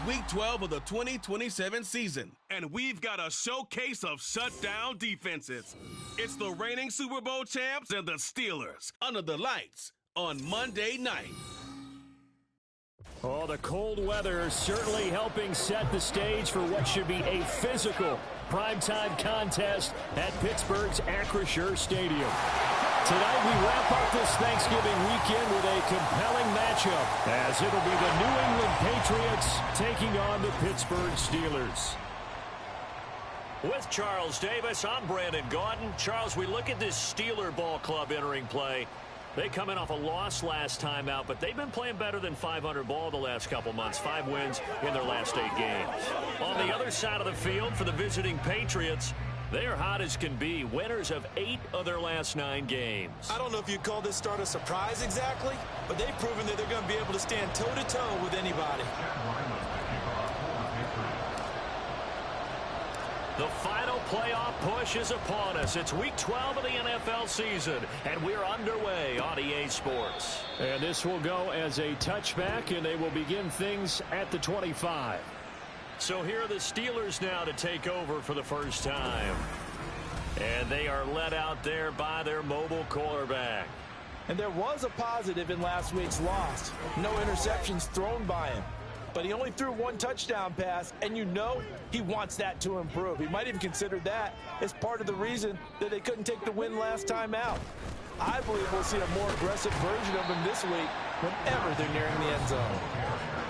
Week 12 of the 2027 season, and we've got a showcase of shutdown defenses. It's the reigning Super Bowl champs and the Steelers under the lights on Monday night. Oh, the cold weather certainly helping set the stage for what should be a physical primetime contest at Pittsburgh's Acrisure Stadium. Tonight we wrap up this Thanksgiving weekend with a compelling matchup, as it'll be the New England Patriots taking on the Pittsburgh Steelers. With Charles Davis, I'm Brandon Gaudin. Charles, we look at this Steeler ball club entering play. They come in off a loss last time out, but they've been playing better than 500 ball the last couple months. 5 wins in their last 8 games. On the other side of the field for the visiting Patriots, they are hot as can be, winners of 8 of their last 9 games. I don't know if you'd call this start a surprise exactly, but they've proven that they're going to be able to stand toe-to-toe with anybody. The final playoff push is upon us. It's Week 12 of the NFL season, and we're underway on EA Sports. And this will go as a touchback, and they will begin things at the 25. So here are the Steelers now to take over for the first time. And they are led out there by their mobile quarterback. And there was a positive in last week's loss. No interceptions thrown by him. But he only threw 1 touchdown pass, and you know he wants that to improve. He might even consider that as part of the reason that they couldn't take the win last time out. I believe we'll see a more aggressive version of him this week whenever they're nearing the end zone.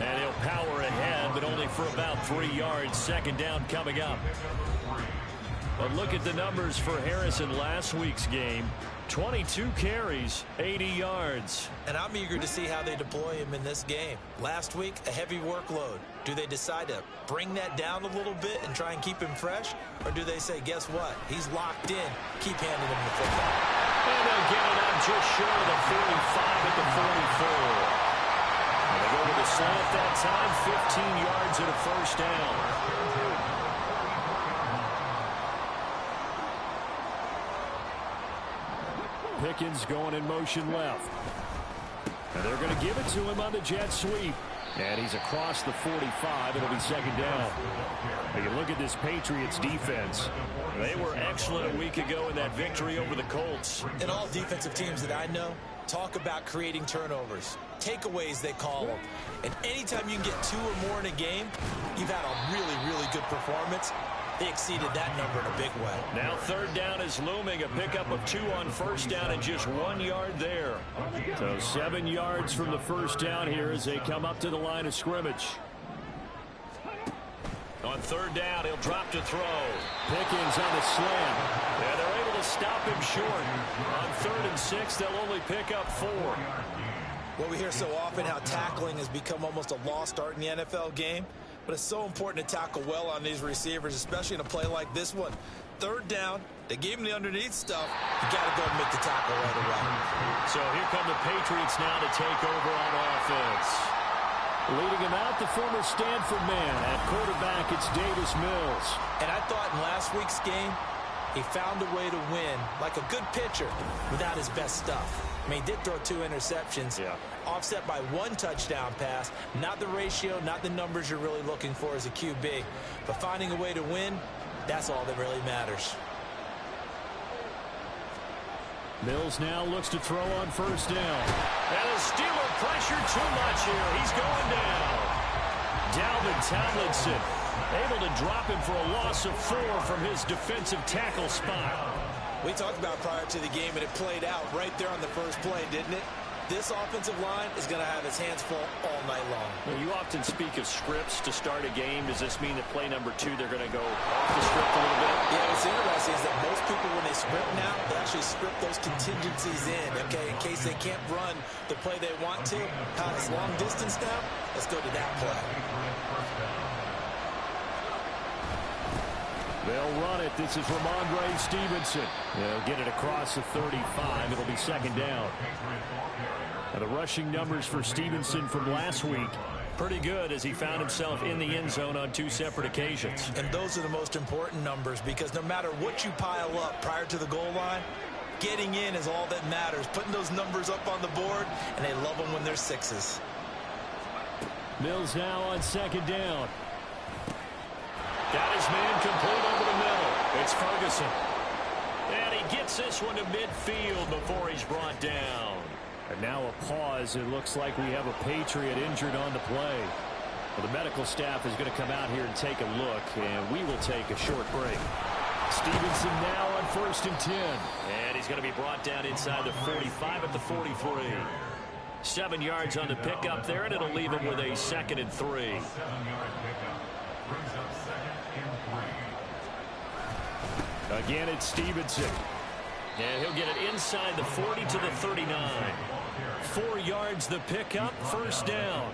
And he'll power ahead, but only for about 3 yards. Second down coming up. But look at the numbers for Harrison last week's game. 22 carries, 80 yards. And I'm eager to see how they deploy him in this game. Last week, a heavy workload. Do they decide to bring that down a little bit and try and keep him fresh? Or do they say, guess what? He's locked in. Keep handing him the football. And they'll get it out just short of the 45 at the 44. And they go with a slant that time, 15 yards and a first down. Pickens going in motion left. And they're going to give it to him on the jet sweep. And he's across the 45. It'll be second down. Now you look at this Patriots defense. They were excellent a week ago in that victory over the Colts. And all defensive teams that I know talk about creating turnovers. Takeaways, they call them. And anytime you can get 2 or more in a game, you've had a really, really good performance. They exceeded that number in a big way. Now third down is looming. A pickup of 2 on first down and just 1 yard there. So 7 yards from the first down here as they come up to the line of scrimmage. On third down, he'll drop to throw. Pickens on the slant. Yeah, they're able to stop him short. On 3rd and 6, they'll only pick up 4. Well, we hear so often how tackling has become almost a lost art in the NFL game. But it's so important to tackle well on these receivers, especially in a play like this one. Third down, they gave him the underneath stuff. You got to go and make the tackle right away. So here come the Patriots now to take over on offense. Leading him out, the former Stanford man. At quarterback, it's Davis Mills. And I thought in last week's game, he found a way to win, like a good pitcher, without his best stuff. I mean, he did throw 2 interceptions, offset by 1 touchdown pass. Not the ratio, not the numbers you're really looking for as a QB. But finding a way to win, that's all that really matters. Mills now looks to throw on first down. And the Steeler pressure too much here. He's going down. Dalvin Tomlinson able to drop him for a loss of 4 from his defensive tackle spot. We talked about prior to the game, and it played out right there on the first play, didn't it? This offensive line is going to have its hands full all night long. Well, you often speak of scripts to start a game. Does this mean that play number 2, they're going to go off the script a little bit? Yeah, what's interesting is that most people, when they script now, they actually script those contingencies in, okay, in case they can't run the play they want to. It's long distance now. Let's go to that play. They'll run it. This is Ramondre Stevenson. They'll get it across the 35. It'll be second down. And the rushing numbers for Stevenson from last week, pretty good as he found himself in the end zone on 2 separate occasions. And those are the most important numbers, because no matter what you pile up prior to the goal line, getting in is all that matters. Putting those numbers up on the board, and they love them when they're 6s. Mills now on second down. Got his man complete over the middle. It's Ferguson. And he gets this one to midfield before he's brought down. And now a pause. It looks like we have a Patriot injured on the play. Well, the medical staff is going to come out here and take a look, and we will take a short break. Stevenson now on 1st and 10. And he's going to be brought down inside the 45 at the 43. 7 yards on the pickup there, and it'll leave him with a 2nd and 3. Again, it's Stevenson. And he'll get it inside the 40 to the 39. 4 yards the pickup, 1st down.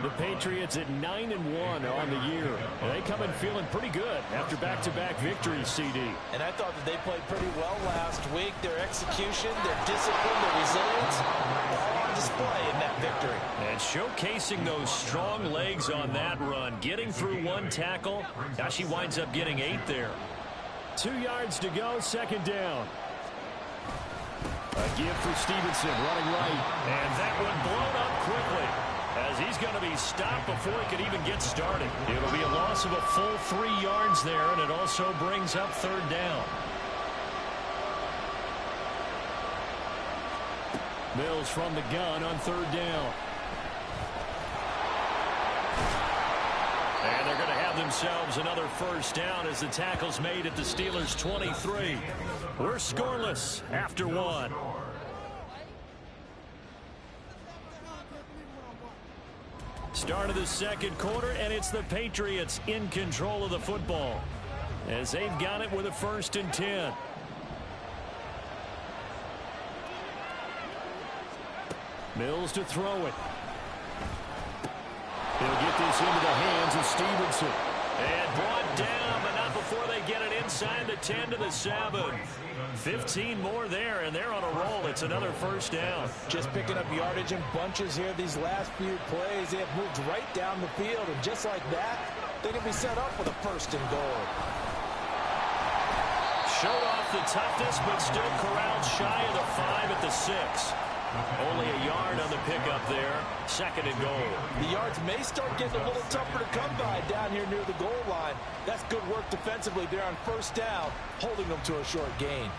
The Patriots at 9-1 on the year. They come in feeling pretty good after back-to-back victories, CD. And I thought that they played pretty well last week. Their execution, their discipline, their resilience, all on display in that victory. And showcasing those strong legs on that run. Getting through 1 tackle. Now she winds up getting 8 there. 2 yards to go, 2nd down. A give for Stevenson, running right. And that one blown up quickly, as he's going to be stopped before he could even get started. It'll be a loss of a full 3 yards there, and it also brings up 3rd down. Mills from the gun on 3rd down. And they're going to have themselves another 1st down as the tackle's made at the Steelers' 23. We're scoreless after 1. Start of the 2nd quarter, and it's the Patriots in control of the football as they've got it with a 1st and 10. Mills to throw it. He'll get this into the hands of Stevenson. And brought down, but not before they get it inside the 10 to the 7. 15 more there, and they're on a roll. It's another 1st down. Just picking up yardage in bunches here these last few plays. They have moved right down the field, and just like that, they can be set up with a 1st and goal. Showed off the toughness, but still corralled shy of the 5 at the 6. Only a yard on the pickup there. 2nd and goal. The yards may start getting a little tougher to come by down here near the goal line. That's good work defensively there on 1st down, holding them to a short gain.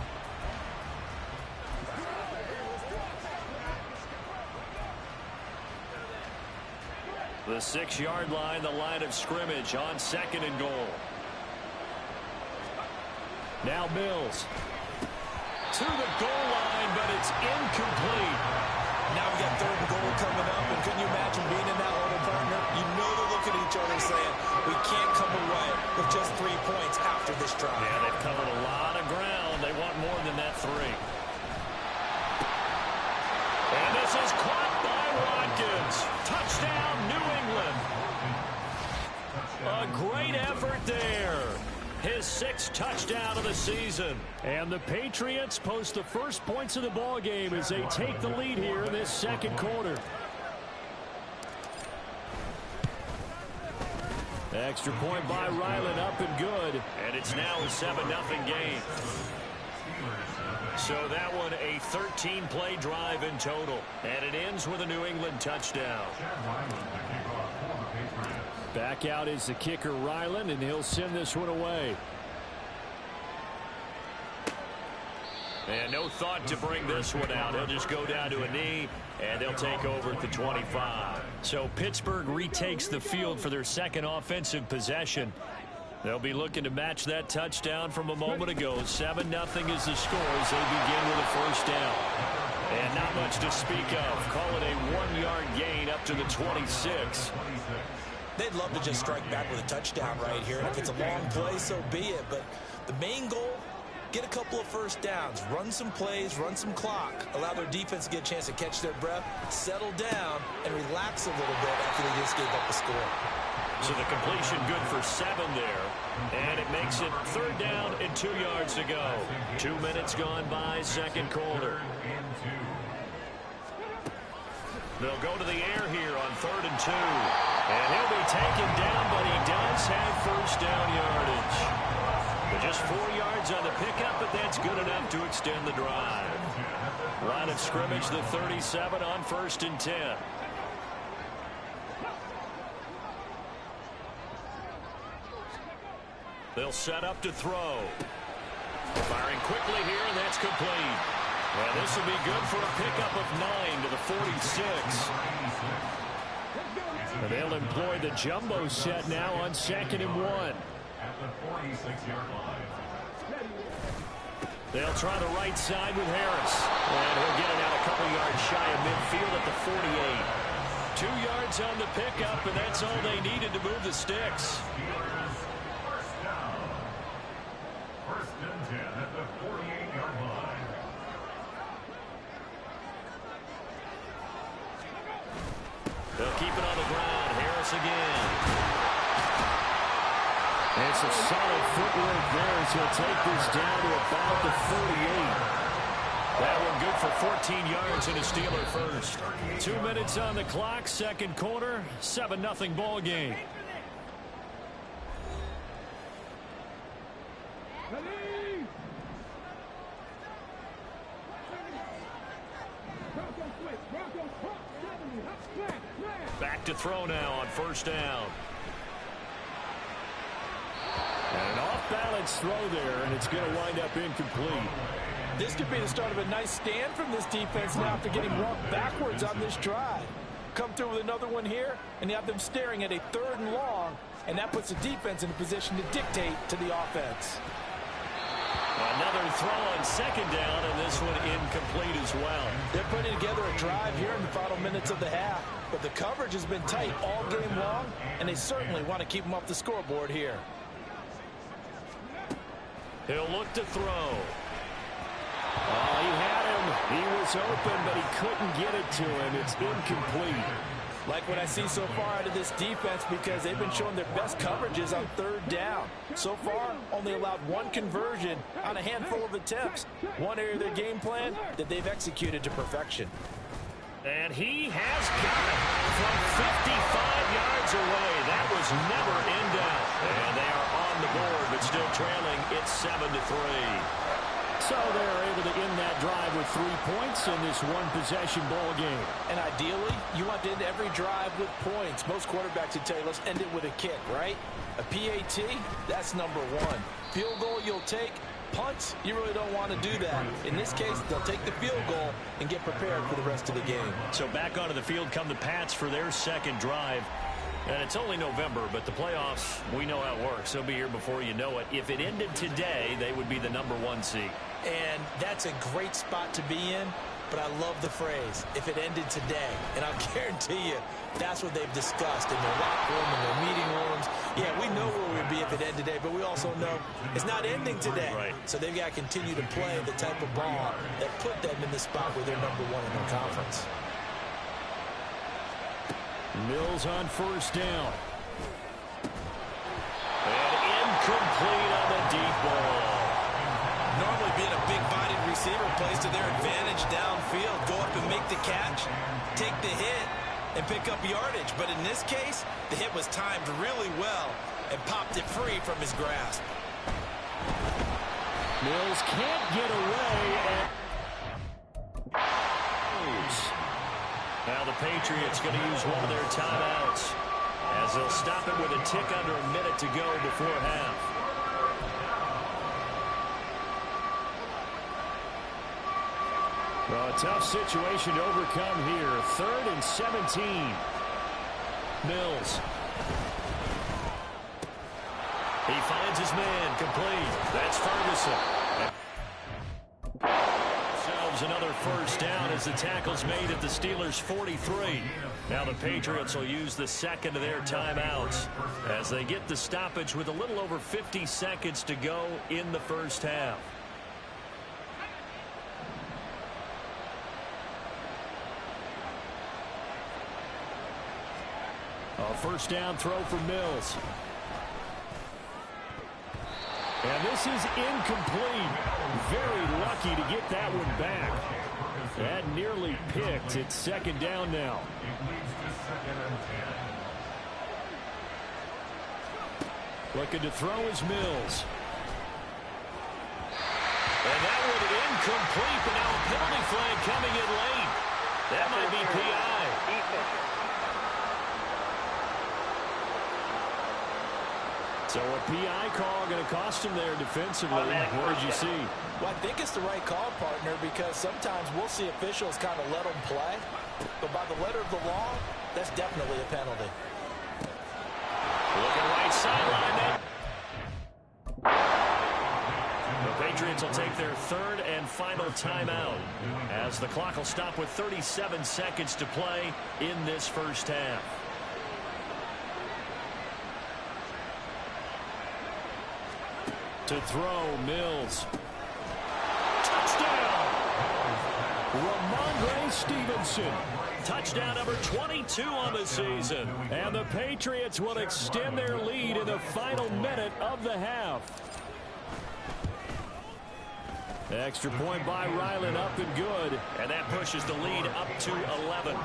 The 6-yard line, the line of scrimmage on 2nd and goal. Now Mills. To the goal line, but it's incomplete. Now we got 3rd and goal coming up, and can you imagine being in that huddle, partner? You know they're looking at each other saying, we can't come away with just 3 points after this drive. Yeah, they've covered a lot of ground. They want more than that 3. And this is caught by Watkins. Touchdown, New England. A great effort there. His 6th touchdown of the season. And the Patriots post the first points of the ball game as they take the lead here in this 2nd quarter. Extra point by Ryland, up and good. And it's now a 7-0 game. So that one a 13-play drive in total. And it ends with a New England touchdown. Back out is the kicker, Ryland, and he'll send this one away. And no thought to bring this one out. He'll just go down to a knee, and they'll take over at the 25. So Pittsburgh retakes the field for their 2nd offensive possession. They'll be looking to match that touchdown from a moment ago. 7-0 is the score as they begin with a 1st down. And not much to speak of. Call it a 1-yard gain up to the 26. They'd love to just strike back with a touchdown right here. And if it's a long play, so be it. But the main goal, get a couple of 1st downs, run some plays, run some clock, allow their defense to get a chance to catch their breath, settle down, and relax a little bit after they just gave up the score. So the completion good for 7 there. And it makes it 3rd down and 2 yards to go. 2 minutes gone by, 2nd quarter. They'll go to the air here on 3rd and 2. And he'll be taken down, but he does have 1st down yardage. But just 4 yards on the pickup, but that's good enough to extend the drive. Line of scrimmage, the 37 on 1st and 10. They'll set up to throw. Firing quickly here, and that's complete. And this will be good for a pickup of 9 to the 46. And they'll employ the jumbo set now on 2nd and 1. At the 46-yard line. They'll try the right side with Harris. And he'll get it out a couple yards shy of midfield at the 48. 2 yards on the pickup, and that's all they needed to move the sticks. First down. First and 10 at the 48-yard line. They'll keep it on the ground. Harris again. And some solid footwork there as he'll take this down to about the 48. That one good for 14 yards and a Steeler first. 2 minutes on the clock, second quarter, 7-0 ball game. Back to throw now on first down. And an off-balance throw there, and it's going to wind up incomplete. This could be the start of a nice stand from this defense now after getting walked backwards on this drive. Come through with another one here, and you have them staring at a 3rd and long, and that puts the defense in a position to dictate to the offense. Another throw on second down, and this one incomplete as well. They're putting together a drive here in the final minutes of the half, but the coverage has been tight all game long, and they certainly want to keep them off the scoreboard here. He'll look to throw. Oh, he had him. He was open, but he couldn't get it to him. It's incomplete. Like what I see so far out of this defense because they've been showing their best coverages on 3rd down. So far, only allowed 1 conversion on a handful of attempts. One area of their game plan that they've executed to perfection. And he has got it from 55 yards away. That was never in doubt. And they are on the board, but still trailing. It's 7-3. So they're able to end that drive with 3 points in this one-possession ball game. And ideally, you want to end every drive with points. Most quarterbacks would tell you, let's end it with a kick, right? A PAT, that's number 1. Field goal you'll take. Punts, you really don't want to do that. In this case, they'll take the field goal and get prepared for the rest of the game. So back onto the field come the Pats for their second drive. And it's only November, but the playoffs, we know how it works. They'll be here before you know it. If it ended today, they would be the number 1 seed. And that's a great spot to be in, but I love the phrase, if it ended today. And I'll guarantee you, that's what they've discussed in their locker room, in their meeting rooms. Yeah, we know where we'd be if it ended today, but we also know it's not ending today. Right. So they've got to continue to play the type of ball that put them in the spot where they're number 1 in their conference. Mills on first down. And incomplete on the deep ball. Normally being a big-bodied receiver plays to their advantage downfield. Go up and make the catch, take the hit, and pick up yardage. But in this case, the hit was timed really well and popped it free from his grasp. Mills can't get away. Now the Patriots going to use one of their timeouts as they'll stop it with a tick under a minute to go before half. Well, a tough situation to overcome here. 3rd and 17. Mills. He finds his man complete. That's Ferguson. Another first down as the tackle's made at the Steelers' 43. Now the Patriots will use the second of their timeouts as they get the stoppage with a little over 50 seconds to go in the first half. A first down throw for Mills. And this is incomplete. Very lucky to get that one back. That nearly picked. It's second down now. Looking to throw is Mills. And that one incomplete, but now a penalty flag coming in late. That might be PI. So a PI call going to cost him there defensively. What did you see? Well, I think it's the right call, partner, because sometimes we'll see officials kind of let them play. But by the letter of the law, that's definitely a penalty. Looking right sideline then. The Patriots will take their third and final timeout as the clock will stop with 37 seconds to play in this first half. To throw, Mills. Touchdown! Ramondre Stevenson. Touchdown number 22 on the season. And the Patriots will extend their lead in the final minute of the half. Extra point by Ryland, up and good. And that pushes the lead up to 11.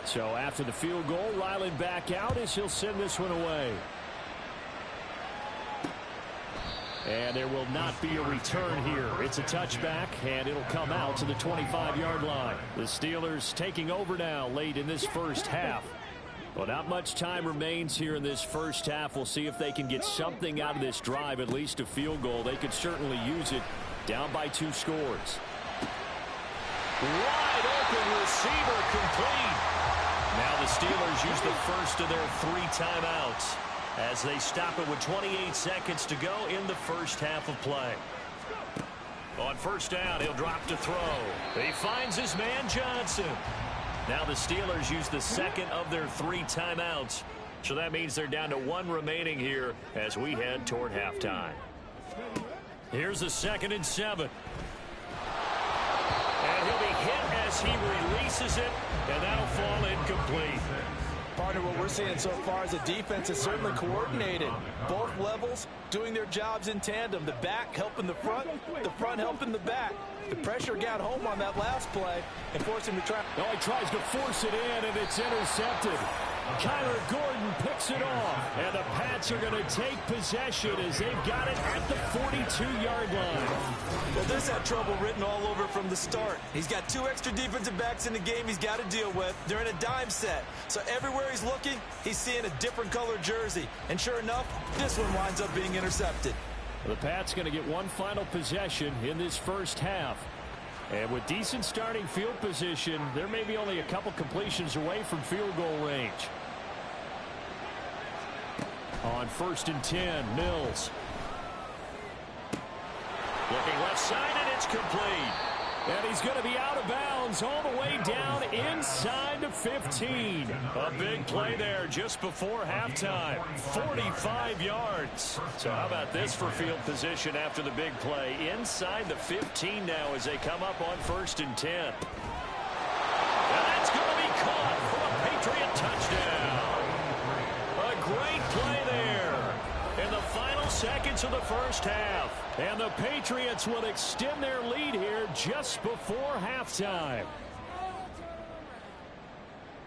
So after the field goal, Ryland back out as he'll send this one away. And there will not be a return here. It's a touchback, and it'll come out to the 25-yard line. The Steelers taking over now late in this first half. Well, not much time remains here in this first half. We'll see if they can get something out of this drive, at least a field goal. They could certainly use it. Down by 2 scores. Wide open receiver complete. Now the Steelers use the first of their 3 timeouts as they stop it with 28 seconds to go in the first half of play. On first down, he'll drop to throw. He finds his man Johnson. Now the Steelers use the second of their 3 timeouts. So that means they're down to 1 remaining here as we head toward halftime. Here's a 2nd and 7. And he'll be hit as he releases it, and that'll fall incomplete. Partner, what we're seeing so far is the defense is certainly coordinated. Both levels doing their jobs in tandem. The back helping the front helping the back. The pressure got home on that last play and forced him to try. No, he tries to force it in, and it's intercepted. Kyler Gordon picks it off, and the Pats are going to take possession as they've got it at the 42-yard line. Well, this had trouble written all over from the start. He's got 2 extra defensive backs in the game he's got to deal with. They're in a dime set. So everywhere he's looking, he's seeing a different color jersey. And sure enough, this one winds up being intercepted. The Pats going to get one final possession in this first half. And with decent starting field position, there may be only a couple completions away from field goal range. On 1st and 10, Mills. Looking left side, and it's complete. And he's going to be out of bounds all the way down inside the 15. A big play there just before halftime. 45 yards. So how about this for field position after the big play? Inside the 15 now as they come up on 1st and 10. And that's going to be caught for a Patriot touchdown. A great play there in the final seconds of the first half. And the Patriots will extend their lead here just before halftime.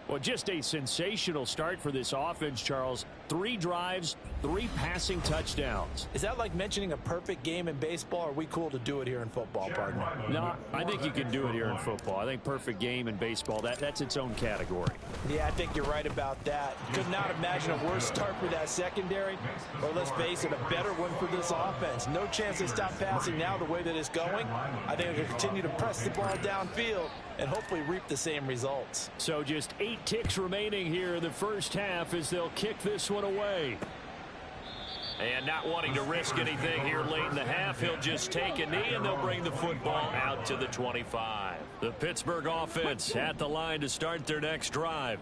Well, just a sensational start for this offense, Charles. 3 drives, 3 passing touchdowns. Is that like mentioning a perfect game in baseball, or are we cool to do it here in football, partner? No, I think you can do it here in football. I think perfect game in baseball, that's its own category. Yeah, I think you're right about that. Could not imagine a worse start for that secondary, or let's face it, a better one for this offense. No chance they stop passing now the way that it's going. I think they'll continue to press the ball downfield and hopefully reap the same results. So just 8 ticks remaining here in the first half as they'll kick this one away. And not wanting to risk anything here late in the half, he'll just take a knee and they'll bring the football out to the 25. The Pittsburgh offense at the line to start their next drive.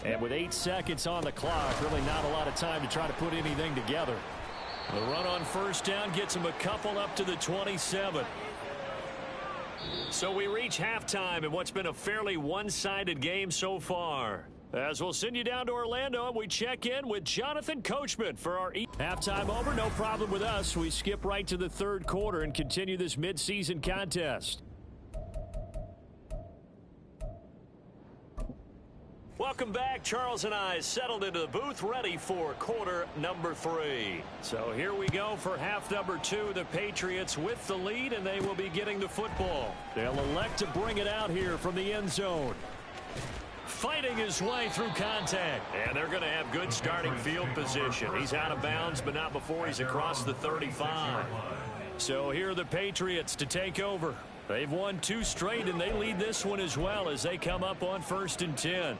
And with 8 seconds on the clock, really not a lot of time to try to put anything together. The run on first down gets him a couple up to the 27. So we reach halftime in what's been a fairly one-sided game so far. As we'll send you down to Orlando, and we check in with Jonathan Coachman for our halftime over. No problem with us. We skip right to the 3rd quarter and continue this midseason contest. Welcome back. Charles and I settled into the booth, ready for quarter number 3. So here we go for half number 2. The Patriots with the lead, and they will be getting the football. They'll elect to bring it out here from the end zone. Fighting his way through contact. And they're going to have good starting field position. He's out of bounds, but not before he's across the 35. So here are the Patriots to take over. They've won 2 straight, and they lead this one as well as they come up on 1st and 10.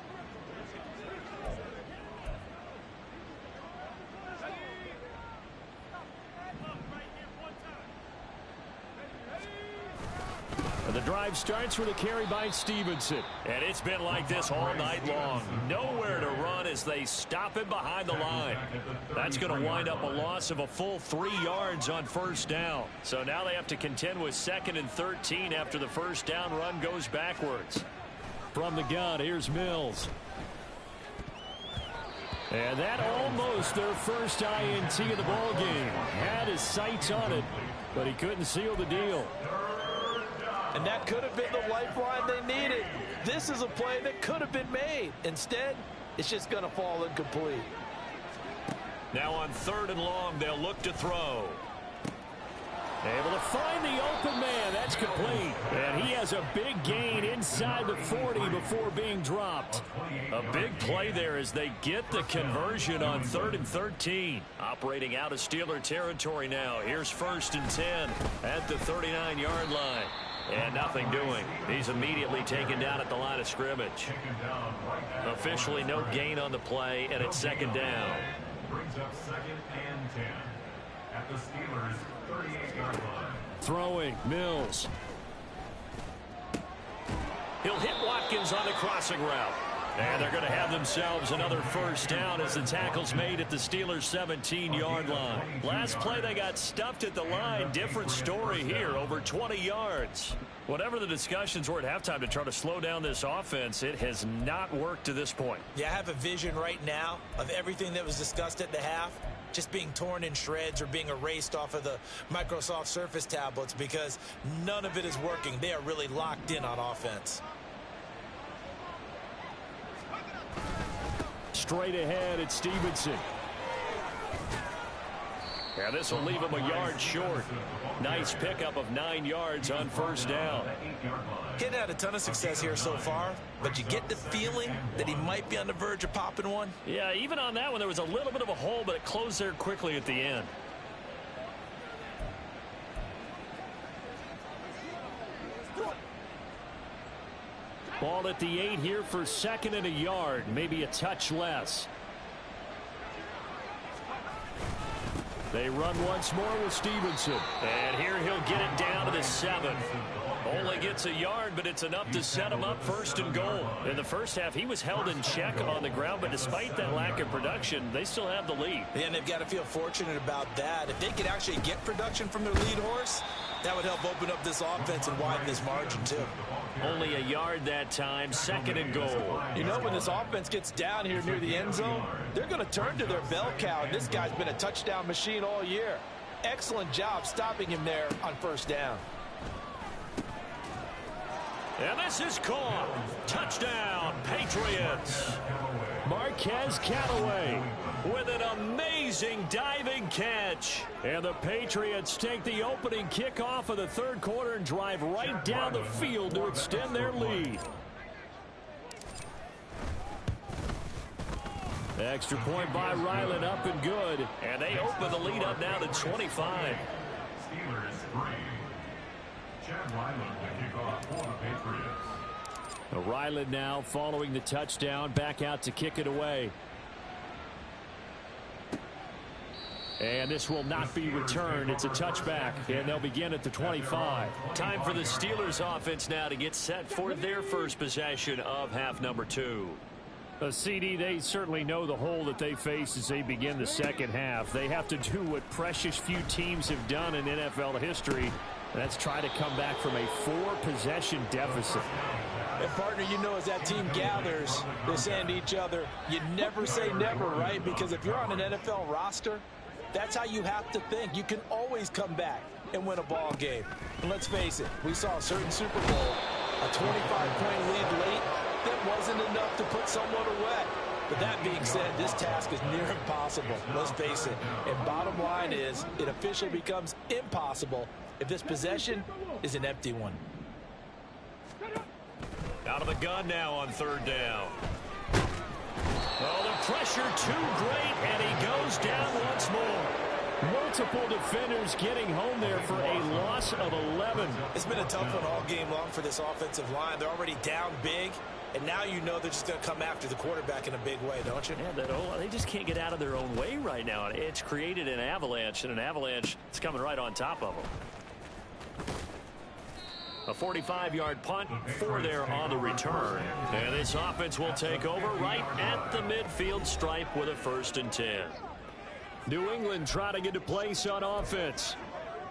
The drive starts with a carry by Stevenson. And it's been like this all night long. Nowhere to run as they stop him behind the line. That's going to wind up a loss of a full 3 yards on 1st down. So now they have to contend with 2nd and 13 after the 1st down run goes backwards. From the gun, here's Mills. And that almost their first INT of the ball game. Had his sights on it, but he couldn't seal the deal. And that could have been the lifeline they needed. This is a play that could have been made. Instead, it's just going to fall incomplete. Now on 3rd and long, they'll look to throw. Able to find the open man. That's complete. And he has a big gain inside the 40 before being dropped. A big play there as they get the conversion on 3rd and 13. Operating out of Steeler territory now. Here's 1st and 10 at the 39-yard line. And nothing doing. He's immediately taken down at the line of scrimmage. Officially no gain on the play, and it's 2nd down. Brings up 2nd and 10 at the Steelers' 38-yard line. Throwing, Mills. He'll hit Watkins on the crossing route. And they're going to have themselves another 1st down as the tackle's made at the Steelers' 17-yard line. Last play, they got stuffed at the line. Different story here, over 20 yards. Whatever the discussions were at halftime to try to slow down this offense, it has not worked to this point. Yeah, I have a vision right now of everything that was discussed at the half just being torn in shreds or being erased off of the Microsoft Surface tablets because none of it is working. They are really locked in on offense. Straight ahead, it's Stevenson. Yeah, this will leave him a yard short. Nice pickup of 9 yards on 1st down. He hadn't had a ton of success here so far, but you get the feeling that he might be on the verge of popping one. Yeah, even on that one, there was a little bit of a hole, but it closed there quickly at the end. Ball at the 8 here for 2nd and a yard, maybe a touch less. They run once more with Stevenson. And here he'll get it down to the 7. Only gets a yard, but it's enough to set him up 1st and goal. In the 1st half, he was held in check on the ground, but despite that lack of production, they still have the lead. And they've got to feel fortunate about that. If they could actually get production from their lead horse, that would help open up this offense and widen this margin, too. Only a yard that time, 2nd and goal. You know, when this offense gets down here near the end zone, they're going to turn to their bell cow, and this guy's been a touchdown machine all year. Excellent job stopping him there on 1st down. And this is caught. Touchdown, Patriots. Marquez Callaway with an amazing diving catch. And the Patriots take the opening kickoff of the 3rd quarter and drive right down the field to extend their lead. Extra point by Ryland, up and good. And they open the lead up now to 25. Steelers 3. Chad Ryland to kick off for the Patriots. Ryland now following the touchdown, back out to kick it away. And this will not be returned. It's a touchback, and they'll begin at the 25. Time for the Steelers offense now to get set for their first possession of half number 2. CD, they certainly know the hole that they face as they begin the 2nd half. They have to do what precious few teams have done in NFL history. That's try to come back from a 4-possession deficit. And partner, you know, as that team gathers, they're saying to each other, you never say never, right? Because if you're on an NFL roster, that's how you have to think. You can always come back and win a ball game. And let's face it, we saw a certain Super Bowl, a 25-point lead late, them wasn't enough to put someone away. But that being said, this task is near impossible. Let's face it. And bottom line is, it officially becomes impossible if this possession is an empty one. Out of the gun now on third down. Oh, the pressure too great, and he goes down once more. Multiple defenders getting home there for a loss of 11. It's been a tough one all game long for this offensive line. They're already down big, and now you know they're just going to come after the quarterback in a big way, don't you? Yeah, they just can't get out of their own way right now. It's created an avalanche, and an avalanche is coming right on top of them. A 45-yard punt for there on the return. And this offense will take over right at the midfield stripe with a 1st and 10. New England trying to get a place on offense.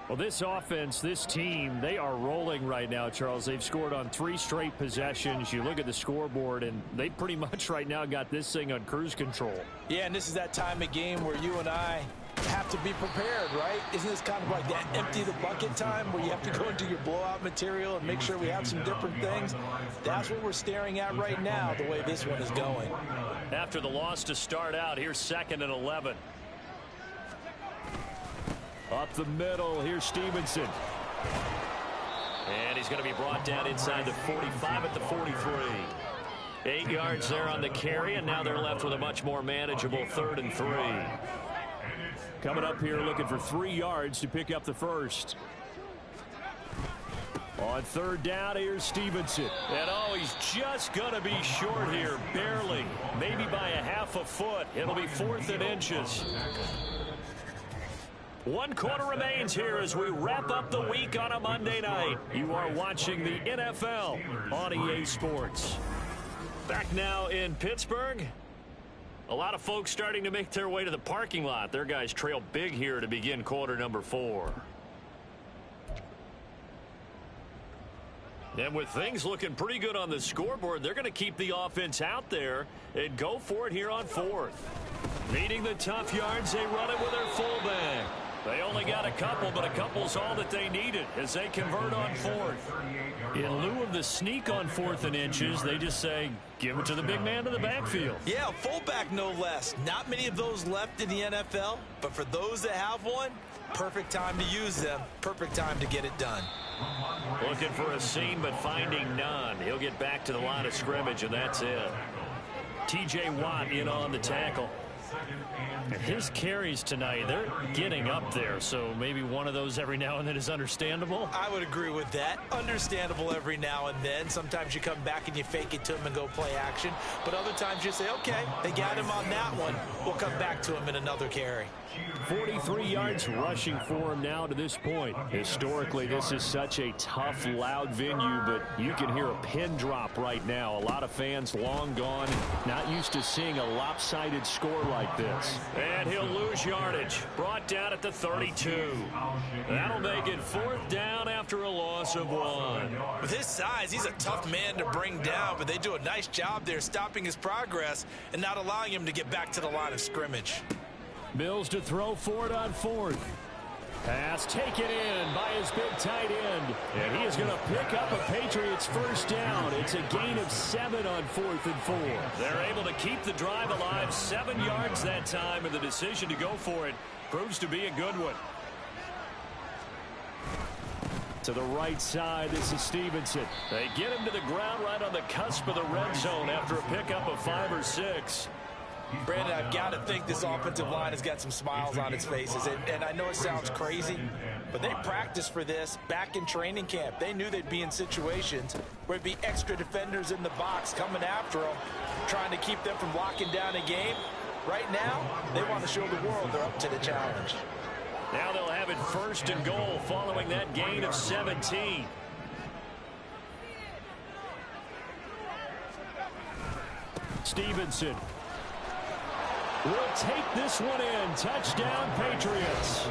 Well, this offense, this team, they are rolling right now, Charles. They've scored on 3 straight possessions. You look at the scoreboard, and they pretty much right now got this thing on cruise control. Yeah, and this is that time of game where you and I have to be prepared, right? Isn't this kind of like that empty the bucket time where you have to go into your blowout material and make sure we have some different things? That's what we're staring at right now, the way this one is going. After the loss to start out, here's 2nd and 11. Up the middle, here's Stevenson. And he's going to be brought down inside the 45 at the 43. 8 yards there on the carry, and now they're left with a much more manageable 3rd and 3. Coming up here looking for 3 yards to pick up the first. On 3rd down, here's Stevenson. And oh, he's just going to be short here, barely. Maybe by a half a foot. It'll be 4th and inches. 1 quarter remains here as we wrap up the week on a Monday night. You are watching the NFL on EA Sports. Back now in Pittsburgh. A lot of folks starting to make their way to the parking lot. Their guys trail big here to begin quarter number 4. And with things looking pretty good on the scoreboard, they're going to keep the offense out there and go for it here on 4th. Needing the tough yards, they run it with their fullback. They only got a couple, but a couple's all that they needed as they convert on 4th. In lieu of the sneak on 4th and inches, they just say, give it to the big man to the backfield. Yeah, fullback no less. Not many of those left in the NFL, but for those that have one, perfect time to use them. Perfect time to get it done. Looking for a seam, but finding none. He'll get back to the line of scrimmage, and that's it. T.J. Watt in on the tackle. His carries tonight, they're getting up there, so maybe one of those every now and then is understandable. I would agree with that. Understandable every now and then. Sometimes you come back and you fake it to him and go play action. But other times you say, okay, they got him on that one. We'll come back to him in another carry. 43 yards rushing for him now to this point. Historically, this is such a tough, loud venue, but you can hear a pin drop right now. A lot of fans long gone, not used to seeing a lopsided score like this. And he'll lose yardage. Brought down at the 32. That'll make it 4th down after a loss of 1. With his size, he's a tough man to bring down, but they do a nice job there stopping his progress and not allowing him to get back to the line of scrimmage. Mills to throw for it on 4th. Pass taken in by his big tight end. And he is going to pick up a Patriots 1st down. It's a gain of 7 on 4th and 4. They're able to keep the drive alive. 7 yards that time, and the decision to go for it proves to be a good one. To the right side, this is Stevenson. They get him to the ground right on the cusp of the red zone after a pickup of 5 or 6. Brandon, I've got to think this offensive line has got some smiles on its faces. And I know it sounds crazy, but they practiced for this back in training camp. They knew they'd be in situations where there'd be extra defenders in the box coming after them, trying to keep them from locking down a game. Right now, they want to show the world they're up to the challenge. Now they'll have it 1st and goal following that gain of 17. Stevenson will take this one in. Touchdown, Patriots.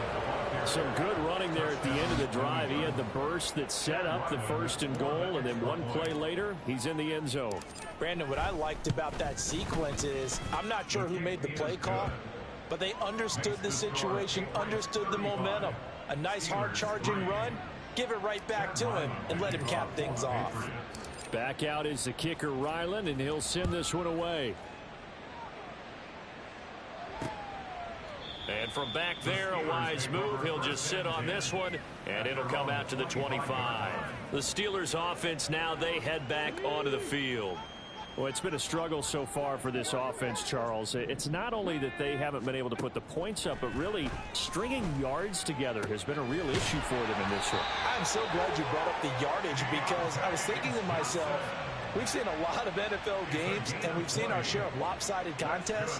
Some good running there at the end of the drive. He had the burst that set up the 1st and goal, and then one play later, he's in the end zone. Brandon, what I liked about that sequence is I'm not sure who made the play call, but they understood the situation, understood the momentum. A nice hard charging run, give it right back to him, and let him cap things off. Back out is the kicker, Ryland, and he'll send this one away. And from back there, a wise move. He'll just sit on this one, and it'll come out to the 25. The Steelers' offense now, they head back onto the field. Well, it's been a struggle so far for this offense, Charles. It's not only that they haven't been able to put the points up, but really stringing yards together has been a real issue for them in this one. I'm so glad you brought up the yardage, because I was thinking to myself, we've seen a lot of NFL games, and we've seen our share of lopsided contests,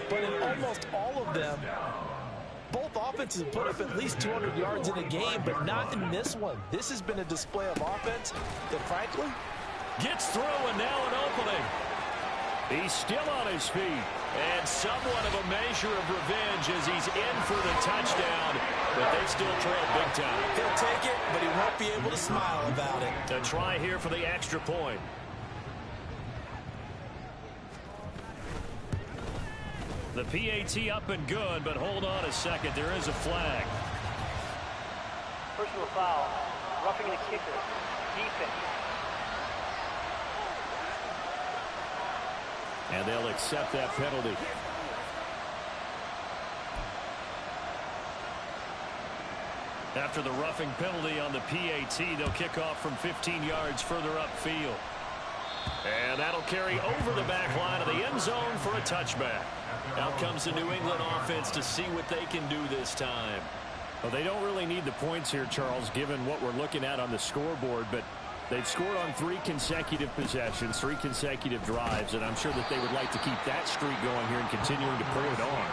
but in almost all of them, both offenses have put up at least 200 yards in a game, but not in this one. This has been a display of offense that, frankly, gets through, and now an opening. He's still on his feet. And somewhat of a measure of revenge as he's in for the touchdown, but they still trail big time. He'll take it, but he won't be able to smile about it. A try here for the extra point. The PAT up and good, but hold on a second. There is a flag. Personal foul. Roughing the kicker. Defense. And they'll accept that penalty. After the roughing penalty on the PAT, they'll kick off from 15 yards further upfield. And that'll carry over the back line of the end zone for a touchback. Out comes the New England offense to see what they can do this time. Well, they don't really need the points here, Charles, given what we're looking at on the scoreboard, but they've scored on 3 consecutive possessions, 3 consecutive drives, and I'm sure that they would like to keep that streak going here and continuing to pull it on.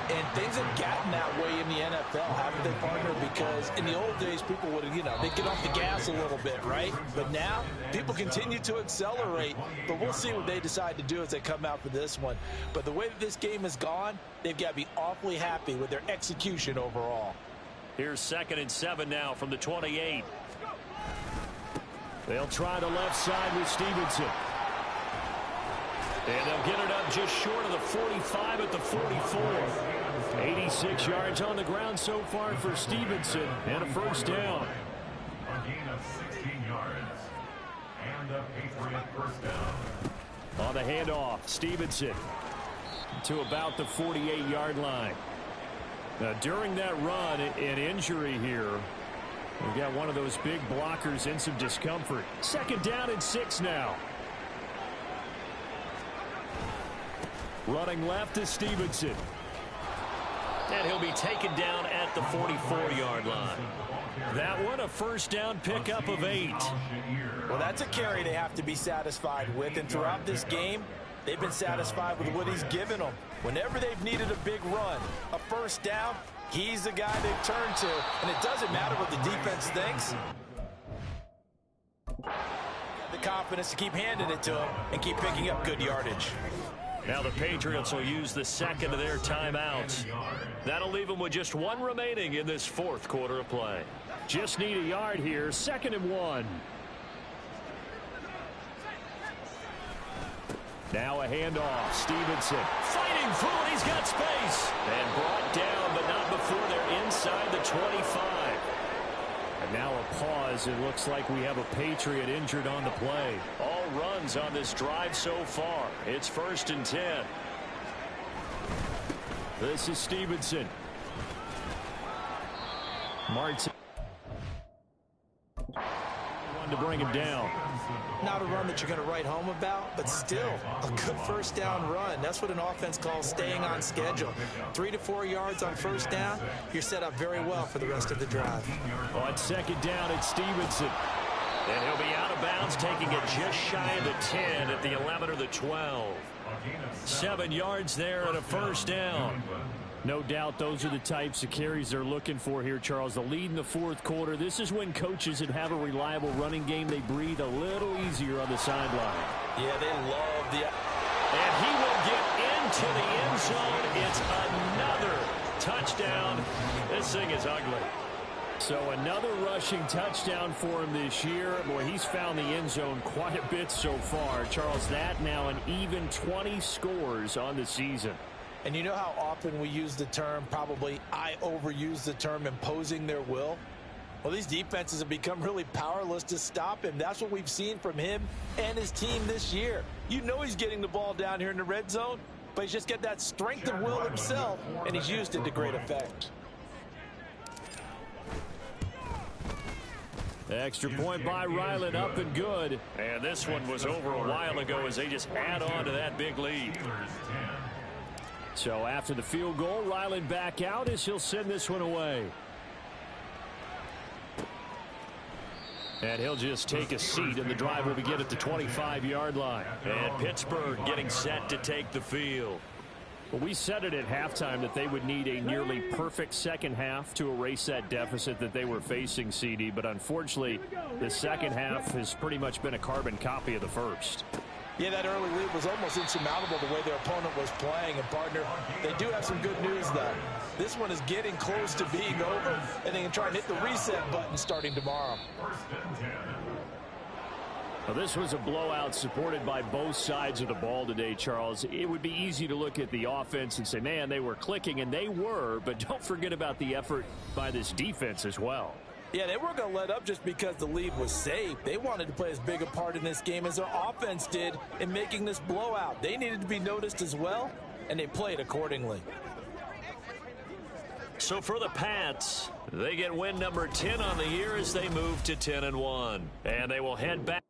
And things have gotten that way in the NFL, haven't they, partner? Because in the old days, people would, they'd get off the gas a little bit, right? But now, people continue to accelerate, but we'll see what they decide to do as they come out for this one. But the way that this game has gone, they've got to be awfully happy with their execution overall. Here's 2nd and 7 now from the 28. They'll try the left side with Stevenson. And they'll get it up just short of the 45 at the 44. 86 yards on the ground so far for Stevenson, and a first down. A gain of 16 yards. And a Patriot first down. On the handoff, Stevenson to about the 48-yard line. Now, during that run, an injury here. We've got one of those big blockers in some discomfort. 2nd down and 6 now. Running left is Stevenson. And he'll be taken down at the 44-yard line. That one a first down pickup of 8. Well, that's a carry they have to be satisfied with, and throughout this game, they've been satisfied with what he's given them. Whenever they've needed a big run, a first down, he's the guy they've turned to, and it doesn't matter what the defense thinks. The confidence to keep handing it to him and keep picking up good yardage. Now the Patriots will use the 2nd of their timeouts. That'll leave them with just 1 remaining in this 4th quarter of play. Just need a yard here, 2nd and 1. Now a handoff. Stevenson fighting through it. He's got space. And brought down, but not before they're inside the 25. And now a pause. It looks like we have a Patriot injured on the play. All runs on this drive so far. It's 1st and 10. This is Stevenson. Martin. One to bring him down. Not a run that you're going to write home about, but still a good first down run. That's what an offense calls staying on schedule. 3 to 4 yards on first down, you're set up very well for the rest of the drive. On 2nd down, it's Stevenson. And he'll be out of bounds, taking it just shy of the 10 at the 11 or the 12. 7 yards there and a first down. No doubt those are the types of carries they're looking for here, Charles. The lead in the 4th quarter. This is when coaches that have a reliable running game, they breathe a little easier on the sideline. Yeah, they love the... And he will get into the end zone. It's another touchdown. This thing is ugly. So another rushing touchdown for him this year. Boy, he's found the end zone quite a bit so far. Charles, that now an even 20 scores on the season. And you know how often we use the term, probably I overuse the term, imposing their will? Well, these defenses have become really powerless to stop him. That's what we've seen from him and his team this year. You know he's getting the ball down here in the red zone, but he's just got that strength of will himself, and he's used it to great effect. Extra point by Ryland, up and good. And this one was over a while ago as they just add on to that big lead. So after the field goal, Ryland back out as he'll send this one away. And he'll just take a seat, and the drive will begin at the 25-yard line. And Pittsburgh getting set to take the field. Well, we said it at halftime that they would need a nearly perfect second half to erase that deficit that they were facing, CD. But unfortunately, the second half has pretty much been a carbon copy of the first. Yeah, that early lead was almost insurmountable the way their opponent was playing. And, partner, they do have some good news, though. This one is getting close to being over, and they can try and hit the reset button starting tomorrow. Well, this was a blowout supported by both sides of the ball today, Charles. It would be easy to look at the offense and say, man, they were clicking, and they were, but don't forget about the effort by this defense as well. Yeah, they weren't going to let up just because the lead was safe. They wanted to play as big a part in this game as their offense did in making this blowout. They needed to be noticed as well, and they played accordingly. So for the Pats, they get win number 10 on the year as they move to 10-1. And they will head back.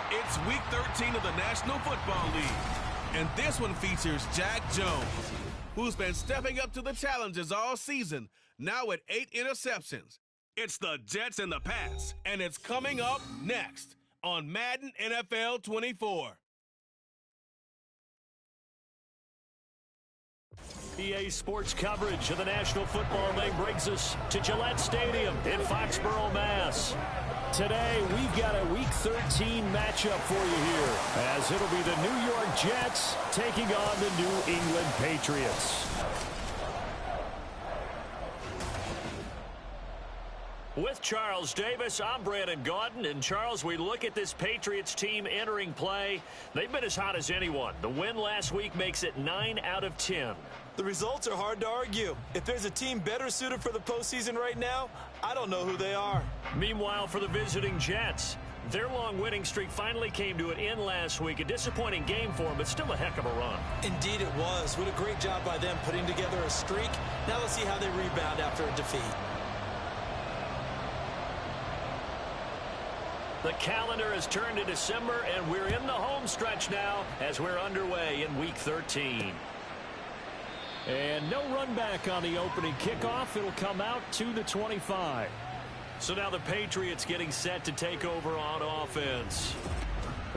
It's Week 13 of the National Football League, and this one features Jack Jones, who's been stepping up to the challenges all season, now with 8 interceptions. It's the Jets and the Pats, and it's coming up next on Madden NFL 24. EA Sports coverage of the National Football League brings us to Gillette Stadium in Foxborough, Mass. Today, we've got a Week 13 matchup for you here, as it'll be the New York Jets taking on the New England Patriots. With Charles Davis, I'm Brandon Gaudin. And, Charles, we look at this Patriots team entering play. They've been as hot as anyone. The win last week makes it 9 out of 10. The results are hard to argue. If there's a team better suited for the postseason right now, I don't know who they are. Meanwhile, for the visiting Jets, their long winning streak finally came to an end last week. A disappointing game for them, but still a heck of a run. Indeed it was. What a great job by them putting together a streak. Now let's see how they rebound after a defeat. The calendar has turned to December, and we're in the home stretch now as we're underway in Week 13. And no run back on the opening kickoff. It'll come out to the 25. So now the Patriots getting set to take over on offense.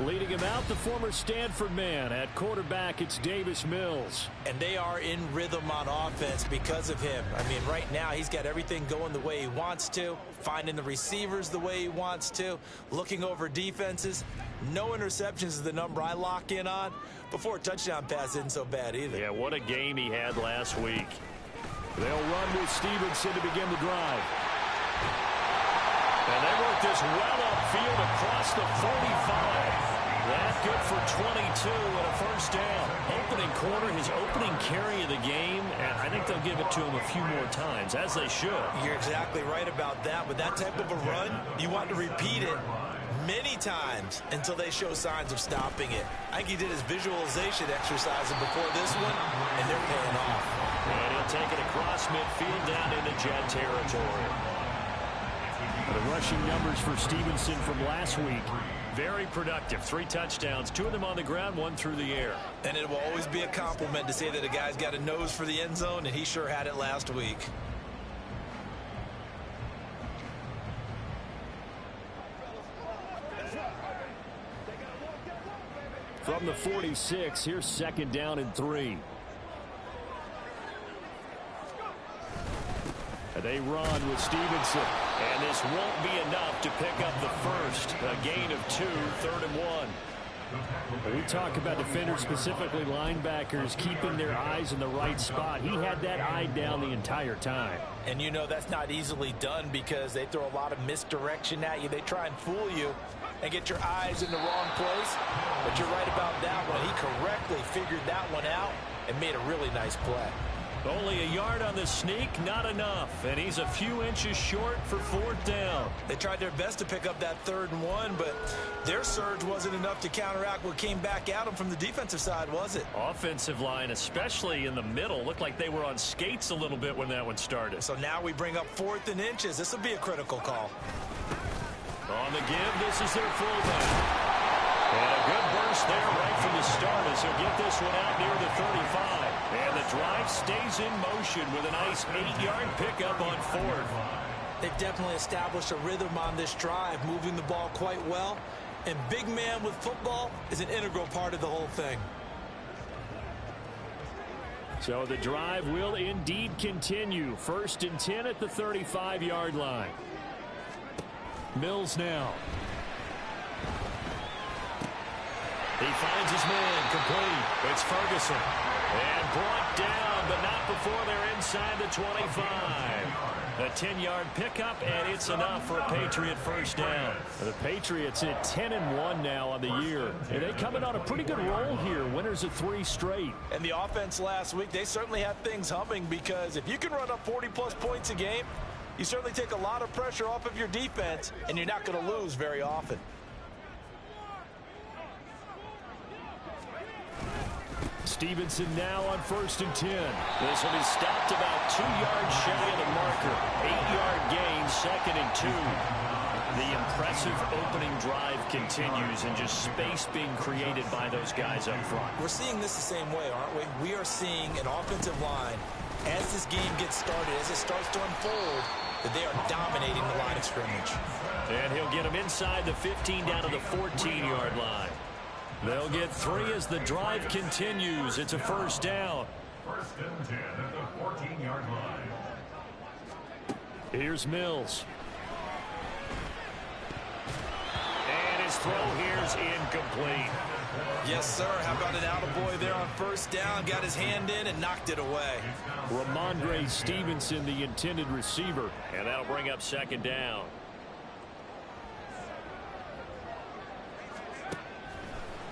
Leading him out, the former Stanford man. At quarterback, it's Davis Mills. And they are in rhythm on offense because of him. I mean, right now, he's got everything going the way he wants to, finding the receivers the way he wants to, looking over defenses. No interceptions is the number I lock in on. Before a touchdown pass isn't so bad either. Yeah, what a game he had last week. They'll run with Stevenson to begin the drive. And they work this well upfield across the 45. That good for 22 and a first down. Opening quarter, his opening carry of the game, and I think they'll give it to him a few more times, as they should. You're exactly right about that. With that type of a run, you want to repeat it many times until they show signs of stopping it. I think he did his visualization exercise before this one, and they're paying off. And he'll take it across midfield down into Jet territory. The rushing numbers for Stevenson from last week. Very productive. 3 touchdowns, 2 of them on the ground, 1 through the air. And it will always be a compliment to say that a guy's got a nose for the end zone, and he sure had it last week. From the 46, here's 2nd down and 3. They run with Stevenson. And this won't be enough to pick up the first. A gain of 2, 3rd and 1. We talk about defenders, specifically linebackers, keeping their eyes in the right spot. He had that eye down the entire time. And you know that's not easily done because they throw a lot of misdirection at you. They try and fool you and get your eyes in the wrong place. But you're right about that one. He correctly figured that one out and made a really nice play. Only a yard on the sneak, not enough. And he's a few inches short for 4th down. They tried their best to pick up that 3rd and 1, but their surge wasn't enough to counteract what came back at them from the defensive side, was it? Offensive line, especially in the middle, looked like they were on skates a little bit when that one started. So now we bring up 4th and inches. This will be a critical call. On the give, this is their fullback. And a good burst there right from the start as he'll get this one out near the 35. And the drive stays in motion with a nice 8-yard pickup on 4th. They've definitely established a rhythm on this drive, moving the ball quite well. And big man with football is an integral part of the whole thing. So the drive will indeed continue. 1st and 10 at the 35-yard line. Mills now. He finds his man complete. It's Ferguson. And brought down, but not before they're inside the 25. A 10-yard pickup, and it's enough for a Patriot first down. The Patriots at 10-1 now on the year. And they coming on a pretty good roll here. Winners of 3 straight. And the offense last week, they certainly have things humming because if you can run up 40-plus points a game, you certainly take a lot of pressure off of your defense, and you're not going to lose very often. Stevenson now on 1st and 10. This will be stopped about 2 yards shy of the marker. 8-yard gain, 2nd and 2. The impressive opening drive continues and just space being created by those guys up front. We're seeing this the same way, aren't we? We are seeing an offensive line, as this game gets started, as it starts to unfold, that they are dominating the line of scrimmage. And he'll get them inside the 15 down to the 14-yard line. They'll get 3 as the drive continues. It's a first down. 1st and 10 at the 14-yard line. Here's Mills. And his throw here's incomplete. Yes, sir. How about an attaboy there on 1st down? Got his hand in and knocked it away. Ramondre Stevenson, the intended receiver. And that'll bring up 2nd down.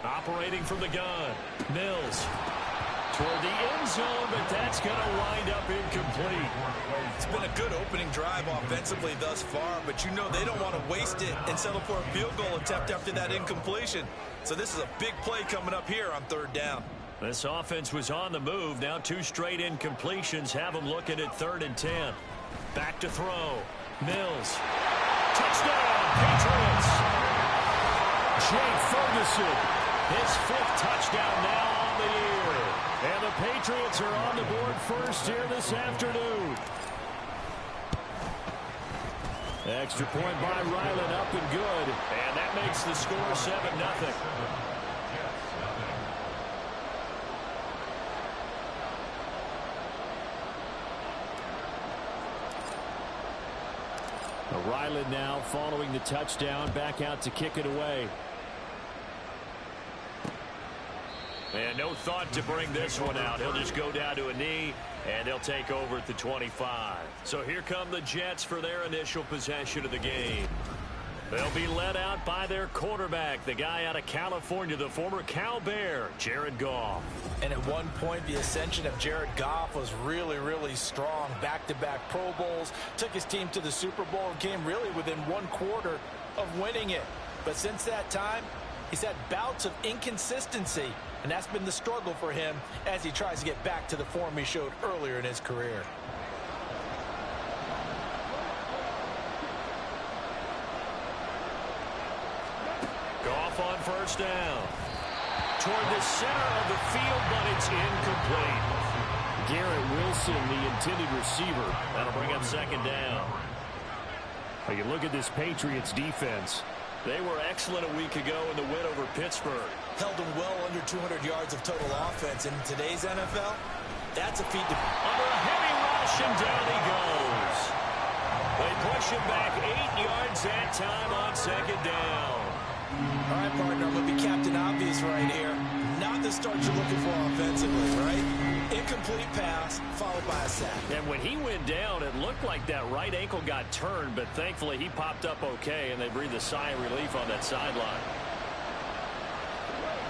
Operating from the gun, Mills. toward the end zone, but that's going to wind up incomplete. It's been a good opening drive offensively thus far, but you know they don't want to waste it and settle for a field goal attempt after that incompletion. So this is a big play coming up here on third down. This offense was on the move. Now 2 straight incompletions have them looking at 3rd and 10. Back to throw. Mills. Touchdown, Patriots. Jake Ferguson, his 5th touchdown now on the year. And the Patriots are on the board first here this afternoon. Extra point by Ryland, up and good. And that makes the score 7-0. Ryland now following the touchdown, back out to kick it away. And no thought to bring this one out. He'll just go down to a knee, and they'll take over at the 25. So here come the Jets for their initial possession of the game. They'll be led out by their quarterback, the guy out of California, the former Cal Bear, Jared Goff. And at one point, the ascension of Jared Goff was really, really strong. Back-to-back Pro Bowls, took his team to the Super Bowl and came really within 1 quarter of winning it. But since that time, he's had bouts of inconsistency, and that's been the struggle for him as he tries to get back to the form he showed earlier in his career. Goff on first down. Toward the center of the field, but it's incomplete. Garrett Wilson, the intended receiver. That'll bring up 2nd down. Well, you look at this Patriots defense. They were excellent a week ago in the win over Pittsburgh. Held them well under 200 yards of total offense. In today's NFL, that's a feat to... Under a heavy rush, and down he goes. They push him back 8 yards that time on 2nd down. All right, partner, I'm going to be Captain Obvious right here. Not the start you're looking for offensively, right? Incomplete pass, followed by a sack. And when he went down, it looked like that right ankle got turned, but thankfully he popped up okay, and they breathed a sigh of relief on that sideline.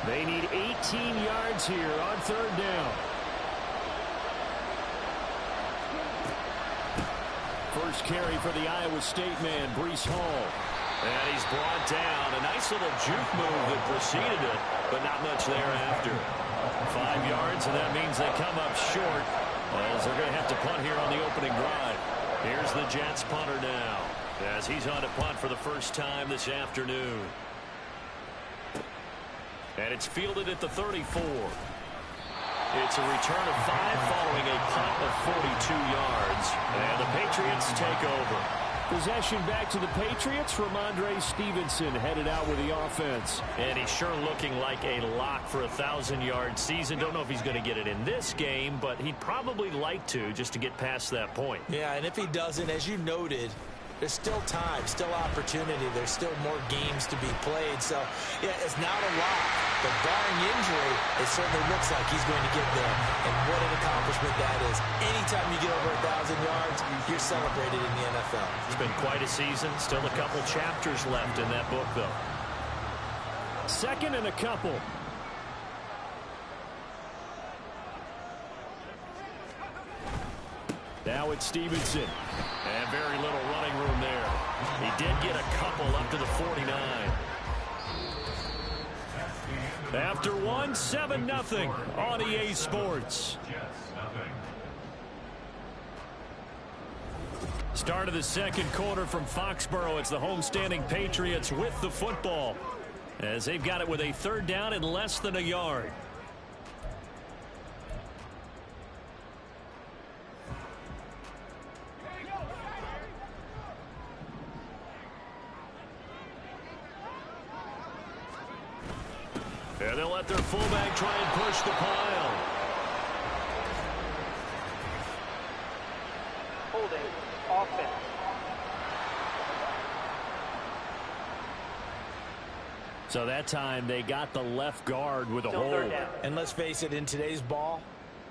They need 18 yards here on 3rd down. First carry for the Iowa State man, Breece Hall. And he's brought down. A nice little juke move that preceded it, but not much thereafter. 5 yards, and that means they come up short, as they're going to have to punt here on the opening drive. Here's the Jets punter now, as he's on to punt for the first time this afternoon. And it's fielded at the 34. It's a return of 5 following a punt of 42 yards. And the Patriots take over. Possession back to the Patriots. Ramondre Stevenson headed out with the offense. And he's sure looking like a lock for a 1,000-yard season. Don't know if he's going to get it in this game, but he'd probably like to just to get past that point. Yeah, and if he doesn't, as you noted, there's still time, still opportunity. There's still more games to be played. So, yeah, it's not a lock. But barring injury, it certainly looks like he's going to get there. And what an accomplishment that is. Anytime you get over 1,000 yards, you're celebrated in the NFL. It's been quite a season. Still a couple chapters left in that book, though. 2nd and a couple. Now it's Stevenson. And very little running room there. He did get a couple up to the 49. After 1, 7-0 on EA Sports. Start of the 2nd quarter from Foxborough. It's the homestanding Patriots with the football, as they've got it with a 3rd down and less than a yard. And they'll let their fullback try and push the pile. Holding offense. So that time they got the left guard with a Still hold. 3rd down. And let's face it, in today's ball,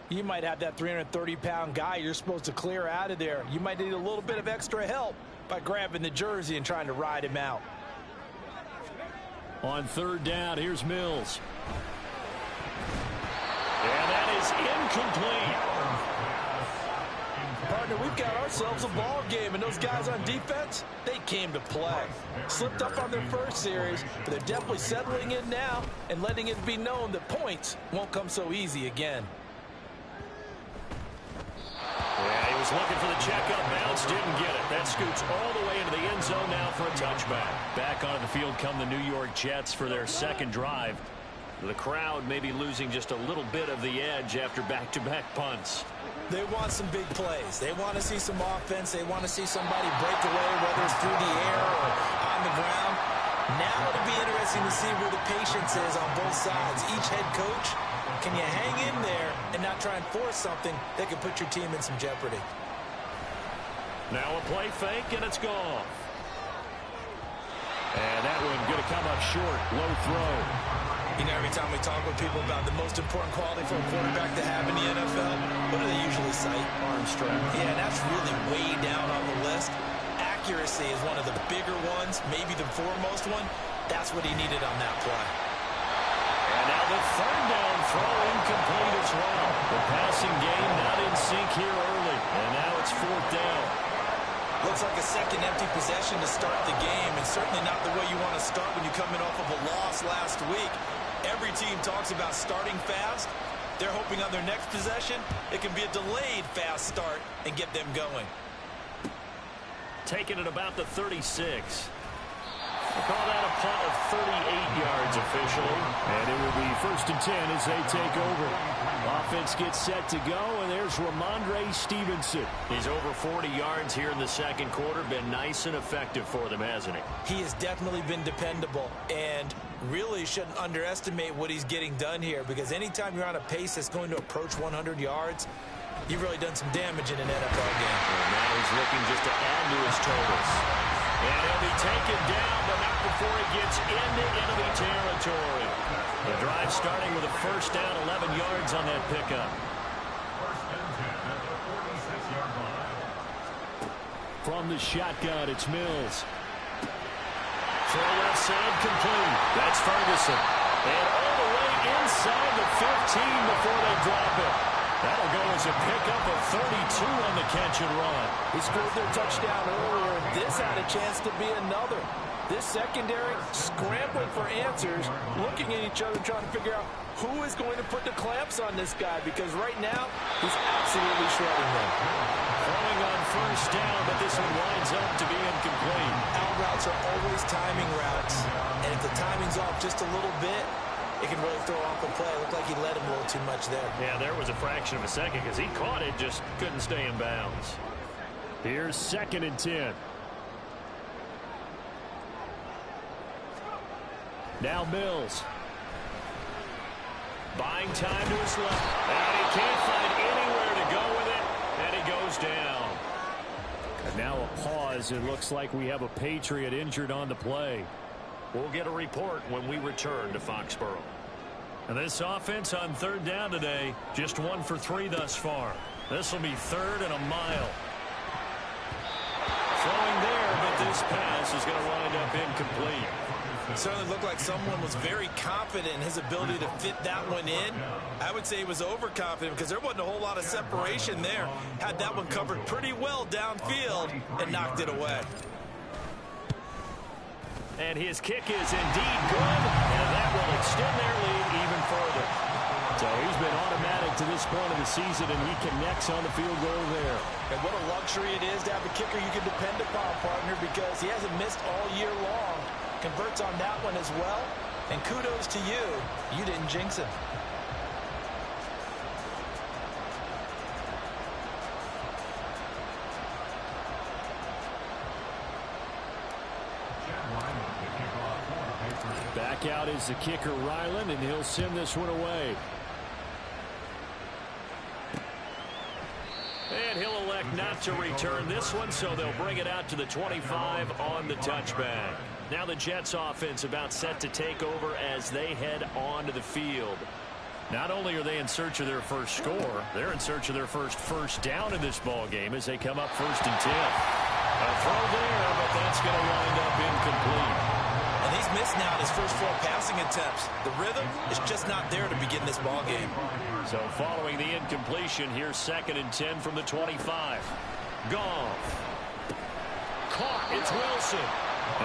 you might have that 330-pound guy you're supposed to clear out of there. You might need a little bit of extra help by grabbing the jersey and trying to ride him out. On 3rd down, here's Mills. And that is incomplete. Partner, we've got ourselves a ball game, and those guys on defense, they came to play. Slipped up on their first series, but they're definitely settling in now and letting it be known that points won't come so easy again. Yeah, he was looking for the checkup bounce, didn't get it. That scoots all the way into the end zone now for a touchback. Back onto the field come the New York Jets for their second drive. The crowd may be losing just a little bit of the edge after back-to-back punts. They want some big plays. They want to see some offense. They want to see somebody break away, whether it's through the air or on the ground. Now it'll be interesting to see where the patience is on both sides. Each head coach, can you hang in there and not try and force something that could put your team in some jeopardy? Now a play fake, and it's gone. And that one going to come up short. Low throw. You know, every time we talk with people about the most important quality for a quarterback to have in the NFL, what do they usually cite? Arm strength. Yeah, and that's really way down on the list. Accuracy is one of the bigger ones, maybe the foremost one. That's what he needed on that play. And now the third down throw incomplete as well. The passing game not in sync here early. And now it's fourth down. Looks like a second empty possession to start the game, and certainly not the way you want to start when you come in off of a loss last week. Every team talks about starting fast. They're hoping on their next possession, it can be a delayed fast start and get them going. Taking it about the 36. We'll call that a punt of 38 yards officially. And it will be 1st and 10 as they take over. Offense gets set to go, and there's Ramondre Stevenson. He's over 40 yards here in the second quarter. Been nice and effective for them, hasn't he? He has definitely been dependable, and really shouldn't underestimate what he's getting done here, because anytime you're on a pace that's going to approach 100 yards, you've really done some damage in an NFL game. And now he's looking just to add to his totals. And he'll be taken down, but not before he gets into enemy territory. The drive starting with a first down, 11 yards on that pickup. First and 10 at the 46-yard line. From the shotgun, it's Mills. Throw left side complete. That's Ferguson. And all the way inside the 15 before they drop it. That'll go as a pickup of 32 on the catch and run. He scored their touchdown earlier, and this had a chance to be another. This secondary scrambling for answers, looking at each other, trying to figure out who is going to put the clamps on this guy, because right now he's absolutely shredding them. Throwing on first down, but this one winds up to be incomplete. Out routes are always timing routes, and if the timing's off just a little bit, it can really throw off the play. It looked like he let him a little too much there. Yeah, there was a fraction of a second because he caught it, just couldn't stay in bounds. Here's 2nd and 10. Now Mills. Buying time to his left. And he can't find anywhere to go with it, and he goes down. And now a pause. It looks like we have a Patriot injured on the play. We'll get a report when we return to Foxborough. And this offense on third down today, just 1 for 3 thus far. This will be 3rd and a mile. Throwing there, but this pass is going to wind up incomplete. It certainly looked like someone was very confident in his ability to fit that one in. I would say he was overconfident because there wasn't a whole lot of separation there. Had that one covered pretty well downfield and knocked it away. And his kick is indeed good, and that will extend their lead even further. So he's been automatic to this point of the season, and he connects on the field goal there. And what a luxury it is to have a kicker you can depend upon, partner, because he hasn't missed all year long. Converts on that one as well. And kudos to you. You didn't jinx him. Back out is the kicker, Ryland, and he'll send this one away. And he'll elect not to return this one, so they'll bring it out to the 25 on the touchback. Now the Jets offense about set to take over as they head onto the field. Not only are they in search of their first score, they're in search of their first down in this ball game as they come up 1st and 10. A throw there, but that's going to wind up incomplete. And he's miss now in his first 4 passing attempts. The rhythm is just not there to begin this ball game. So following the incompletion, here's 2nd and 10 from the 25. Goff. Caught. It's Wilson.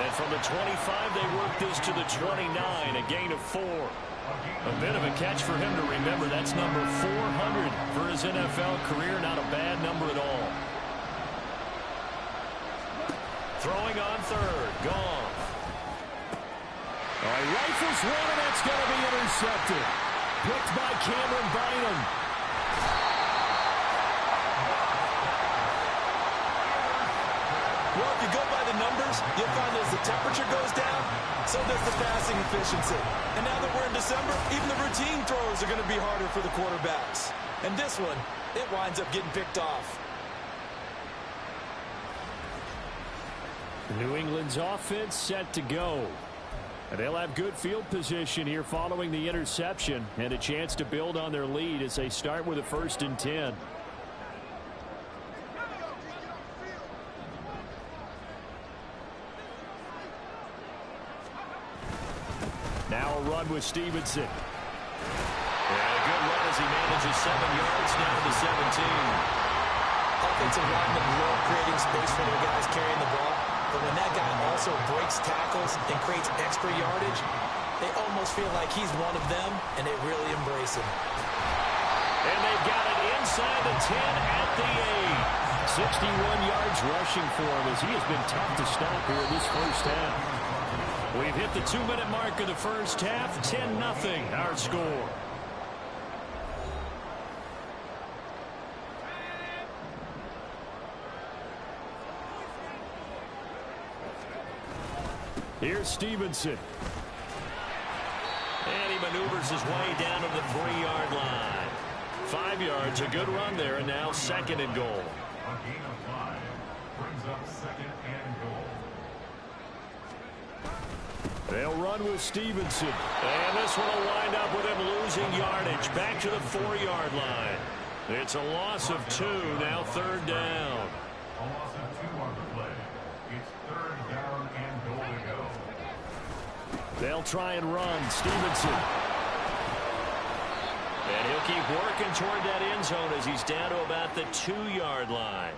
And from the 25, they work this to the 29, a gain of 4. A bit of a catch for him to remember. That's number 400 for his NFL career. Not a bad number at all. Throwing on 3rd. Goff. All right, rifles one, and that's going to be intercepted. Picked by Cameron Bynum. Well, if you go by the numbers, you'll find as the temperature goes down, so does the passing efficiency. And now that we're in December, even the routine throws are going to be harder for the quarterbacks. And this one, it winds up getting picked off. New England's offense set to go. And they'll have good field position here following the interception and a chance to build on their lead as they start with a 1st and 10. Now a run with Stevenson. Yeah, a good run as he manages 7 yards down to the 17. Offensive linemen love creating space for their guys carrying the ball. But when that guy also breaks tackles and creates extra yardage, they almost feel like he's one of them, and they really embrace him. And they've got it inside the 10 at the 8. 61 yards rushing for him as he has been tough to stop here this first half. We've hit the 2-minute mark of the first half. 10-0 our score. Here's Stevenson. And he maneuvers his way down to the 3-yard line. 5 yards, a good run there, and now 2nd and goal. A gain of 5 brings up 2nd and goal. They'll run with Stevenson. And this one will wind up with him losing yardage. Back to the 4-yard line. It's a loss of 2, now 3rd down. A loss of 2 on the play. It's 3rd down and goal to go. They'll try and run. Stevenson. And he'll keep working toward that end zone as he's down to about the 2-yard line.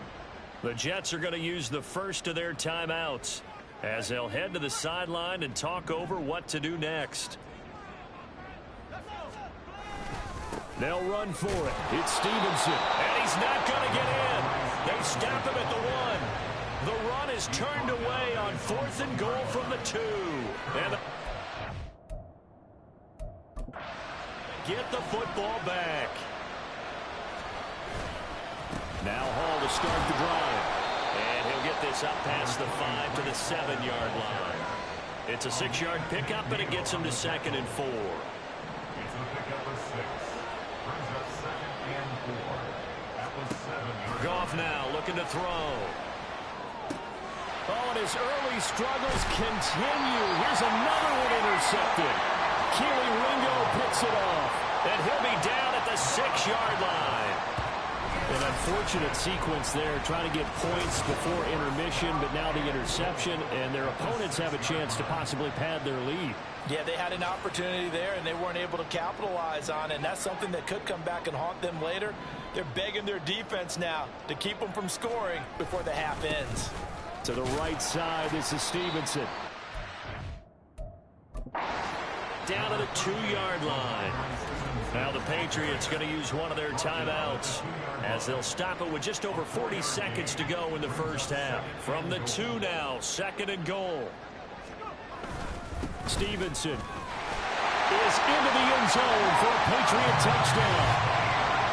The Jets are going to use the first of their timeouts as they'll head to the sideline and talk over what to do next. They'll run for it. It's Stevenson. And he's not going to get in. They stop him at the 1. The run is turned away on 4th and goal from the 2. And get the football back. Now Hall to start the drive. And he'll get this up past the 5 to the 7-yard line. It's a 6-yard pickup, and it gets him to 2nd and 4. It's a pickup of 6. Brings up 2nd and 4. That was 7 yards. Goff now looking to throw. Oh, and his early struggles continue. Here's another one intercepted. Keely Ringo picks it off. And he'll be down at the 6-yard line. An unfortunate sequence there, trying to get points before intermission, but now the interception, and their opponents have a chance to possibly pad their lead. Yeah, they had an opportunity there, and they weren't able to capitalize on it, and that's something that could come back and haunt them later. They're begging their defense now to keep them from scoring before the half ends. To the right side, this is Stevenson. Down to the 2-yard line. Now the Patriots going to use one of their timeouts as they'll stop it with just over 40 seconds to go in the first half. From the 2 now, 2nd and goal. Stevenson is into the end zone for a Patriot touchdown.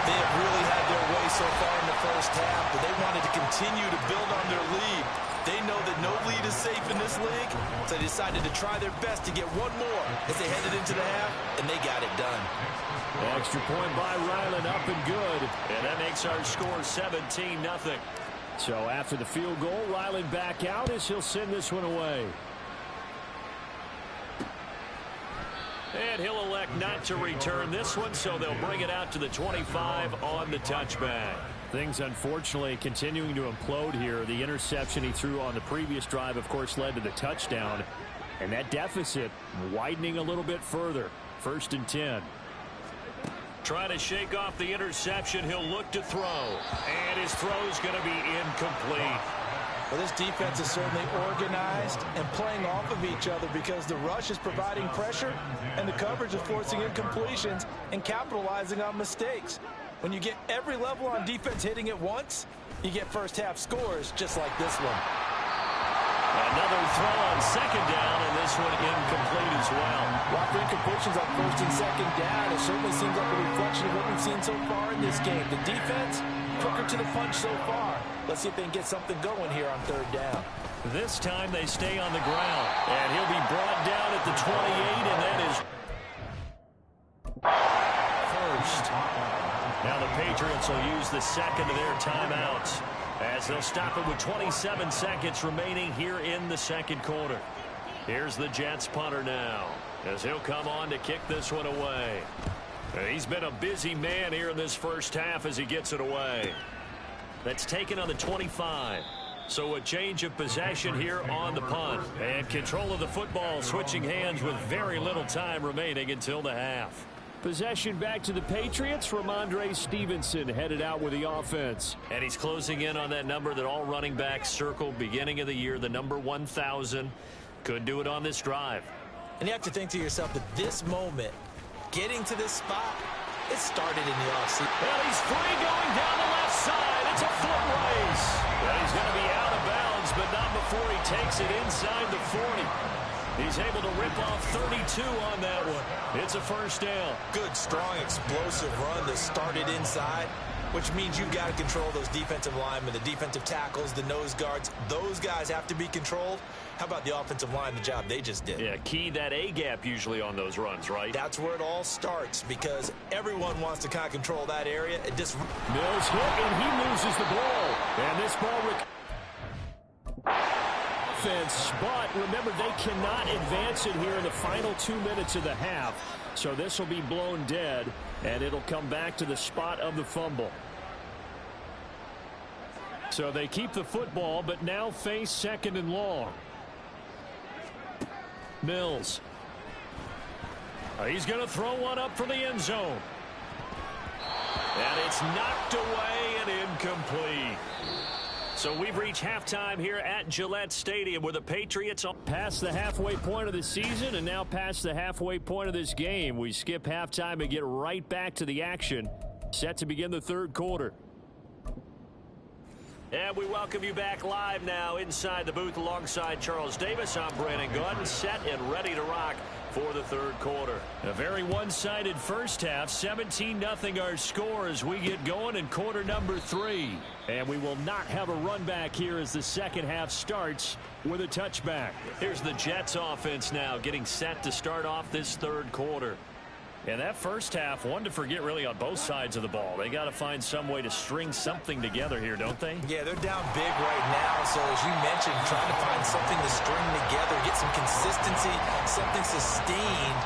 They have really had their way so far in the first half, but they wanted to continue to build on their lead. They know that no lead is safe in this league, so they decided to try their best to get one more as they headed into the half, and they got it done. Extra point by Ryland, up and good. And that makes our score 17-0. So after the field goal, Ryland back out as he'll send this one away. And he'll elect not to return this one, so they'll bring it out to the 25 on the touchback. Things, unfortunately, continuing to implode here. The interception he threw on the previous drive, of course, led to the touchdown. And that deficit widening a little bit further. 1st and 10. Trying to shake off the interception. He'll look to throw. And his throw's going to be incomplete. Well, this defense is certainly organized and playing off of each other because the rush is providing pressure and the coverage is forcing incompletions and capitalizing on mistakes. When you get every level on defense hitting at once, you get first half scores just like this one. Another throw on 2nd down, and this one incomplete as well. Lots of incompletions on 1st and 2nd down. It certainly seems like a reflection of what we've seen so far in this game. The defense, quicker to the punch so far. Let's see if they can get something going here on 3rd down. This time they stay on the ground, and he'll be brought down at the 28, and that is first. Now the Patriots will use the 2nd of their timeouts as they'll stop it with 27 seconds remaining here in the 2nd quarter. Here's the Jets punter now as he'll come on to kick this one away. And he's been a busy man here in this 1st half as he gets it away. That's taken on the 25. So a change of possession here on the punt. And control of the football switching hands with very little time remaining until the half. Possession back to the Patriots. Ramondre Stevenson headed out with the offense. And he's closing in on that number that all running backs circled beginning of the year, the number 1,000. Could do it on this drive. And you have to think to yourself that this moment, getting to this spot, it started in the offseason. Well, he's free going down the left side. It's a foot race. Well, he's going to be out of bounds, but not before he takes it inside the 40. He's able to rip off 32 on that one. It's a 1st down. Good, strong, explosive run that started inside, which means you've got to control those defensive linemen, the defensive tackles, the nose guards. Those guys have to be controlled. How about the offensive line, the job they just did? Yeah, key that A-gap usually on those runs, right? That's where it all starts because everyone wants to kind of control that area. It just... Mills hit, and he loses the ball. And this ball... offense, but remember they cannot advance it here in the final 2 minutes of the half. So this will be blown dead, and it'll come back to the spot of the fumble. So they keep the football, but now face 2nd and long. Mills. He's going to throw one up for the end zone. And it's knocked away and incomplete. So we've reached halftime here at Gillette Stadium where the Patriots are past the halfway point of the season and now past the halfway point of this game. We skip halftime and get right back to the action. Set to begin the 3rd quarter. And we welcome you back live now inside the booth alongside Charles Davis. I'm Brandon Gaudin, set and ready to rock for the 3rd quarter. A very one-sided first half, 17-0 our score as we get going in quarter number 3. And we will not have a run back here as the 2nd half starts with a touchback. Here's the Jets offense now getting set to start off this 3rd quarter. And that first half, one to forget really on both sides of the ball. They got to find some way to string something together here, don't they? Yeah, they're down big right now. So as you mentioned, trying to find something to string together, get some consistency, something sustained,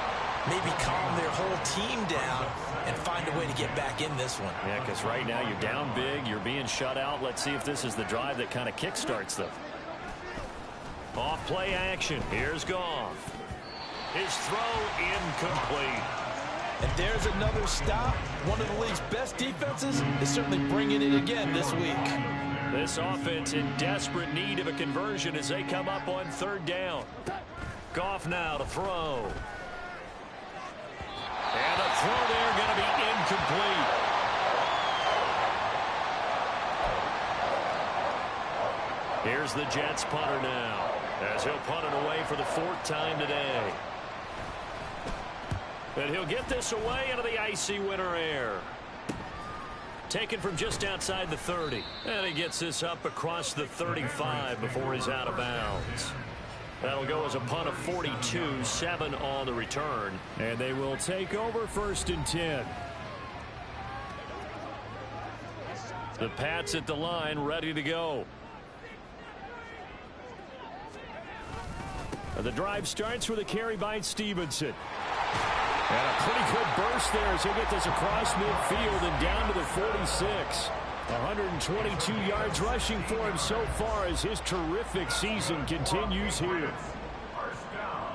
maybe calm their whole team down and find a way to get back in this one. Yeah, because right now you're down big, you're being shut out. Let's see if this is the drive that kind of kickstarts them. Off play action. Here's Goff. His throw incomplete. And there's another stop. One of the league's best defenses is certainly bringing it again this week. This offense in desperate need of a conversion as they come up on 3rd down. Goff now to throw. And the throw there going to be incomplete. Here's the Jets punter now as he'll punt it away for the 4th time today. And he'll get this away into the icy winter air. Taken from just outside the 30. And he gets this up across the 35 before he's out of bounds. That'll go as a punt of 42, 7 on the return. And they will take over 1st and 10. The Pats at the line ready to go. The drive starts with a carry by Stevenson. And a pretty good burst there as he'll get this across midfield and down to the 46. 122 yards rushing for him so far as his terrific season continues here. First down.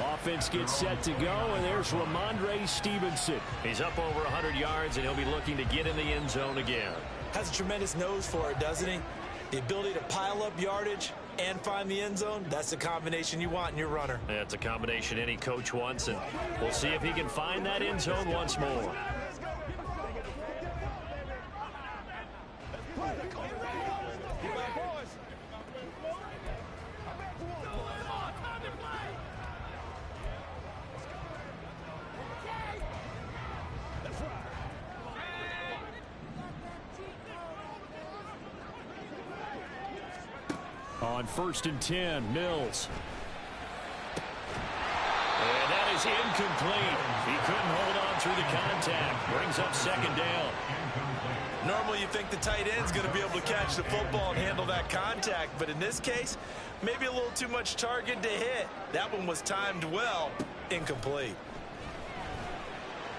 Offense gets set to go, and there's Ramondre Stevenson. He's up over 100 yards, and he'll be looking to get in the end zone again. Has a tremendous nose for it, doesn't he? The ability to pile up yardage and find the end zone, that's the combination you want in your runner. That's a combination any coach wants, and we'll see if he can find that end zone once more. On 1st and 10, Mills. And that is incomplete. He couldn't hold on through the contact. Brings up 2nd down. Normally you think the tight end's going to be able to catch the football and handle that contact, but in this case, maybe a little too much target to hit. That one was timed well. Incomplete.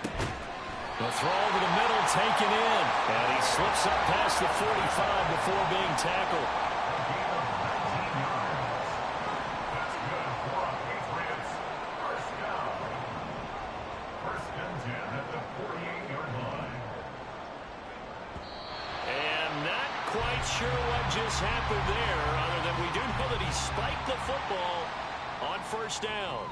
The throw over the middle, taken in. And he slips up past the 45 before being tackled. Sure what just happened there, other than we do know that he spiked the football on 1st down.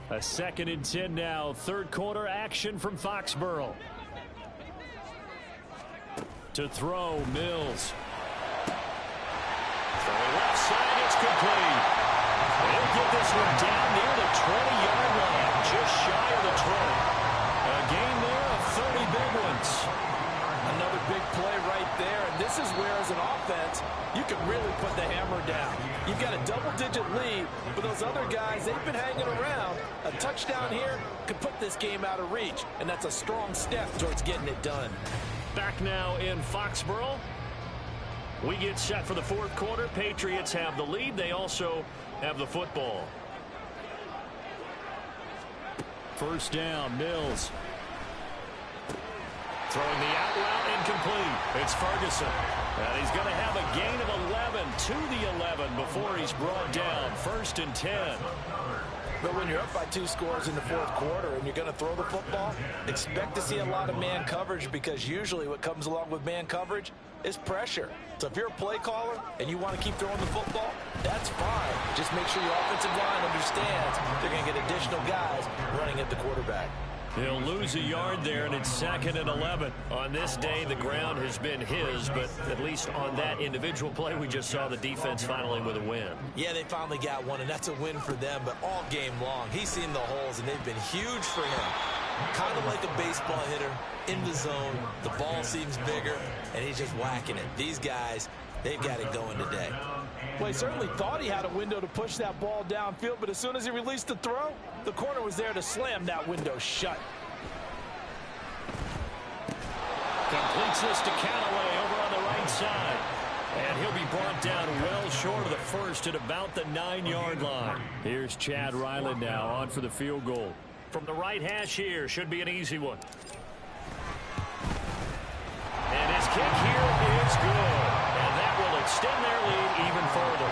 A 2nd and 10 now. 3rd quarter action from Foxborough. To throw, Mills. Throwing left side, it's complete. They'll get this one down near the 20-yard line, just shy of the 20. A gain there of 30 big ones. Another big play right there, and this is where, as an offense, you can really put the hammer down. You've got a double-digit lead, but those other guys, they've been hanging around. A touchdown here could put this game out of reach, and that's a strong step towards getting it done. Back now in Foxborough. We get set for the 4th quarter. Patriots have the lead. They also have the football. 1st down, Mills. Throwing the out route, incomplete. It's Ferguson. And he's going to have a gain of 11 to the 11 before he's brought down. 1st and 10. But when you're up by 2 scores in the 4th quarter and you're going to throw the football, expect to see a lot of man coverage, because usually what comes along with man coverage is pressure. So if you're a play caller and you want to keep throwing the football, that's fine. Just make sure your offensive line understands they're going to get additional guys running at the quarterback. He'll lose a yard there, and it's 2nd and 11. On this day, the ground has been his, but at least on that individual play, we just saw the defense finally with a win. Yeah, they finally got one, and that's a win for them, but all game long, he's seen the holes, and they've been huge for him. Kind of like a baseball hitter in the zone. The ball seems bigger, and he's just whacking it. These guys, they've got it going today. Well, he certainly thought he had a window to push that ball downfield, but as soon as he released the throw, the corner was there to slam that window shut. Completes this to Callaway over on the right side. And he'll be brought down well short of the 1st at about the 9-yard line. Here's Chad Ryland now on for the field goal. From the right hash here, should be an easy one. And his kick here is good. And that will extend their lead even further.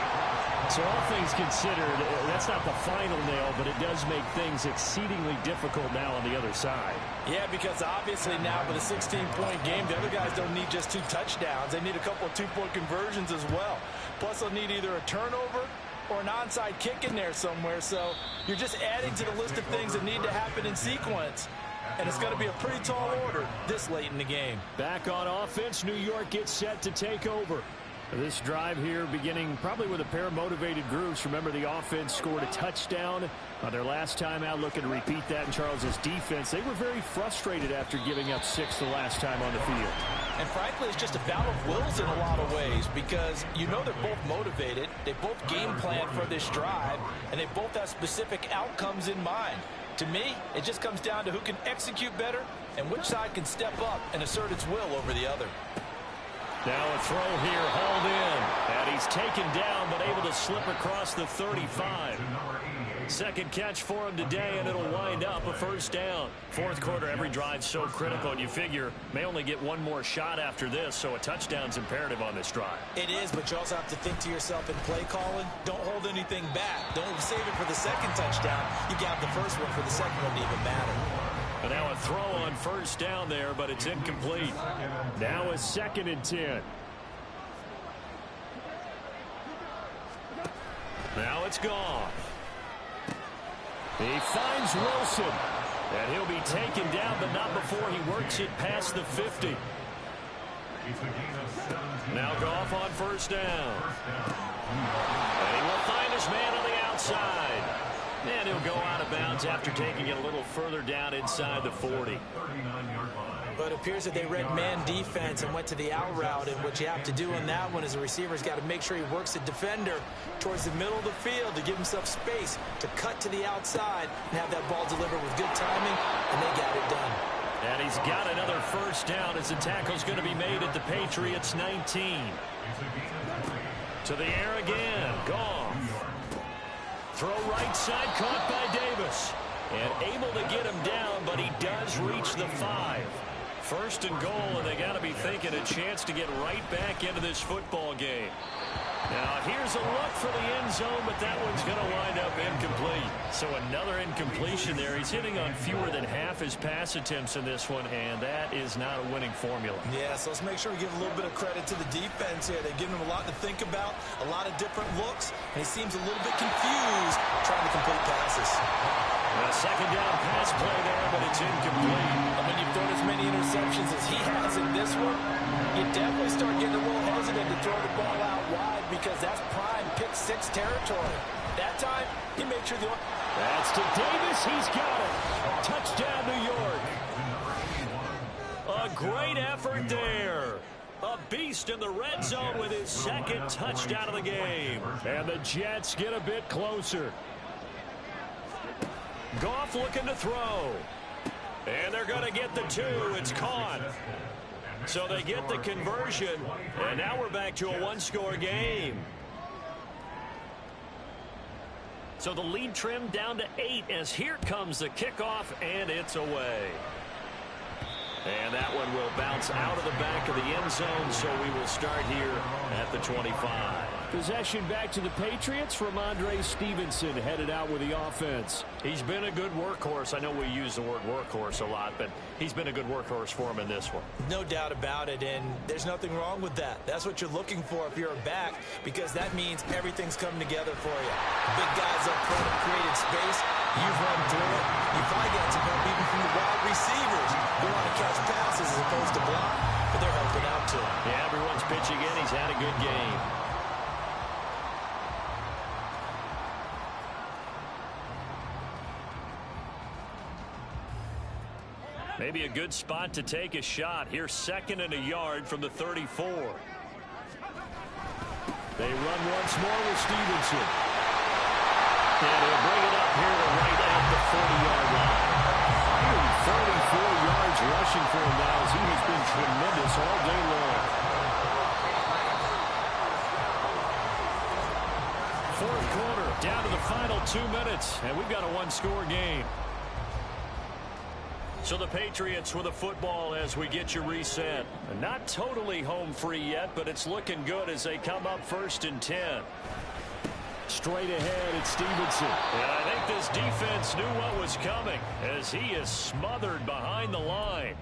So all things considered, that's not the final nail, but it does make things exceedingly difficult now on the other side. Yeah, because obviously now with a 16-point game, the other guys don't need just 2 touchdowns. They need a couple of 2-point conversions as well. Plus, they'll need either a turnover or an onside kick in there somewhere. So you're just adding to the list of things that need to happen in sequence. And it's going to be a pretty tall order this late in the game. Back on offense, New York gets set to take over. This drive here beginning probably with a pair of motivated groups. Remember, the offense scored a touchdown on their last time out, looking to repeat that in Charles's defense. They were very frustrated after giving up 6 the last time on the field. And frankly, it's just a battle of wills in a lot of ways, because you know they're both motivated. They both game plan for this drive, and they both have specific outcomes in mind. To me, it just comes down to who can execute better and which side can step up and assert its will over the other. Now a throw here, hauled in. And he's taken down, but able to slip across the 35. Second catch for him today, and it'll wind up a first down. Fourth quarter, every drive's so critical, and you figure may only get one more shot after this, so a touchdown's imperative on this drive. It is, but you also have to think to yourself in play calling, don't hold anything back. Don't save it for the second touchdown. You got the first one for the second one to even matter. And now a throw on first down there, but it's incomplete. Now a 2nd and 10. Now it's gone. He finds Wilson. And he'll be taken down, but not before he works it past the 50. Now Goff on first down. And he will find his man on the outside. And he'll go out of bounds after taking it a little further down inside the 40. But it appears that they read man defense and went to the out route. And what you have to do on that one is the receiver's got to make sure he works the defender towards the middle of the field to give himself space to cut to the outside and have that ball delivered with good timing, and they got it done. And he's got another first down as the tackle's going to be made at the Patriots 19. To the air again. Goff. Throw right side, caught by Davis. And able to get him down, but he does reach the 5. First and goal, and they got to be thinking a chance to get right back into this football game. Now, here's a look for the end zone, but that one's going to wind up incomplete. So another incompletion there. He's hitting on fewer than half his pass attempts in this one, and that is not a winning formula. Yeah, so let's make sure we give a little bit of credit to the defense here. They've given him a lot to think about, a lot of different looks, and he seems a little bit confused trying to complete passes. A second down pass play there, but it's incomplete. And when you've thrown as many interceptions as he has in this one, you definitely start getting a little hesitant to throw the ball out wide because that's prime pick 6 territory. That time, he made sure the... That's to Davis. He's got it. Touchdown, New York. A great effort there. A beast in the red zone with his second touchdown of the game. And the Jets get a bit closer. Goff looking to throw. And they're going to get the 2. It's caught. So they get the conversion. And now we're back to a one-score game. So the lead trimmed down to 8 as here comes the kickoff, and it's away. And that one will bounce out of the back of the end zone, so we will start here at the 25. Possession back to the Patriots. Ramondre Stevenson headed out with the offense. He's been a good workhorse. I know we use the word workhorse a lot, but he's been a good workhorse for him in this one. No doubt about it, and there's nothing wrong with that. That's what you're looking for if you're a back, because that means everything's coming together for you. Big guys up front have created space. You've run through it. You probably got some help even from the wide receivers who want to catch passes as opposed to block, but they're helping out too. Yeah, everyone's pitching in. He's had a good game. Maybe a good spot to take a shot. Here's 2nd and a yard from the 34. They run once more with Stevenson. And he'll bring it up here to right at the 40-yard line. 34 yards rushing for him now as he has been tremendous all day long. Fourth quarter, down to the final 2 minutes, and we've got a one-score game. So the Patriots with a football as we get you reset. Not totally home free yet, but it's looking good as they come up 1st and 10. Straight ahead, it's Stevenson. And I think this defense knew what was coming as he is smothered behind the line.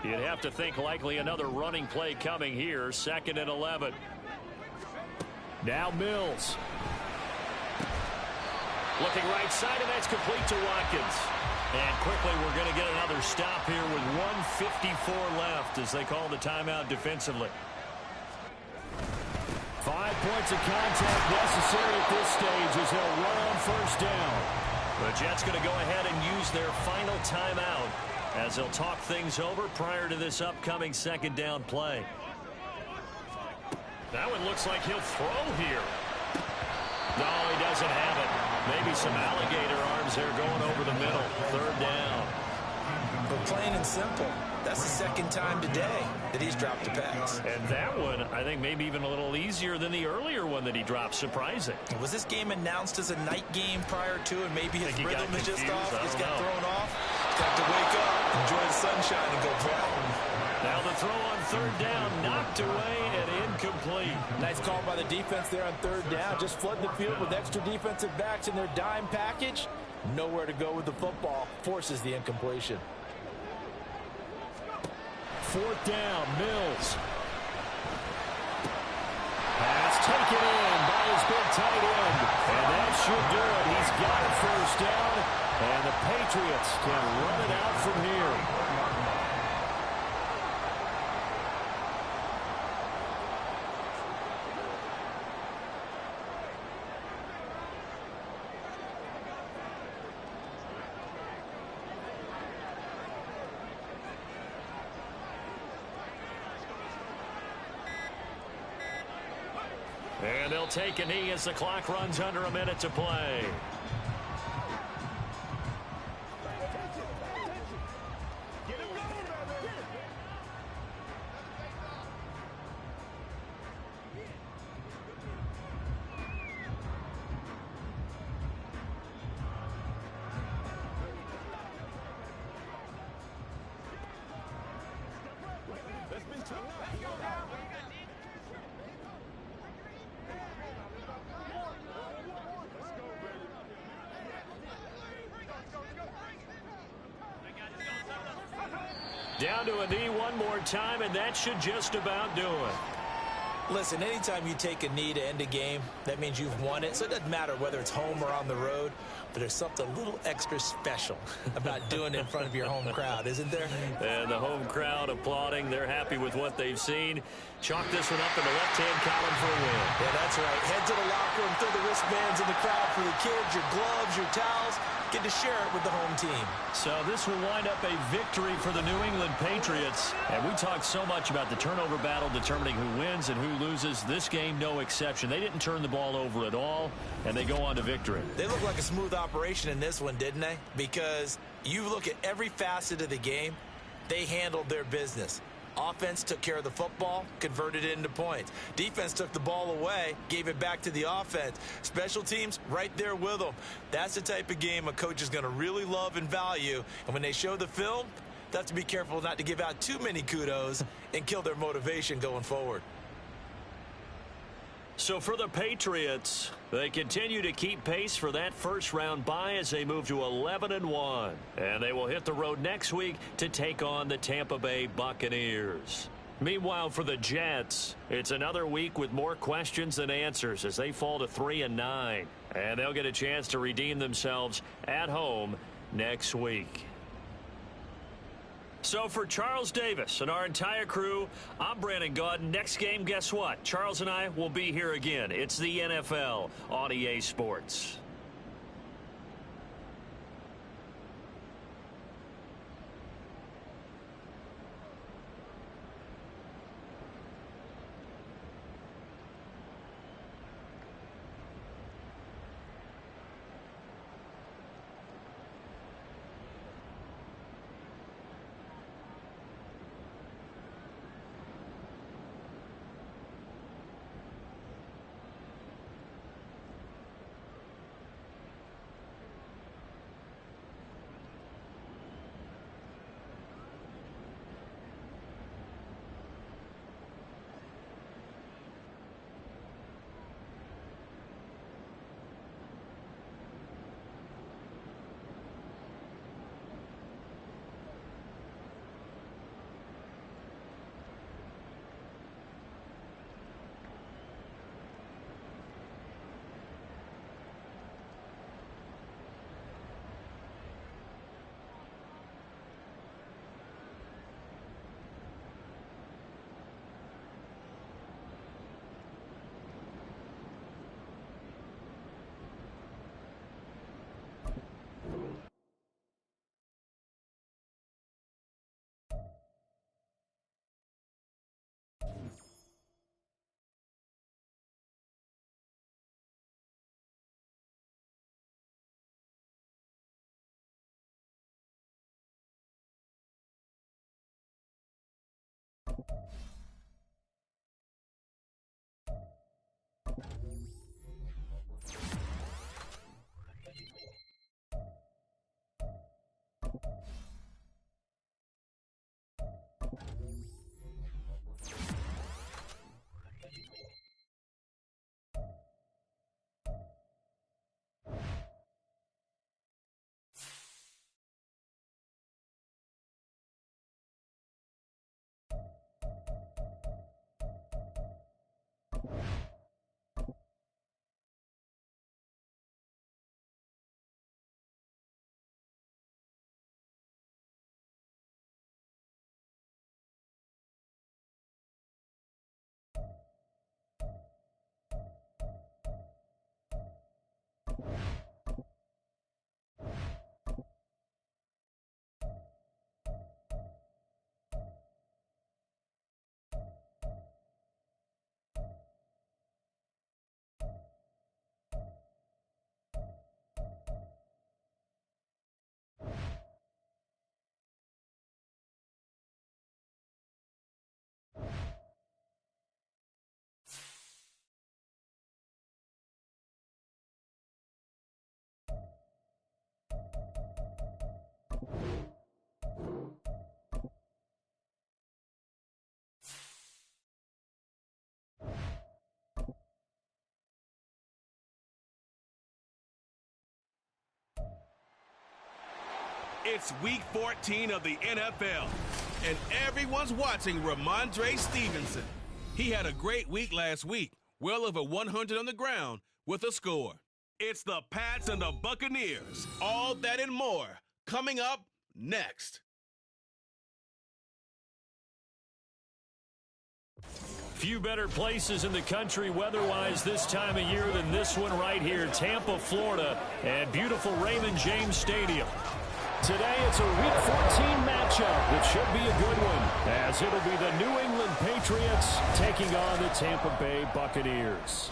You'd have to think likely another running play coming here. 2nd and 11. Now Mills. Looking right side, and that's complete to Watkins. And quickly, we're going to get another stop here with 1:54 left as they call the timeout defensively. 5 points of contact necessary at this stage as they'll run on first down. The Jets going to go ahead and use their final timeout as they'll talk things over prior to this upcoming 2nd down play. That one looks like he'll throw here. No, he doesn't have it. Maybe some alligator arms there going over the middle. 3rd down. But plain and simple, that's the second time today that he's dropped a pass. And that one, I think, maybe even a little easier than the earlier one that he dropped. Surprising. Was this game announced as a night game prior to, and maybe his rhythm is just off? Just got thrown off? He's got to wake up, enjoy the sunshine, and go play. Now the throw on third down, knocked away and incomplete. Nice call by the defense there on third down. Just flood the field with extra defensive backs in their dime package. Nowhere to go with the football. Forces the incompletion. Fourth down, Mills. Pass taken in by his big tight end. And that should do it. He's got a first down. And the Patriots can run it out from here. And they'll take a knee as the clock runs under a minute to play. Down to a knee one more time, and that should just about do it. Listen, anytime you take a knee to end a game, that means you've won it. So it doesn't matter whether it's home or on the road, but there's something a little extra special about doing it in front of your home crowd, isn't there? And the home crowd applauding. They're happy with what they've seen. Chalk this one up in the left-hand column for a win. Yeah, that's right. Head to the locker room, throw the wristbands in the crowd for the kids, your gloves, your towels. Get to share it with the home team. So this will wind up a victory for the New England Patriots. And we talked so much about the turnover battle determining who wins and who loses. This game, no exception. They didn't turn the ball over at all, and they go on to victory. They look like a smooth operation in this one, didn't they? Because you look at every facet of the game, they handled their business. Offense took care of the football, converted it into points. Defense took the ball away, gave it back to the offense. Special teams, right there with them. That's the type of game a coach is going to really love and value. And when they show the film, they have to be careful not to give out too many kudos and kill their motivation going forward. So for the Patriots, they continue to keep pace for that first-round bye as they move to 11-1. And they will hit the road next week to take on the Tampa Bay Buccaneers. Meanwhile, for the Jets, it's another week with more questions than answers as they fall to 3-9. And they'll get a chance to redeem themselves at home next week. So for Charles Davis and our entire crew, I'm Brandon Gaudin. Next game, guess what? Charles and I will be here again. It's the NFL on EA Sports. It's Week 14 of the NFL, and everyone's watching Ramondre Stevenson. He had a great week last week, well over 100 on the ground with a score. It's the Pats and the Buccaneers. All that and more coming up next. Few better places in the country weather-wise this time of year than this one right here, Tampa, Florida, and beautiful Raymond James Stadium. Today it's a Week 14 matchup that should be a good one, as it'll be the New England Patriots taking on the Tampa Bay Buccaneers.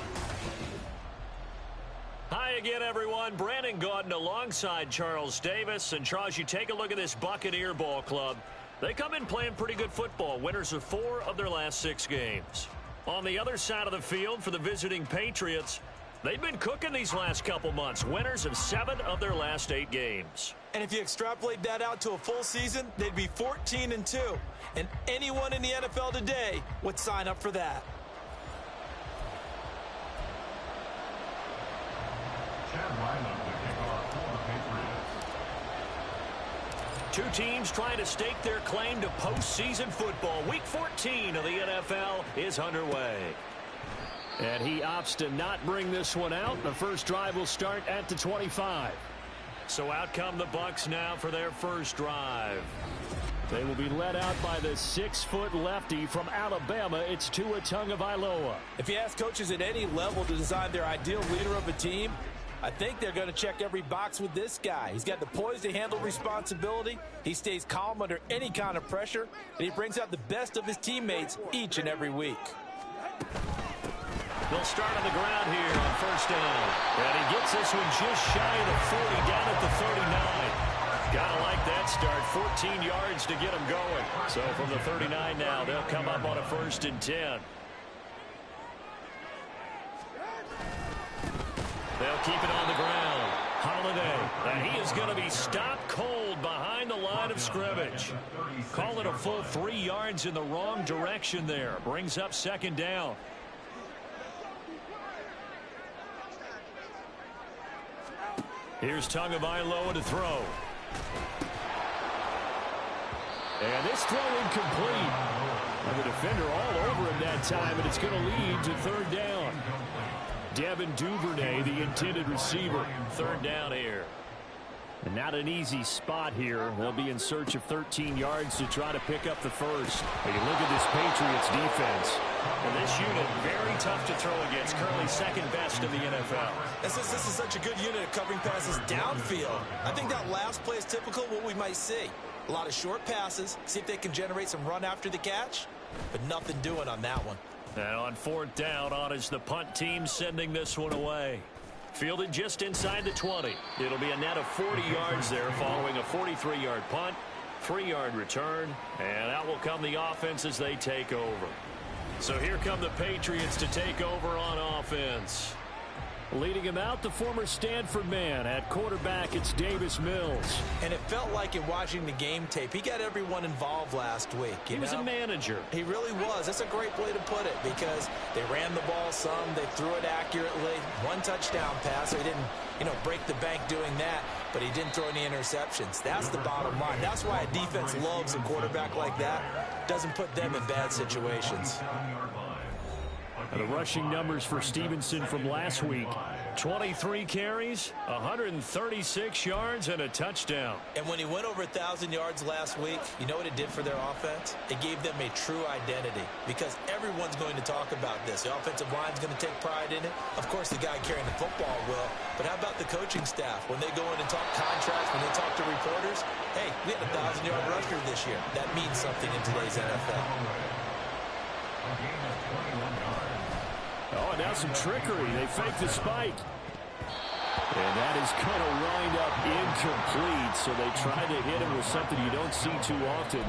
Hi again, everyone. Brandon Gaudin alongside Charles Davis. And Charles, you take a look at this Buccaneer ball club. They come in playing pretty good football. Winners of 4 of their last 6 games. On the other side of the field for the visiting Patriots, they've been cooking these last couple months. Winners of 7 of their last 8 games. And if you extrapolate that out to a full season, they'd be 14-2. And anyone in the NFL today would sign up for that. Two teams trying to stake their claim to postseason football. Week 14 of the NFL is underway. And he opts to not bring this one out. The first drive will start at the 25. So out come the Bucs now for their first drive. They will be led out by the 6-foot lefty from Alabama. It's Tua Tagovailoa. If you ask coaches at any level to design their ideal leader of a team, I think they're going to check every box with this guy. He's got the poise to handle responsibility. He stays calm under any kind of pressure, and he brings out the best of his teammates each and every week. They'll start on the ground here on first down. And he gets this one just shy of the 40, down at the 39. Gotta like that start. 14 yards to get him going. So from the 39 now, they'll come up on a 1st and 10. They'll keep it on the ground. Holiday, and he is going to be stopped cold behind the line of scrimmage. Call it a full 3 yards in the wrong direction there. Brings up 2nd down. Here's Tagovailoa to throw. And this throw incomplete. And the defender all over him that time, and it's going to lead to 3rd down. Devin Duvernay, the intended receiver. 3rd down here. And not an easy spot here. They'll be in search of 13 yards to try to pick up the first. But you look at this Patriots defense. And this unit, very tough to throw against. Currently 2nd best in the NFL. This is such a good unit of covering passes downfield. I think that last play is typical of what we might see. A lot of short passes. See if they can generate some run after the catch. But nothing doing on that one. And on 4th down, on is the punt team sending this one away. Fielded just inside the 20. It'll be a net of 40 yards there following a 43-yard punt, 3-yard return, and out will come the offense as they take over. So here come the Patriots to take over on offense. Leading him out, the former Stanford man. At quarterback, it's Davis Mills. And it felt like in watching the game tape, he got everyone involved last week. He was a manager. He really was. That's a great way to put it because they ran the ball some, they threw it accurately. 1 touchdown pass, so he didn't, break the bank doing that, but he didn't throw any interceptions. That's the bottom line. That's why a defense loves a quarterback like that. Doesn't put them in bad situations. The rushing numbers for Stevenson from last week. 23 carries, 136 yards, and a touchdown. And when he went over 1,000 yards last week, you know what it did for their offense? It gave them a true identity because everyone's going to talk about this. The offensive line's going to take pride in it. Of course, the guy carrying the football will. But how about the coaching staff? When they go in and talk contracts, when they talk to reporters, hey, we had a 1,000-yard rusher this year. That means something in today's NFL. Oh, and now some trickery. They fake the spike. And that is going to wind up incomplete. So they try to hit him with something you don't see too often.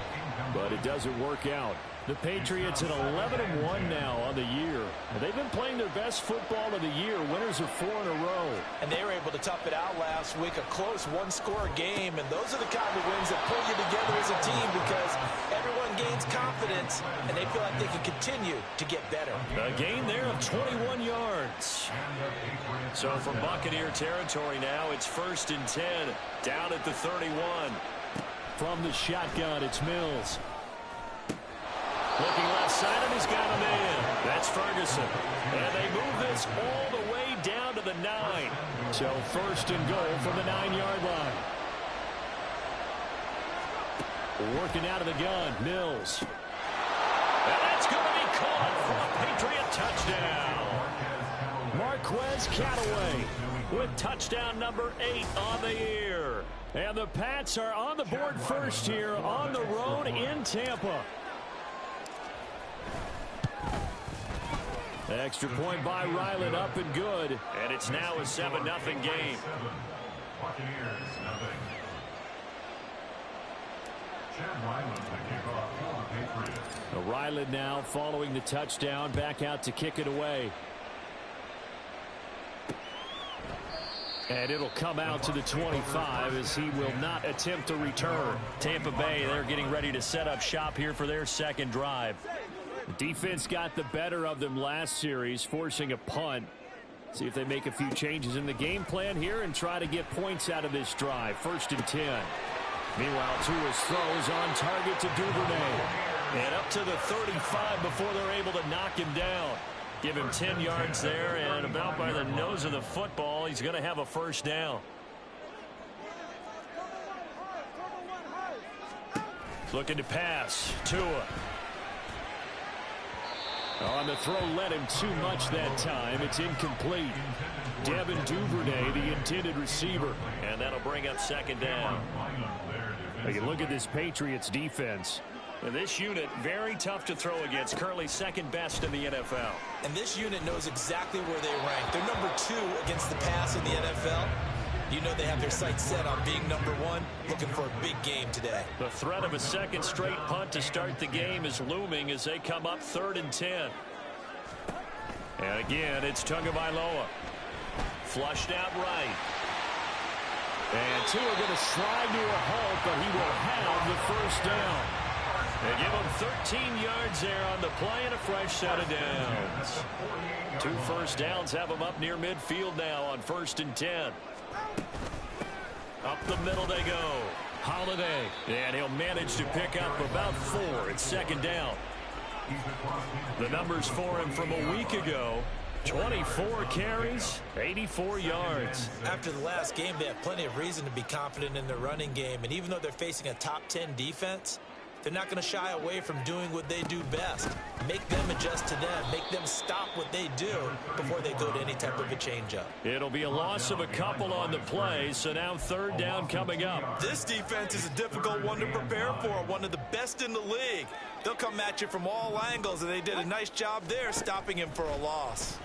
but it doesn't work out. The Patriots at 11-1 now on the year. They've been playing their best football of the year. Winners of 4 in a row. And they were able to tough it out last week, a close one-score game. And those are the kind of wins that pull you together as a team because everyone gains confidence, and they feel like they can continue to get better. A gain there of 21 yards. So from Buccaneer territory now, it's 1st and 10, down at the 31. From the shotgun, it's Mills. Looking left side, and he's got a man. That's Ferguson. And they move this all the way down to the 9. So 1st and goal from the 9-yard line. Working out of the gun, Mills. And that's going to be caught for a Patriot touchdown. Marquez Callaway with touchdown number 8 on the year. And the Pats are on the board first here on the road in Tampa. Extra point by Ryland, up and good. And it's now a 7-0 game. Buccaneers, nothing. Chad Ryland to kick off for the Patriots. Ryland now following the touchdown, back out to kick it away. And it'll come out to the 25 as he will not attempt to return. Tampa Bay, they're getting ready to set up shop here for their second drive. The defense got the better of them last series, forcing a punt. See if they make a few changes in the game plan here and try to get points out of this drive. 1st and 10. Meanwhile, Tua's throws on target to Duvernay. And up to the 35 before they're able to knock him down. Give him 10 yards there, and about by the nose of the football, he's going to have a 1st down. Looking to pass. Tua. On the throw, led him too much that time. It's incomplete. Devin Duvernay, the intended receiver. And that'll bring up 2nd down. You look at this Patriots defense. And this unit, very tough to throw against. Currently 2nd best in the NFL. And this unit knows exactly where they rank. They're number 2 against the pass in the NFL. You know they have their sights set on being number 1, looking for a big game today. The threat of a 2nd straight punt to start the game is looming as they come up 3rd and 10. And again, it's Tagovailoa. Flushed out right. And Tua going to slide to a halt, but he will have the 1st down. They give him 13 yards there on the play and a fresh set of downs. 2 first downs have them up near midfield now on 1st and 10. Up the middle they go. Holiday. And he'll manage to pick up about 4. It's 2nd down. The numbers for him from a week ago. 24 carries, 84 yards. After the last game, they have plenty of reason to be confident in their running game. And even though they're facing a top 10 defense, they're not going to shy away from doing what they do best. Make them adjust to them. Make them stop what they do before they go to any type of a changeup. It'll be a loss of a couple on the play, so now 3rd down coming up. This defense is a difficult one to prepare for, one of the best in the league. They'll come at you from all angles, and they did a nice job there stopping him for a loss.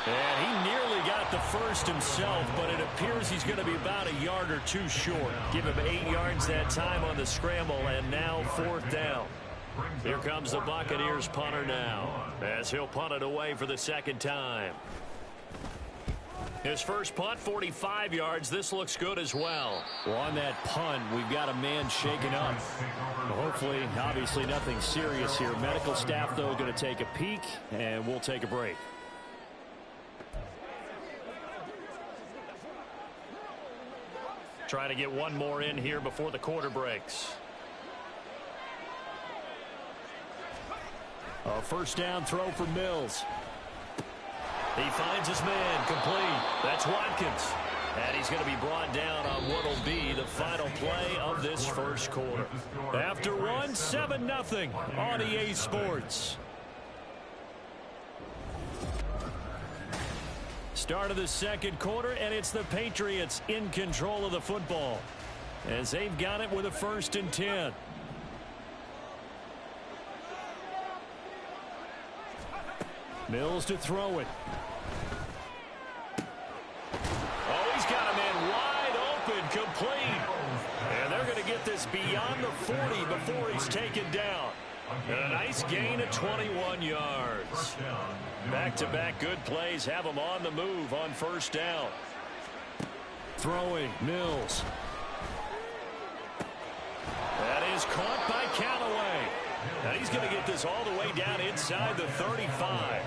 And he nearly got the 1st himself, but it appears he's going to be about a yard or 2 short. Give him 8 yards that time on the scramble, and now 4th down. Here comes the Buccaneers punter now, as he'll punt it away for the 2nd time. His first punt, 45 yards. This looks good as well. Well, on that punt, we've got a man shaken up. Hopefully, obviously nothing serious here. Medical staff, though, going to take a peek, and we'll take a break. Trying to get one more in here before the quarter breaks. A 1st down throw for Mills. He finds his man, complete. That's Watkins. And he's going to be brought down on what will be the final play of this 1st quarter. After one, 7-0 on EA Sports. Start of the 2nd quarter, and it's the Patriots in control of the football as they've got it with a 1st and 10. Mills to throw it. Oh, he's got a man wide open, complete. And they're going to beyond the 40 before he's taken down. And a nice gain of 21 yards. Back-to-back good plays have him on the move on first down. Throwing, Mills. That is caught by Callaway. And he's going to get this all the way down inside the 35.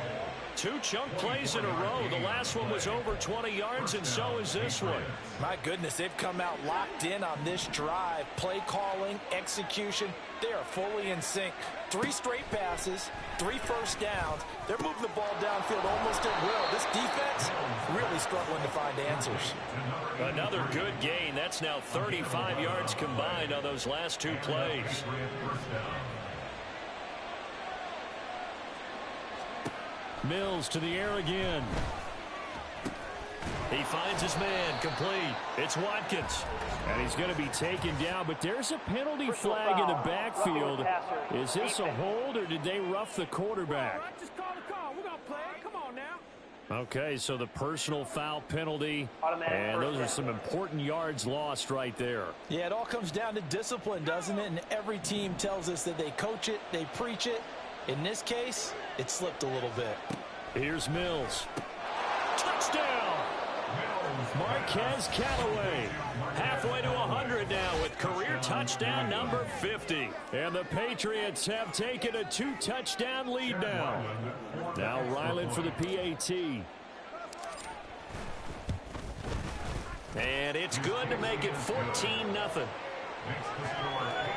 2 chunk plays in a row. The last one was over 20 yards, and so is this one. My goodness, they've come out locked in on this drive. Play calling, execution, they are fully in sync. 3 straight passes, 3 first downs. They're moving the ball downfield almost at will. This defense really struggling to find answers. Another good gain. That's now 35 yards combined on those last 2 plays. Mills to the air again. He finds his man, complete. It's Watkins. And he's going to be taken down, but there's a penalty flag in the backfield. Is this a hold, or did they rough the quarterback? Just call the call. We're going to play it. Come on now. Okay, so the personal foul penalty, and those are some important yards lost right there. Yeah, it all comes down to discipline, doesn't it? And every team tells us that they coach it, they preach it. In this case, it slipped a little bit. Here's Mills. Touchdown! Marquez Callaway. Halfway to 100 now with career touchdown number 50. And the Patriots have taken a 2-touchdown lead now. Now Ryland for the PAT. And it's good to make it 14-0.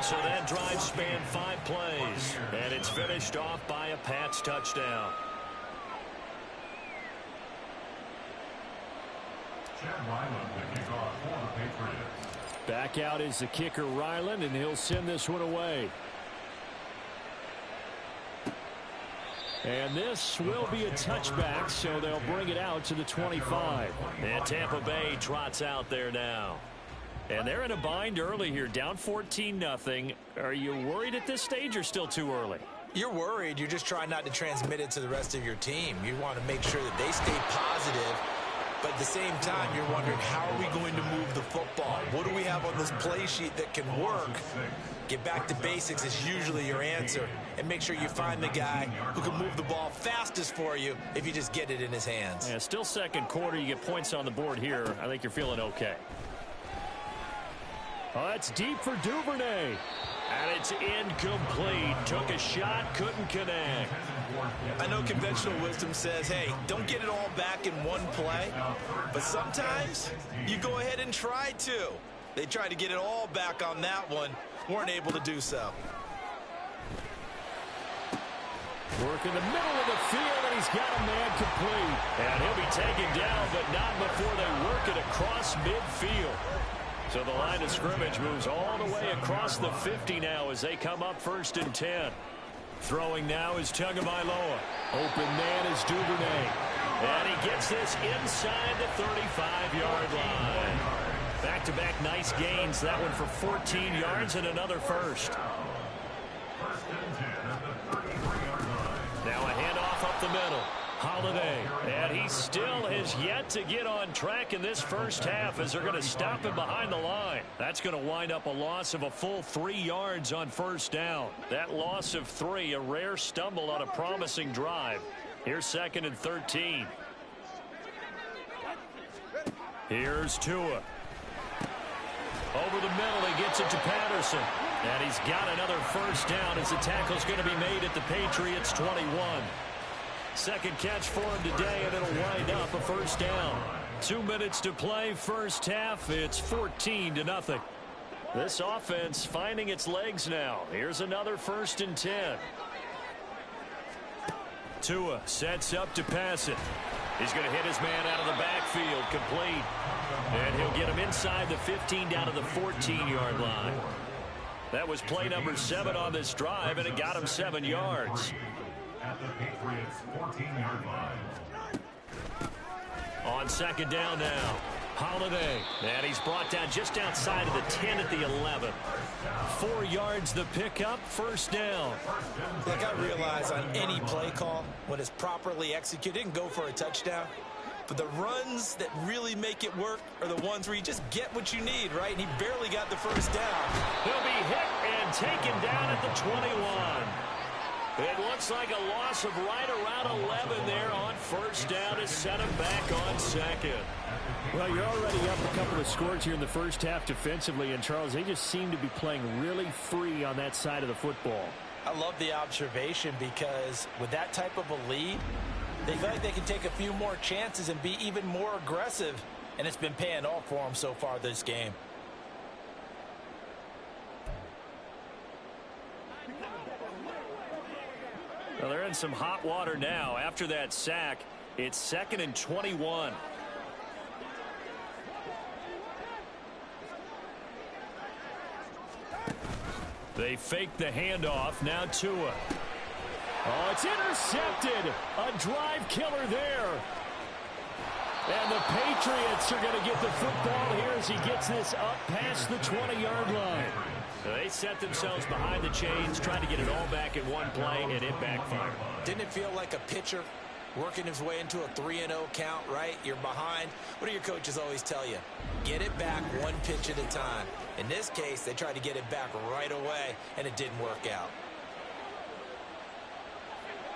So that drive spanned 5 plays. And it's finished off by a Pats touchdown. Back out is the kicker Ryland, and he'll send this one away. And this will be a touchback, so they'll bring it out to the 25. And Tampa Bay trots out there now. And they're in a bind early here, down 14-0. Are you worried at this stage or still too early? You're worried. You're just trying not to transmit it to the rest of your team. You want to make sure that they stay positive. But at the same time, you're wondering, how are we going to move the football? What do we have on this play sheet that can work? Get back to basics is usually your answer. And make sure you find the guy who can move the ball fastest for you if you just get it in his hands. Yeah, still second quarter. You get points on the board here. I think you're feeling okay. Oh, that's deep for Duvernay. And it's incomplete. Took a shot, couldn't connect. I know conventional wisdom says, hey, don't get it all back in one play. But sometimes you go ahead and try to. They tried to get it all back on that one. Weren't able to do so. Work in the middle of the field, and he's got a man complete. And he'll be taken down, but not before they work it across midfield. So the line of scrimmage moves all the way across the 50 now as they come up 1st and 10. Throwing now is Tagovailoa. Open man is Duvernay. And he gets this inside the 35-yard line. Back-to-back nice gains. That one for 14 yards and another first. Now a handoff up the middle. Holiday, and he still has yet to get on track in this first half as they're going to stop him behind the line. That's going to wind up a loss of a full 3 yards on first down. That loss of 3, a rare stumble on a promising drive. Here's 2nd and 13. Here's Tua. Over the middle, he gets it to Patterson. And he's got another first down as the tackle's going to be made at the Patriots' 21. Second catch for him today, and it'll wind up a first down. 2 minutes to play, first half. It's 14-0. This offense finding its legs now. Here's another 1st and 10. Tua sets up to pass it. He's going to hit his man out of the backfield, complete. And he'll get him inside the 15 down to the 14-yard line. That was play number 7 on this drive, and it got him 7 yards. At the Patriots' 14-yard line. On 2nd down now, Holiday. And he's brought down just outside of the 10 at the 11. 4 yards the pickup, first down. Look, I realize on any play call, when it's properly executed, it can go for a touchdown. But the runs that really make it work are the ones where you just get what you need, right? And he barely got the first down. He'll be hit and taken down at the 21. It looks like a loss of right around 11 there on first down to set him back on second. Well, you're already up a couple of scores here in the first half defensively, and Charles, they just seem to be playing really free on that side of the football. I love the observation because with that type of a lead, they feel like they can take a few more chances and be even more aggressive, and it's been paying off for them so far this game. Well, they're in some hot water now. After that sack, it's 2nd and 21. They fake the handoff. Now Tua. Oh, it's intercepted. A drive killer there. And the Patriots are going to get the football here as he gets this up past the 20-yard line. They set themselves behind the chains, trying to get it all back in one play, and it backfired. Didn't it feel like a pitcher working his way into a 3-0 count, right? You're behind. What do your coaches always tell you? Get it back one pitch at a time. In this case, they tried to get it back right away, and it didn't work out.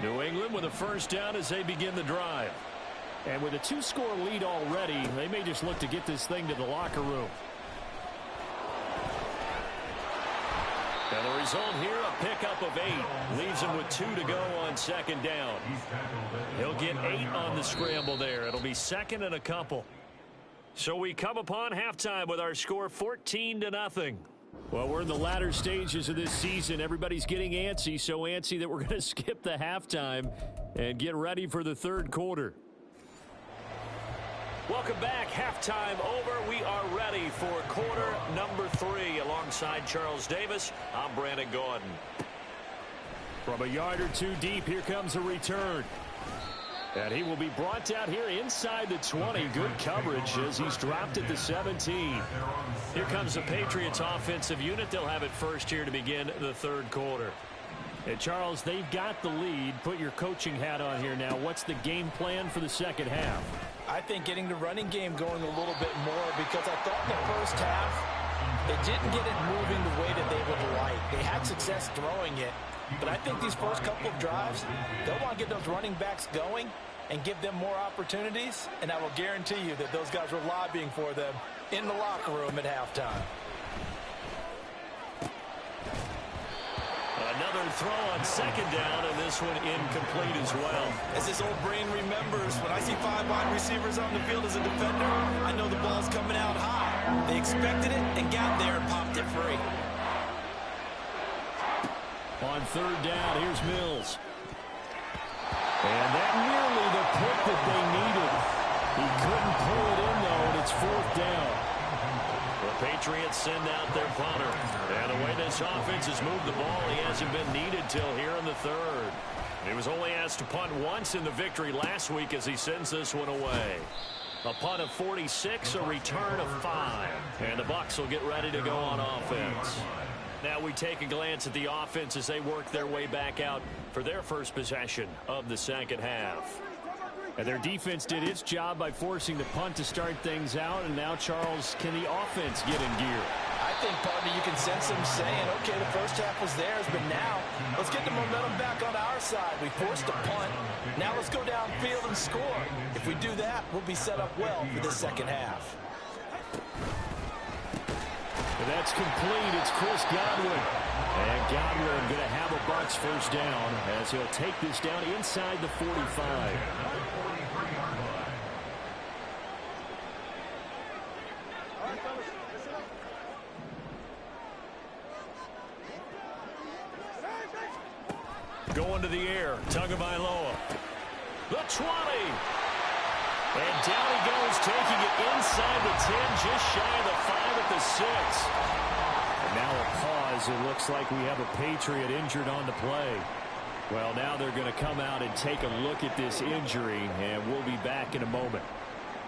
New England with a first down as they begin the drive. And with a 2-score lead already, they may just look to get this thing to the locker room. And the result here, a pickup of 8. Leaves him with 2 to go on second down. He'll get 8 on the scramble there. It'll be 2nd and a couple. So we come upon halftime with our score 14-0. Well, we're in the latter stages of this season. Everybody's getting antsy, so antsy that we're going to skip the halftime and get ready for the third quarter. Welcome back. Halftime over. We are ready for quarter number 3. Alongside Charles Davis, I'm Brandon Gordon. From a yard or two deep, here comes a return. And he will be brought down here inside the 20. Good coverage as he's dropped at the 17. Here comes the Patriots offensive unit. They'll have it first here to begin the third quarter. And Charles, they've got the lead. Put your coaching hat on here now. What's the game plan for the second half? I think getting the running game going a little bit more, because I thought in the first half they didn't get it moving the way that they would like. They had success throwing it, but I think these first couple of drives, they'll want to get those running backs going and give them more opportunities, and I will guarantee you that those guys were lobbying for them in the locker room at halftime. Another throw on second down, and this one incomplete as well. As his old brain remembers, when I see 5 wide receivers on the field as a defender, I know the ball's coming out high. They expected it and got there and popped it free. On third down, here's Mills. And that nearly the pick that they needed. He couldn't pull it in, though, and it's fourth down. The Patriots send out their punter. And the way this offense has moved the ball, he hasn't been needed till here in the third. He was only asked to punt once in the victory last week as he sends this one away. A punt of 46, a return of 5. And the Bucs will get ready to go on offense. Now we take a glance at the offense as they work their way back out for their first possession of the second half. And their defense did its job by forcing the punt to start things out. And now, Charles, can the offense get in gear? I think, partner, you can sense them saying, okay, the first half was theirs, but now let's get the momentum back on our side. We forced a punt. Now let's go downfield and score. If we do that, we'll be set up well for the second half. And that's complete. It's Chris Godwin. And Godwin going to have a Bucs first down as he'll take this down inside the 45. Going to the air, Tagovailoa. The 20. And down he goes, taking it inside the 10, just shy of the 5 at the 6. And now a pause. It looks like we have a Patriot injured on the play. Well, now they're going to come out and take a look at this injury, and we'll be back in a moment.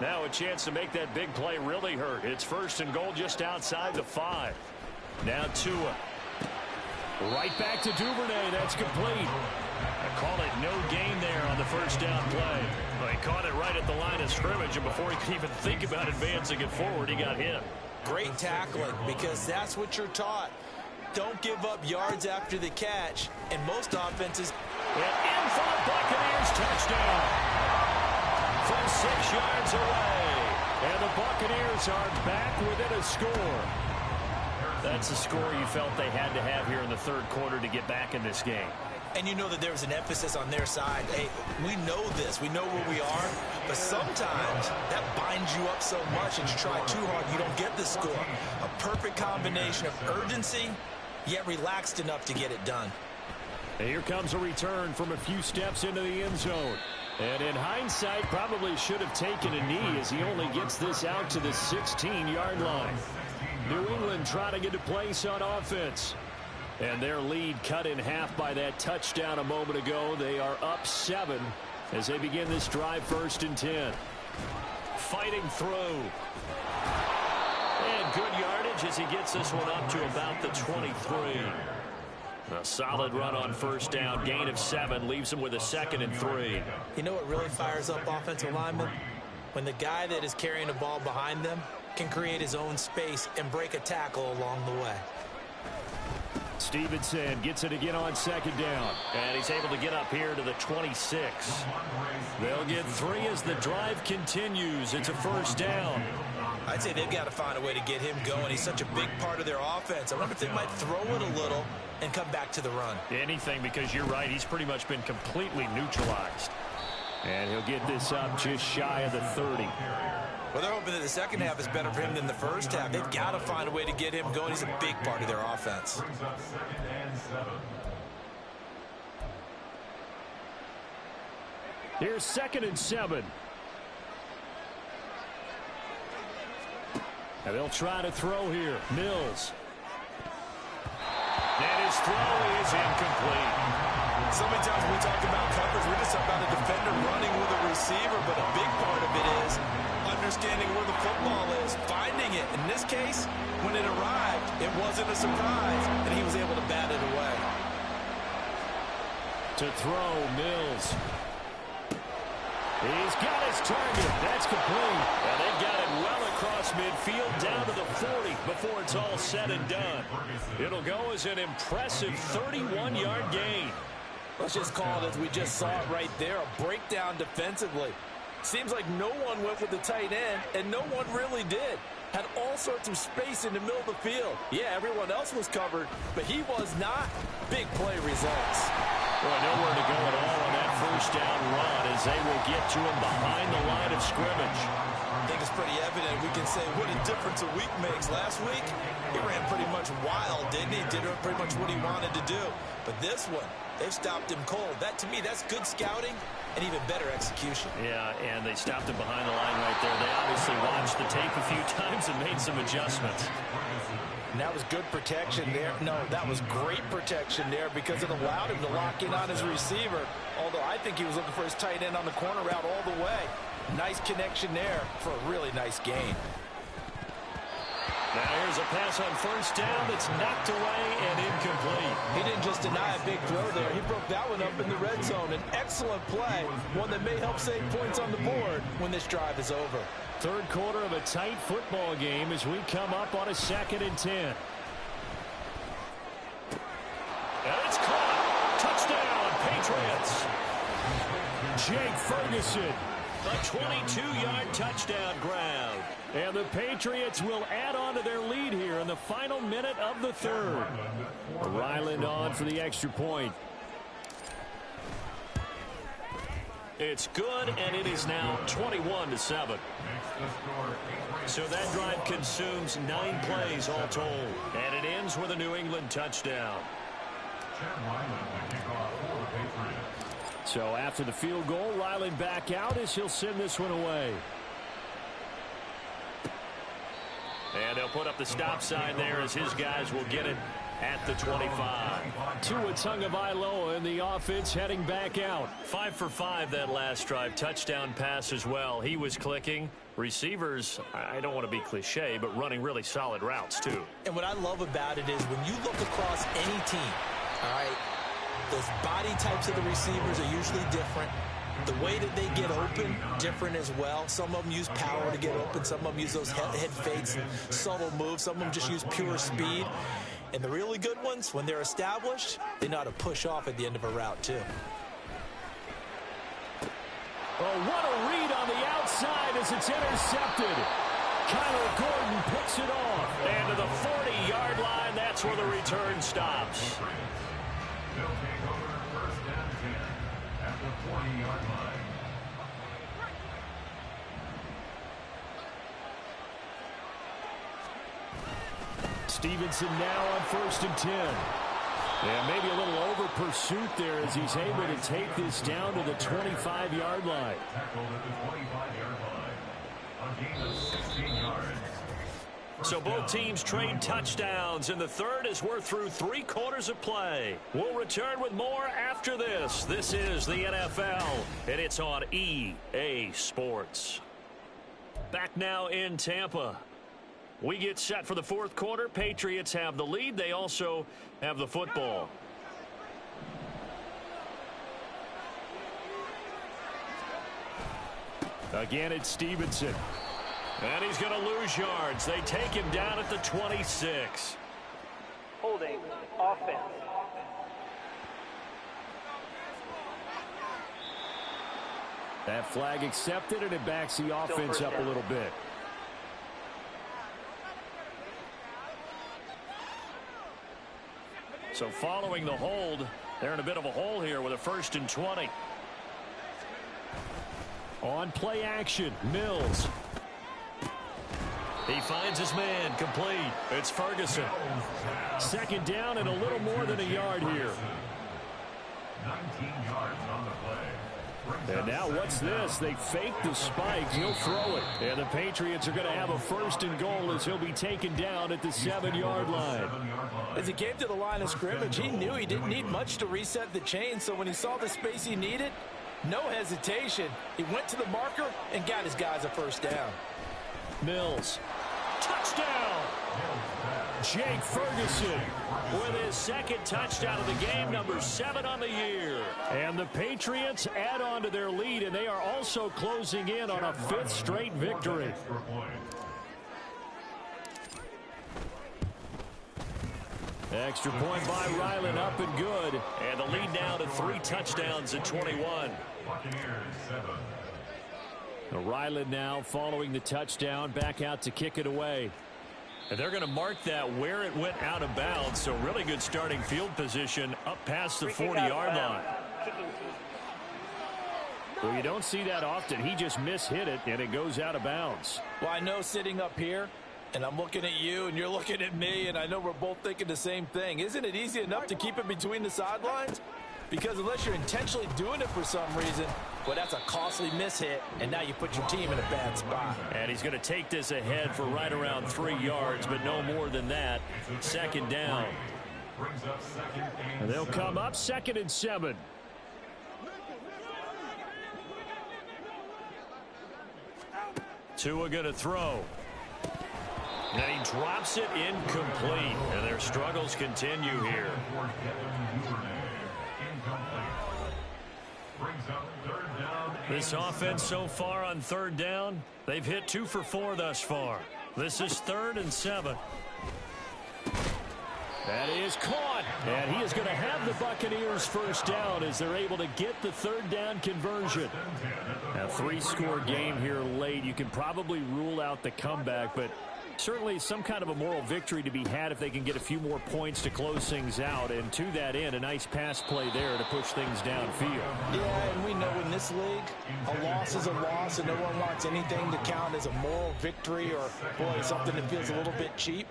Now a chance to make that big play really hurt. It's first and goal just outside the 5. Now Tua. Right back to Duvernay. That's complete. I call it no gain there on the first down play. Well, he caught it right at the line of scrimmage, and before he could even think about advancing it forward, he got hit. Great tackling, because that's what you're taught. Don't give up yards after the catch, and most offenses... And in for the Buccaneers, touchdown. From 6 yards away. And the Buccaneers are back within a score. That's the score you felt they had to have here in the third quarter to get back in this game. And you know that there was an emphasis on their side. Hey, we know this. We know where we are. But sometimes that binds you up so much and you try too hard, you don't get the score. A perfect combination of urgency, yet relaxed enough to get it done. And here comes a return from a few steps into the end zone. And in hindsight, probably should have taken a knee as he only gets this out to the 16-yard line. New England trying to get a place on offense. And their lead cut in half by that touchdown a moment ago. They are up 7 as they begin this drive, 1st and 10. Fighting through. And good yardage as he gets this one up to about the 23. A solid run on first down. Gain of 7 leaves him with a 2nd and 3. You know what really fires up offensive linemen? When the guy that is carrying the ball behind them can create his own space and break a tackle along the way. Stevenson gets it again on 2nd down. And he's able to get up here to the 26. They'll get 3 as the drive continues. It's a first down. I'd say they've got to find a way to get him going. He's such a big part of their offense. I wonder if they might throw it a little and come back to the run. Anything, because you're right. He's pretty much been completely neutralized. And he'll get this up just shy of the 30. Well, they're hoping that the second half is better for him than the first half. They've got to find a way to get him going. He's a big part of their offense. Here's 2nd and 7. And they'll try to throw here. Mills. And his throw is incomplete. So many times when we talk about coverage, we're just talking about a defender running with a receiver, but a big part of it is understanding where the football is, finding it. In this case, when it arrived, it wasn't a surprise, and he was able to bat it away. To throw, Mills. He's got his target. That's complete. And they've got it well across midfield down to the 40 before it's all said and done. It'll go as an impressive 31-yard gain. Let's just call it as we just saw it right there, a breakdown defensively. Seems like no one went with the tight end, and no one really did. Had all sorts of space in the middle of the field. Yeah, everyone else was covered, but he was not. Big play results. Well, nowhere to go at all on that first down run as they will get to him behind the line of scrimmage. I think it's pretty evident. We can say what a difference a week makes. Last week, he ran pretty much wild, didn't he? Did pretty much what he wanted to do. But this one, they've stopped him cold. That, to me, that's good scouting and even better execution. Yeah, and they stopped him behind the line right there. They obviously watched the tape a few times and made some adjustments. And that was good protection there. No, that was great protection there because it allowed him to lock in on his receiver. Although I think he was looking for his tight end on the corner route all the way. Nice connection there for a really nice gain. Now here's a pass on first down that's knocked away and incomplete. He didn't just deny a big throw there. He broke that one up in the red zone. An excellent play, one that may help save points on the board when this drive is over. Third quarter of a tight football game as we come up on a 2nd and 10. And it's caught. Touchdown, Patriots. Jake Ferguson. A 22-yard touchdown grab. And the Patriots will add on to their lead here in the final minute of the third. Ryland on for the extra point. It's good, and it is now 21-7. So that drive consumes 9 plays all told, and it ends with a New England touchdown. So after the field goal, Ryland back out as he'll send this one away. And they'll put up the stop sign there as his guys will get it at the 25. Tua Tagovailoa in the offense heading back out. 5 for 5 that last drive. Touchdown pass as well. He was clicking. Receivers, I don't want to be cliche, but running really solid routes too. And what I love about it is when you look across any team, all right, Those body types of the receivers are usually different. The way that they get open, different as well. Some of them use power to get open. Some of them use those head fakes and subtle moves. Some of them just use pure speed. And the really good ones, when they're established, they know how to push off at the end of a route, too. Oh, what a read on the outside as it's intercepted. Kyler Gordon picks it off. And to the 40-yard line, that's where the return stops. They'll take over first and 10 at the 40-yard line. Stevenson now on 1st and 10. And maybe a little over pursuit there as he's able to take this down to the 25-yard line. Tackled at the 25-yard line. A gain of 16 yards. So both teams trade touchdowns, and the third as we're through 3 quarters of play. We'll return with more after this. This is the NFL, and it's on EA Sports. Back now in Tampa. We get set for the 4th quarter. Patriots have the lead. They also have the football. Again, it's Stevenson. And he's going to lose yards. They take him down at the 26. Holding offense. That flag accepted, and it backs the offense up a little bit. So following the hold, they're in a bit of a hole here with a 1st and 20. On play action, Mills. He finds his man, complete. It's Ferguson. 2nd down and a little more than a yard here. 19 yards on the play. And now what's this? They fake the spike. He'll throw it. And the Patriots are going to have a 1st and goal as he'll be taken down at the 7-yard line. As he came to the line of scrimmage, he knew he didn't need much to reset the chain. So when he saw the space he needed, no hesitation. He went to the marker and got his guys a 1st down. Mills. Touchdown! Jake Ferguson with his 2nd touchdown of the game, number 7 on the year. And the Patriots add on to their lead, and they are also closing in on a 5th straight victory. Extra point by Ryland, up and good. And the lead now to 3 touchdowns at 21. Buccaneers 7. Ryland now following the touchdown, back out to kick it away. And they're going to mark that where it went out of bounds. So really good starting field position up past the 40-yard line. Well, you don't see that often. He just mishit it, and it goes out of bounds. Well, I know sitting up here, and I'm looking at you, and you're looking at me, and I know we're both thinking the same thing. Isn't it easy enough to keep it between the sidelines? Because unless you're intentionally doing it for some reason, well, that's a costly mishit, and now you put your team in a bad spot. And he's going to take this ahead for right around 3 yards, but no more than that. 2nd down. And they'll come up 2nd and 7. Tua going to throw. And he drops it incomplete. And their struggles continue here. This offense so far on 3rd down, they've hit 2 for 4 thus far. This is 3rd and 7. That is caught. And he is going to have the Buccaneers 1st down as they're able to get the 3rd down conversion. A 3-score game here late. You can probably rule out the comeback, but certainly some kind of a moral victory to be had if they can get a few more points to close things out. And to that end, a nice pass play there to push things downfield. Yeah, and we know in this league, a loss is a loss, and no one wants anything to count as a moral victory or, boy, something that feels a little bit cheap.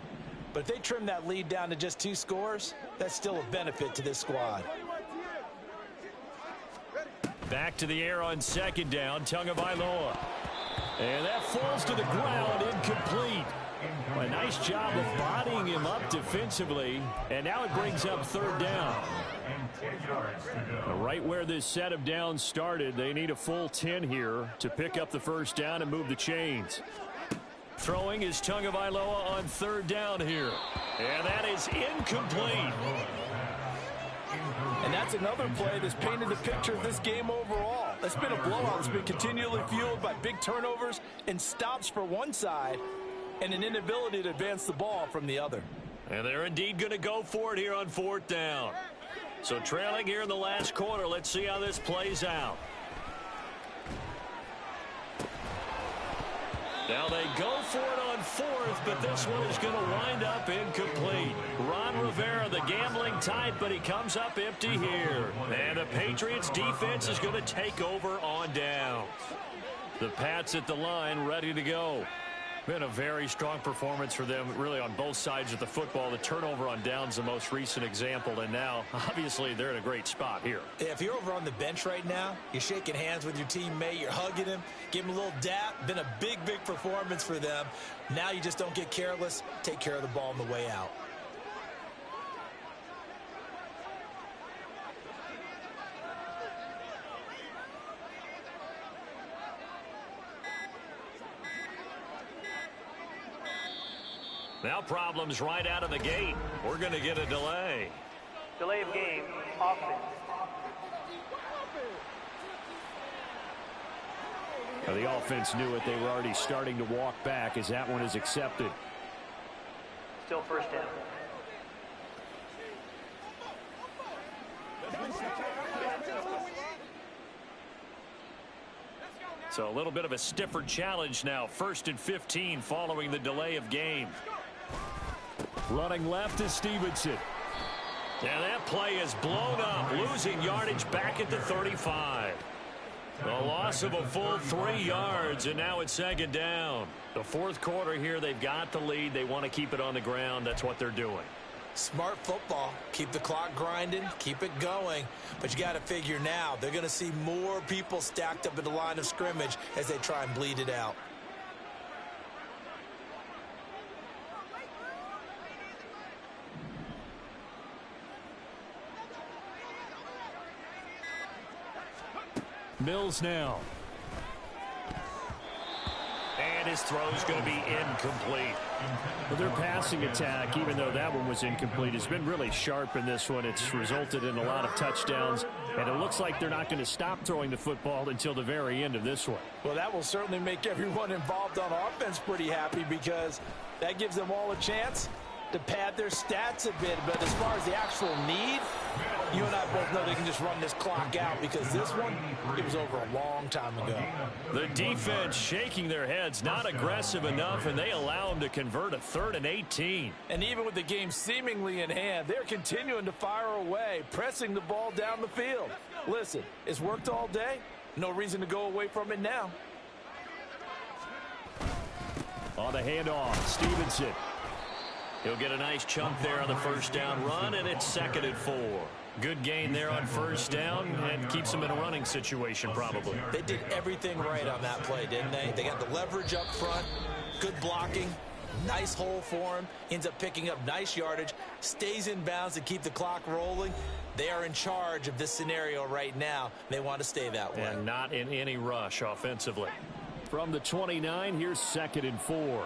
But if they trim that lead down to just 2 scores, that's still a benefit to this squad. Back to the air on 2nd down, Tagovailoa. And that falls to the ground, incomplete. A nice job of bodying him up defensively, and now it brings up 3rd down. Right where this set of downs started, they need a full 10 here to pick up the 1st down and move the chains. Throwing is Tagovailoa on 3rd down here. And that is incomplete. And that's another play that's painted the picture of this game overall. It's been a blowout that's been continually fueled by big turnovers and stops for one side and an inability to advance the ball from the other. And they're indeed going to go for it here on 4th down. So trailing here in the last quarter, let's see how this plays out. Now they go for it on 4th, but this one is going to wind up incomplete. Ron Rivera, the gambling type, but he comes up empty here. And the Patriots defense is going to take over on downs. The Pats at the line ready to go. Been a very strong performance for them, really, on both sides of the football. The turnover on downs, the most recent example, and now, obviously, they're in a great spot here. Yeah, if you're over on the bench right now, you're shaking hands with your teammate, you're hugging him, give him a little dap. Been a big, big performance for them. Now you just don't get careless. Take care of the ball on the way out. Now problems right out of the gate. We're going to get a delay. Delay of game, offense. Well, the offense knew it. They were already starting to walk back as that one is accepted. Still first down. So a little bit of a stiffer challenge now. 1st and 15 following the delay of game. Running left is Stevenson. And that play is blown up, losing yardage back at the 35. A loss of a full 3 yards, and now it's 2nd down. The 4th quarter here, they've got the lead. They want to keep it on the ground. That's what they're doing. Smart football. Keep the clock grinding. Keep it going. But you got to figure now, they're going to see more people stacked up at the line of scrimmage as they try and bleed it out. Mills now. And his throw's going to be incomplete. Well, their passing attack, even though that one was incomplete, has been really sharp in this one. It's resulted in a lot of touchdowns, and it looks like they're not going to stop throwing the football until the very end of this one. Well, that will certainly make everyone involved on offense pretty happy because that gives them all a chance to pad their stats a bit. But as far as the actual need, you and I both know they can just run this clock out because this one, it was over a long time ago. The defense shaking their heads, not aggressive enough, and they allow them to convert a 3rd and 18. And even with the game seemingly in hand, they're continuing to fire away, pressing the ball down the field. Listen, it's worked all day. No reason to go away from it now. On the handoff, Stevenson. He'll get a nice chunk there on the 1st down run, and it's 2nd and 4. Good gain there on 1st down and keeps them in a running situation probably. They did everything right on that play, didn't they? They got the leverage up front, good blocking, nice hole for him, ends up picking up nice yardage, stays in bounds to keep the clock rolling. They are in charge of this scenario right now. They want to stay that way. And not in any rush offensively. From the 29, here's 2nd and 4.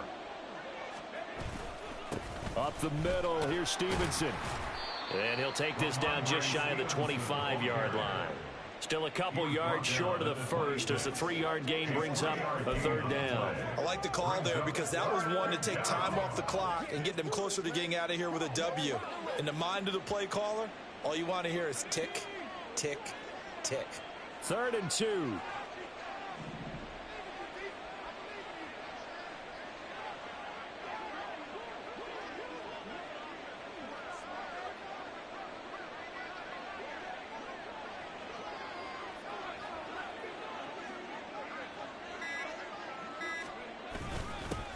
Up the middle, here's Stevenson. And he'll take this down just shy of the 25-yard line. Still a couple yards short of the first as the 3-yard gain brings up a 3rd down. I like the call there because that was one to take time off the clock and get them closer to getting out of here with a W. In the mind of the play caller, all you want to hear is tick, tick, tick. 3rd and 2.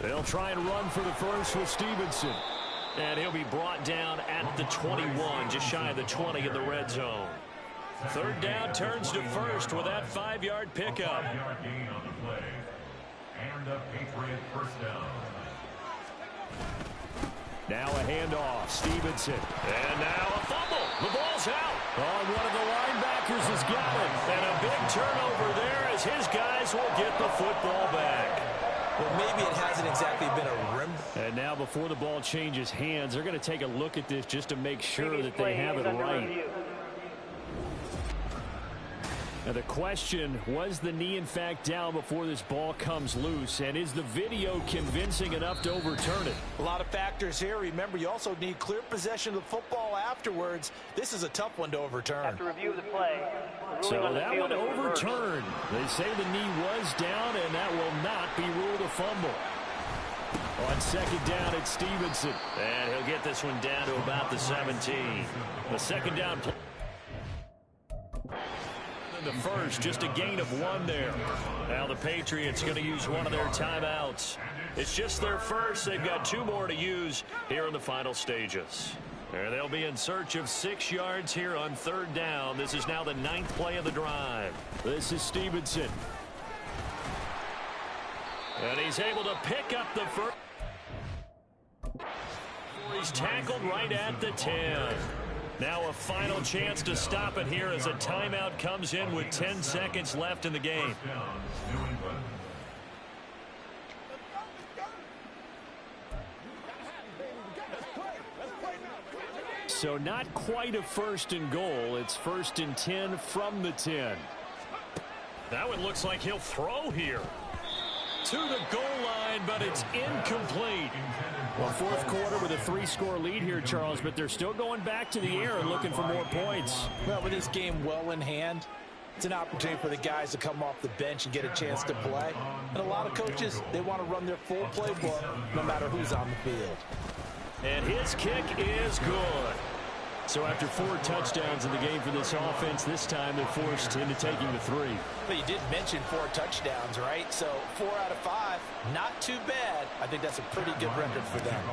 They'll try and run for the first with Stevenson. And he'll be brought down at the 21, just shy of the 20 in the red zone. 3rd down turns to 1st with that 5-yard pickup. 5-yard gain on the play. And a Patriot 1st down. Now a handoff, Stevenson. And now a fumble. The ball's out. Oh, one of the linebackers has got it. And a big turnover there as his guys will get the football back. Well, maybe it hasn't exactly been a rim. And now before the ball changes hands, they're going to take a look at this just to make sure that they have it right. Now the question, was the knee in fact down before this ball comes loose? And is the video convincing enough to overturn it? A lot of factors here. Remember, you also need clear possession of the football afterwards. This is a tough one to overturn. After review of the play, the ruling So on the that field one is reversed. overturned. They say the knee was down, and that will not be ruled a fumble. On second down, it's Stevenson. And he'll get this one down to about the 17. The second down play. The first, just a gain of 1 there. Now the Patriots going to use one of their timeouts. It's just their first. They've got 2 more to use here in the final stages. And they'll be in search of 6 yards here on third down. This is now the 9th play of the drive. This is Stevenson. And he's able to pick up the first. He's tackled right at the 10. Now a final chance to stop it here as a timeout comes in with 10 seconds left in the game. So not quite a first and goal. It's first and 10 from the 10. That one looks like he'll throw here. To the goal line, but it's incomplete. Well, fourth quarter with a 3-score lead here, Charles, but they're still going back to the air and looking for more points. Well, with this game well in hand, it's an opportunity for the guys to come off the bench and get a chance to play. And a lot of coaches, they want to run their full playbook no matter who's on the field. And his kick is good. So after 4 touchdowns in the game for this offense, this time they're forced into taking the 3. But you did mention 4 touchdowns, right? So 4 out of 5, not too bad. I think that's a pretty good record for them.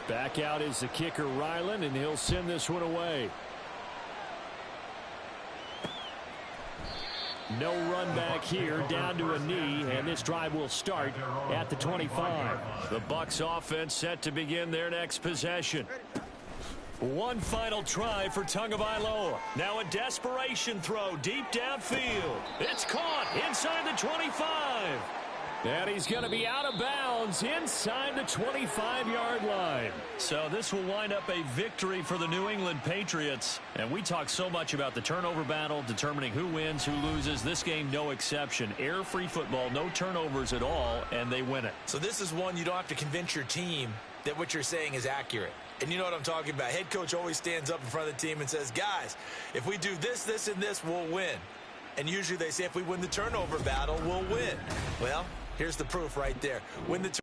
Back out is the kicker, Ryland, and he'll send this one away. No run back here, down to a knee, and this drive will start at the 25. The Bucs offense set to begin their next possession. One final try for Tagovailoa. Now a desperation throw deep downfield. It's caught inside the 25. And he's going to be out of bounds inside the 25-yard line. So this will wind up a victory for the New England Patriots. And we talk so much about the turnover battle, determining who wins, who loses. This game, no exception. Error-free football, no turnovers at all, and they win it. So this is one you don't have to convince your team that what you're saying is accurate. And you know what I'm talking about. Head coach always stands up in front of the team and says, guys, if we do this, this, and this, we'll win. And usually they say if we win the turnover battle, we'll win. Well, here's the proof right there. Win the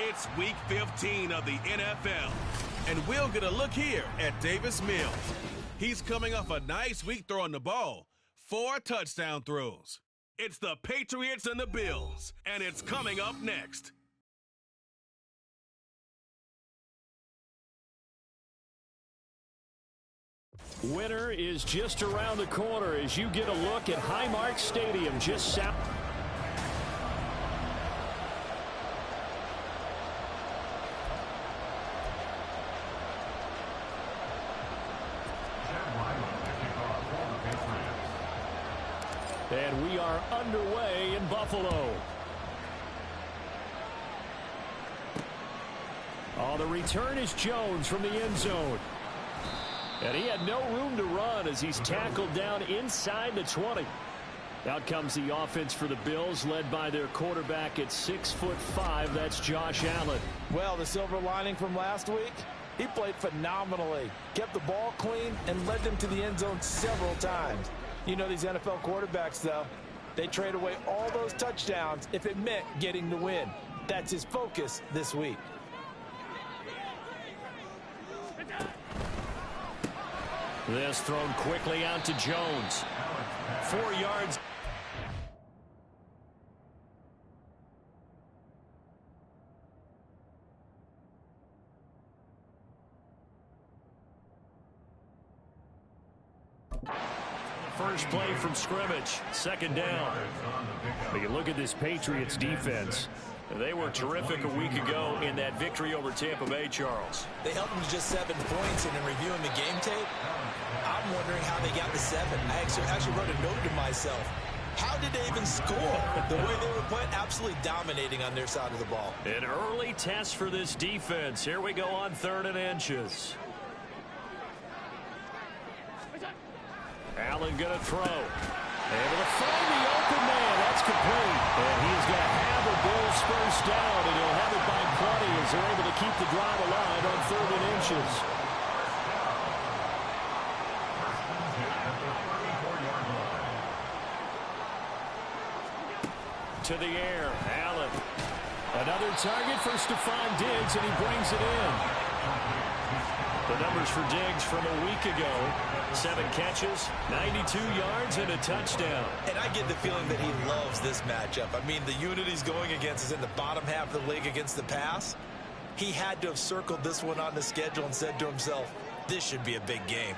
It's Week 15 of the NFL, and we'll get a look here at Davis Mills. He's coming off a nice week throwing the ball, 4 touchdown throws. It's the Patriots and the Bills, and it's coming up next. Winter is just around the corner as you get a look at Highmark Stadium just south. And we are underway in Buffalo. Oh, the return is Jones from the end zone. And he had no room to run as he's tackled down inside the 20. Out comes the offense for the Bills, led by their quarterback at 6'5". That's Josh Allen. Well, the silver lining from last week, he played phenomenally. Kept the ball clean and led them to the end zone several times. You know these NFL quarterbacks, though, they trade away all those touchdowns if it meant getting the win. That's his focus this week. This thrown quickly out to Jones. 4 yards. First play from scrimmage, 2nd down. But you look at this Patriots defense. They were terrific a week ago in that victory over Tampa Bay, Charles. They held them to just 7 points, and in reviewing the game tape, I'm wondering how they got to 7. I actually wrote a note to myself. How did they even score? The way they were playing, absolutely dominating on their side of the ball. An early test for this defense. Here we go on 3rd and inches. Allen going to throw. Able to find the open man. That's complete. And he's going to have the Bills first down, and he'll have it by plenty as they're able to keep the drive alive on 3rd and inches. To the air, Allen. Another target for Stephon Diggs, and he brings it in. The numbers for Diggs from a week ago: 7 catches, 92 yards, and a touchdown. And I get the feeling that he loves this matchup. I mean, the unit he's going against is in the bottom half of the league against the pass. He had to have circled this one on the schedule and said to himself, this should be a big game.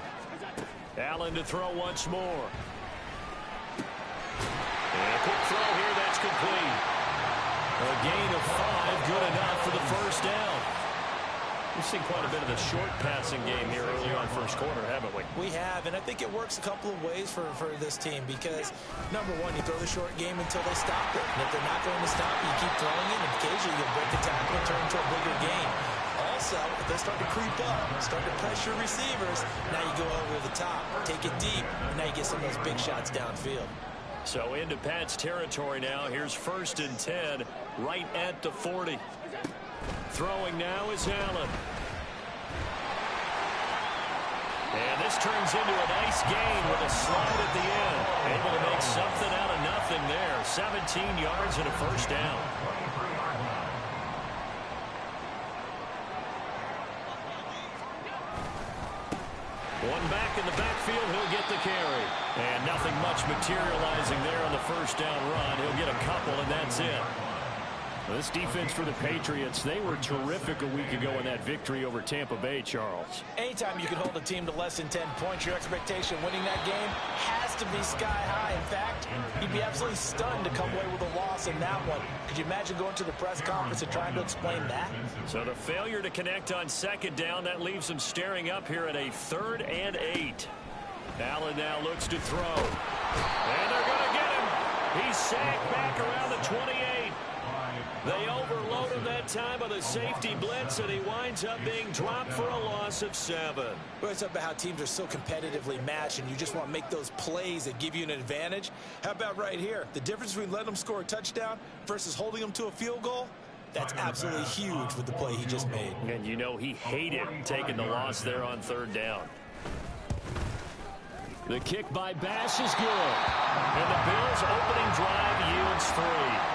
Allen to throw once more. And a quick throw here, that's complete. A gain of 5, good enough for the first down. We've seen quite a bit of the short passing game here early on first quarter, haven't we? We have, and I think it works a couple of ways for this team because, number one, you throw the short game until they stop it. And if they're not going to stop you, keep throwing it, and occasionally you'll break the tackle and turn into a bigger gain. Also, if they start to creep up, start to pressure receivers, now you go over the top, take it deep, and now you get some of those big shots downfield. So into Pat's territory now. Here's 1st and 10, right at the 40. Throwing now is Allen. And this turns into a nice gain with a slide at the end. Able to make something out of nothing there. 17 yards and a first down. One back in the backfield, he'll get the carry. And nothing much materializing there on the first down run. He'll get a couple, and that's it. This defense for the Patriots, they were terrific a week ago in that victory over Tampa Bay, Charles. Anytime you can hold a team to less than 10 points, your expectation winning that game has to be sky high. In fact, you'd be absolutely stunned to come away with a loss in that one. Could you imagine going to the press conference and trying to explain that? So the failure to connect on 2nd down, that leaves them staring up here at a 3rd and 8. Allen now looks to throw. And they're going to get him. He's sacked back around the 28. They overload him that time of the safety blitz, and he winds up being dropped for a loss of 7. Well, it's about how teams are so competitively matched, and you just want to make those plays that give you an advantage. How about right here? The difference between letting them score a touchdown versus holding them to a field goal, that's absolutely huge with the play he just made. And you know he hated taking the loss there on 3rd down. The kick by Bass is good. And the Bills' opening drive yields 3.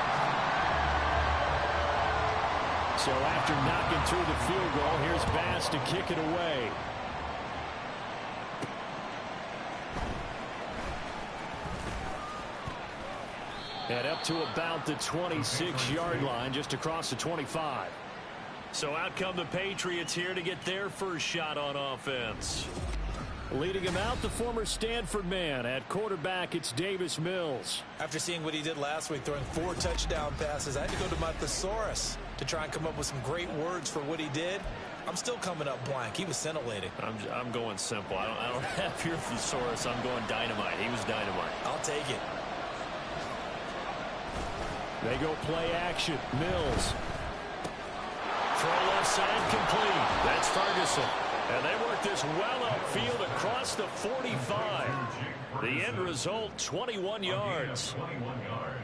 So after knocking through the field goal, here's Bass to kick it away. And up to about the 26-yard line, just across the 25. So out come the Patriots here to get their first shot on offense. Leading him out, the former Stanford man. At quarterback, it's Davis Mills. After seeing what he did last week, throwing 4 touchdown passes, I had to go to my thesaurus to try and come up with some great words for what he did. I'm still coming up blank. He was scintillating. I'm going simple. I don't have your thesaurus. I'm going dynamite. He was dynamite. I'll take it. They go play action. Mills. Throw left side complete. That's Ferguson. And they work this well upfield across the 45. The end result, 21 yards.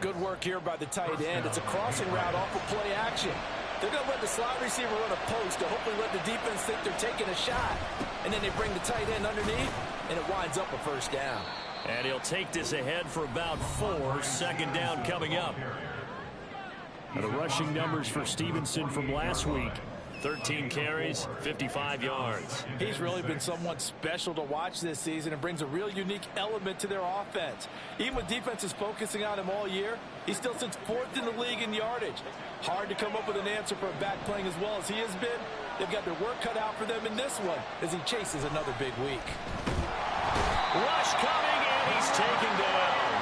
Good work here by the tight end. It's a crossing route off of play action. They're going to let the slot receiver run a post to hopefully let the defense think they're taking a shot. And then they bring the tight end underneath, and it winds up a first down. And he'll take this ahead for about 4. Second down coming up. The rushing numbers for Stevenson from last week. 13 carries, 55 yards. He's really been somewhat special to watch this season and brings a real unique element to their offense. Even with defenses focusing on him all year, he still sits 4th in the league in yardage. Hard to come up with an answer for a back playing as well as he has been. They've got their work cut out for them in this one as he chases another big week. Rush coming, and he's taken down.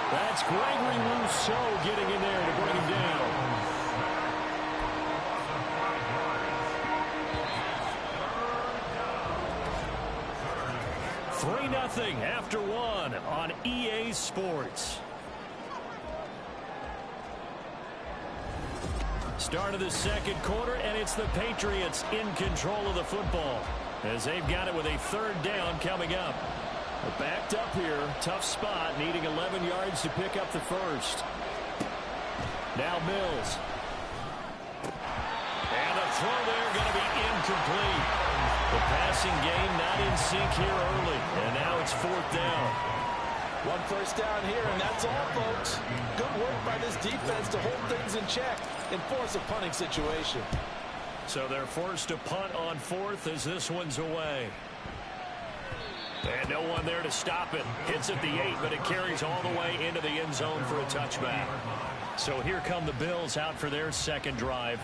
That's Gregory Rousseau getting in there to bring him down. Nothing after 1 on EA Sports. Start of the second quarter, and it's the Patriots in control of the football as they've got it with a 3rd down coming up. They're backed up here, tough spot, needing 11 yards to pick up the first. Now Mills. And the throw there going to be incomplete. The passing game not in sync here early, and now it's 4th down. 1 first down here, and that's all, folks. Good work by this defense to hold things in check and force a punting situation. So they're forced to punt on 4th as this one's away. And no one there to stop it. Hits at the 8, but it carries all the way into the end zone for a touchback. So here come the Bills out for their second drive.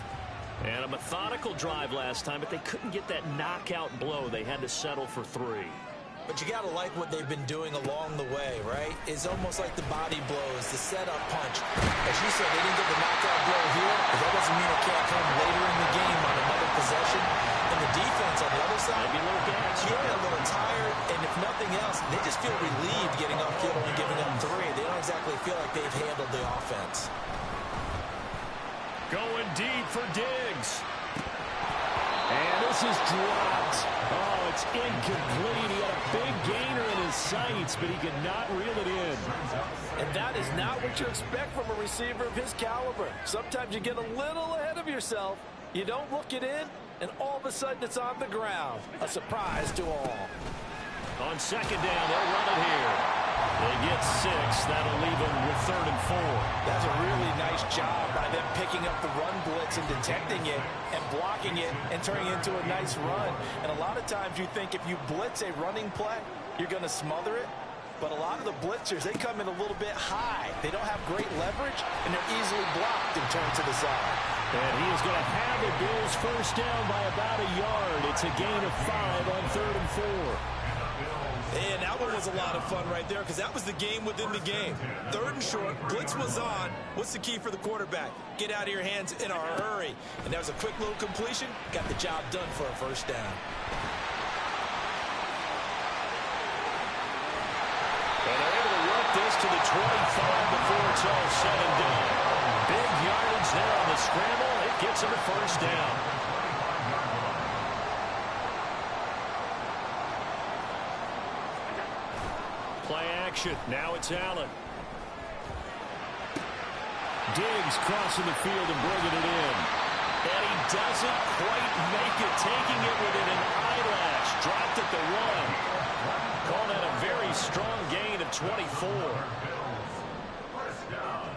And a methodical drive last time, but they couldn't get that knockout blow. They had to settle for 3. But you got to like what they've been doing along the way, right? It's almost like the body blows, the setup punch. As you said, they didn't get the knockout blow here, but that doesn't mean it can't come later in the game on another possession. And the defense on the other side, maybe a little gassed. Yeah, a little tired, and if nothing else, they just feel relieved getting upfield and giving up 3. They don't exactly feel like they've handled the offense. Going deep for Diggs. And this is dropped. Oh, it's incomplete. He had a big gainer in his sights, but he could not reel it in. And that is not what you expect from a receiver of his caliber. Sometimes you get a little ahead of yourself. You don't look it in, and all of a sudden it's on the ground. A surprise to all. On second down, they'll run it here. They get 6. That'll leave them with 3rd and 4. That's a really nice job by them picking up the run blitz and detecting it and blocking it and turning it into a nice run. And a lot of times you think if you blitz a running play, you're going to smother it. But a lot of the blitzers, they come in a little bit high. They don't have great leverage, and they're easily blocked and turned to the side. And he is going to have the Bills first down by about a yard. It's a gain of 5 on 3rd and 4. And that one was a lot of fun right there because that was the game within the game. 3rd and short, blitz was on. What's the key for the quarterback? Get out of your hands in a hurry. And that was a quick little completion. Got the job done for a first down. And they're able to work this to the 25 before it's all said and done. Big yardage there on the scramble. It gets them a first down. Play action. Now it's Allen. Diggs crossing the field and bringing it in. And he doesn't quite make it, taking it within an eyelash. Dropped at the 1. Call that a very strong gain of 24. First down.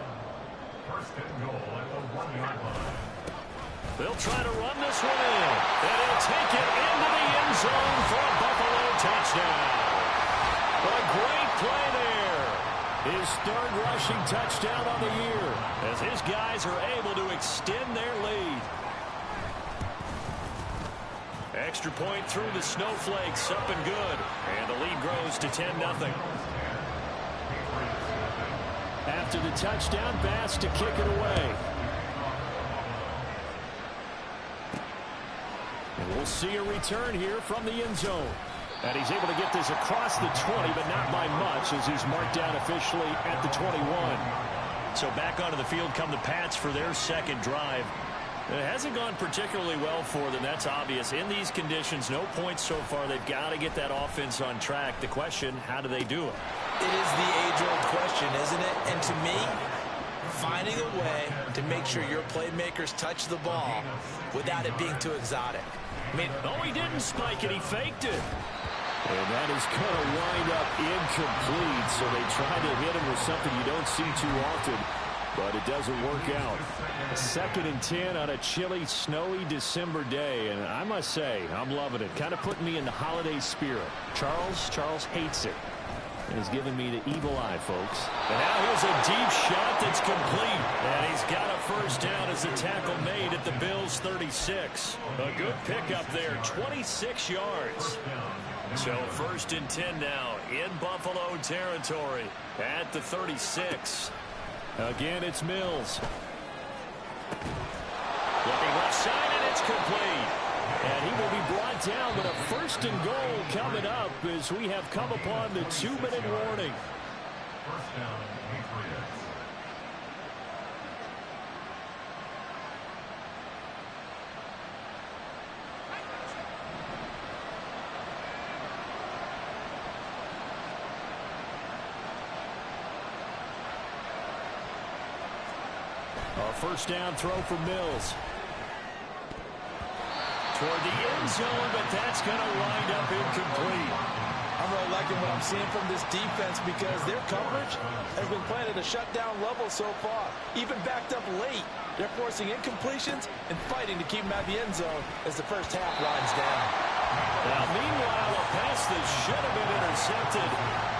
1st and goal at the 1-yard line. They'll try to run this one in. And he'll take it into the end zone for a Buffalo touchdown. A great play there. His third rushing touchdown of the year as his guys are able to extend their lead. Extra point through the snowflakes, up and good. And the lead grows to 10-0. After the touchdown, Bass to kick it away. And we'll see a return here from the end zone. And he's able to get this across the 20, but not by much as he's marked down officially at the 21. So back onto the field come the Pats for their second drive. It hasn't gone particularly well for them, that's obvious. In these conditions, no points so far. They've got to get that offense on track. The question, how do they do it? It is the age-old question, isn't it? And to me, finding a way to make sure your playmakers touch the ball without it being too exotic. I mean, oh, he didn't spike it. He faked it. And that is going to wind up incomplete. So they try to hit him with something you don't see too often, but it doesn't work out. 2nd and 10 on a chilly, snowy December day. And I must say, I'm loving it. Kind of putting me in the holiday spirit. Charles hates it. And he's giving me the evil eye, folks. And now here's a deep shot that's complete. And he's got a first down as the tackle made at the Bills' 36. A good pickup there, 26 yards. So 1st and 10 now in Buffalo territory at the 36. Again, it's Mills. Looking left side, and it's complete. And he will be brought down, but a 1st and goal coming up as we have come upon the 2-minute warning. First down, Patriots. A first down throw for Mills. Toward the end zone, but that's going to wind up incomplete. I'm really liking what I'm seeing from this defense because their coverage has been playing at a shutdown level so far. Even backed up late, they're forcing incompletions and fighting to keep them at the end zone as the first half winds down. Now, meanwhile, a pass that should have been intercepted,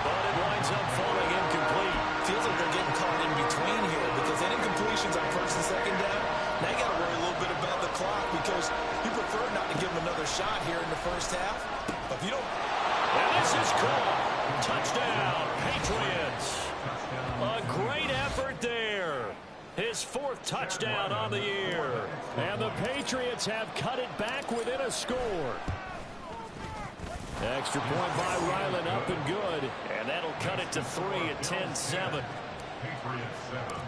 but it winds up falling incomplete. Feels like they're getting caught in between here because that incompletions on 1st and 2nd down, now you got to worry a little bit about the clock because you prefer not to give them another shot here in the first half. But if you don't... And this is caught. Touchdown, Patriots. A great effort there. His 4th touchdown on the year. And the Patriots have cut it back within a score. Extra point by Ryland, up and good. And that'll cut it to 3 at 10-7. Patriots 7.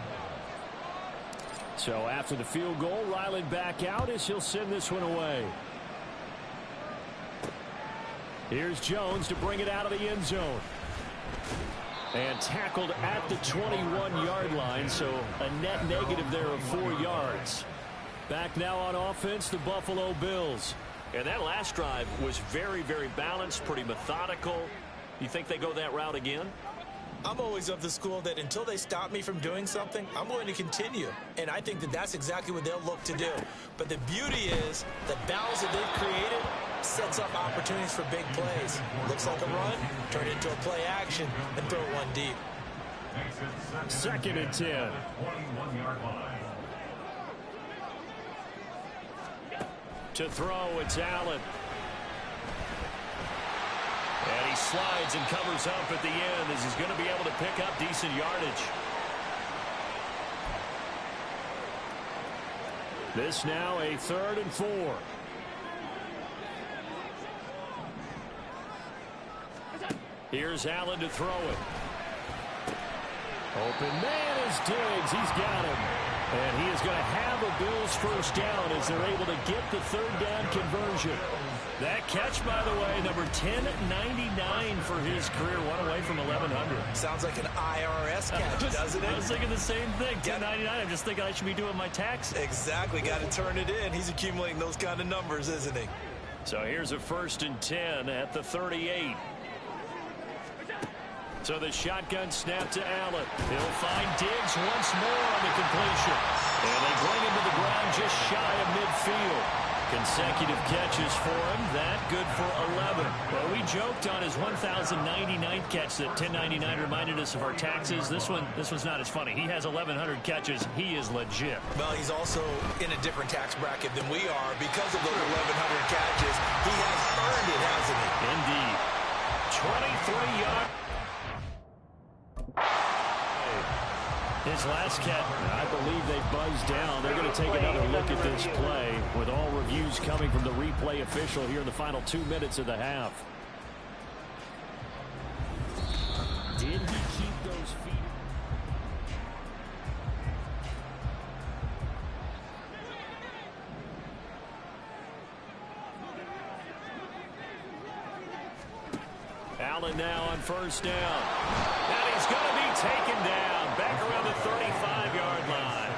So after the field goal, Ryland back out as he'll send this one away. Here's Jones to bring it out of the end zone. And tackled at the 21-yard line, so a net negative there of 4 yards. Back now on offense, the Buffalo Bills. And that last drive was very, very balanced, pretty methodical. You think they go that route again? I'm always of the school that until they stop me from doing something, I'm going to continue. And I think that that's exactly what they'll look to do. But the beauty is the balance that they've created sets up opportunities for big plays. Looks like a run, turn it into a play action, and throw one deep. 2nd and 10. 21-yard line. To throw, it's Allen. And he slides and covers up at the end as he's going to be able to pick up decent yardage. This now a 3rd and 4. Here's Allen to throw it. Open man is Diggs. He's got him. And he is going to have a Bills first down as they're able to get the 3rd down conversion. That catch, by the way, number 1099 for his career, one away from 1,100. Sounds like an IRS catch, doesn't it? I was thinking the same thing, 1099. I'm just thinking I should be doing my taxes. Exactly, got to turn it in. He's accumulating those kind of numbers, isn't he? So here's a 1st and 10 at the 38. So the shotgun snap to Allen. He'll find Diggs once more on the completion. And they bring him to the ground just shy of midfield. Consecutive catches for him. That good for 11. Well, we joked on his 1,099th catch that 1099 reminded us of our taxes. This one's not as funny. He has 1,100 catches. He is legit. Well, he's also in a different tax bracket than we are because of those 1,100 catches. He has earned it, hasn't he? Indeed. 23-yard. His last catch, I believe they buzzed down. They're going to take another look at this play with all reviews coming from the replay official here in the final 2 minutes of the half. Did he keep those feet? Allen now on first down. And he's going to be taken down back around the 35-yard line.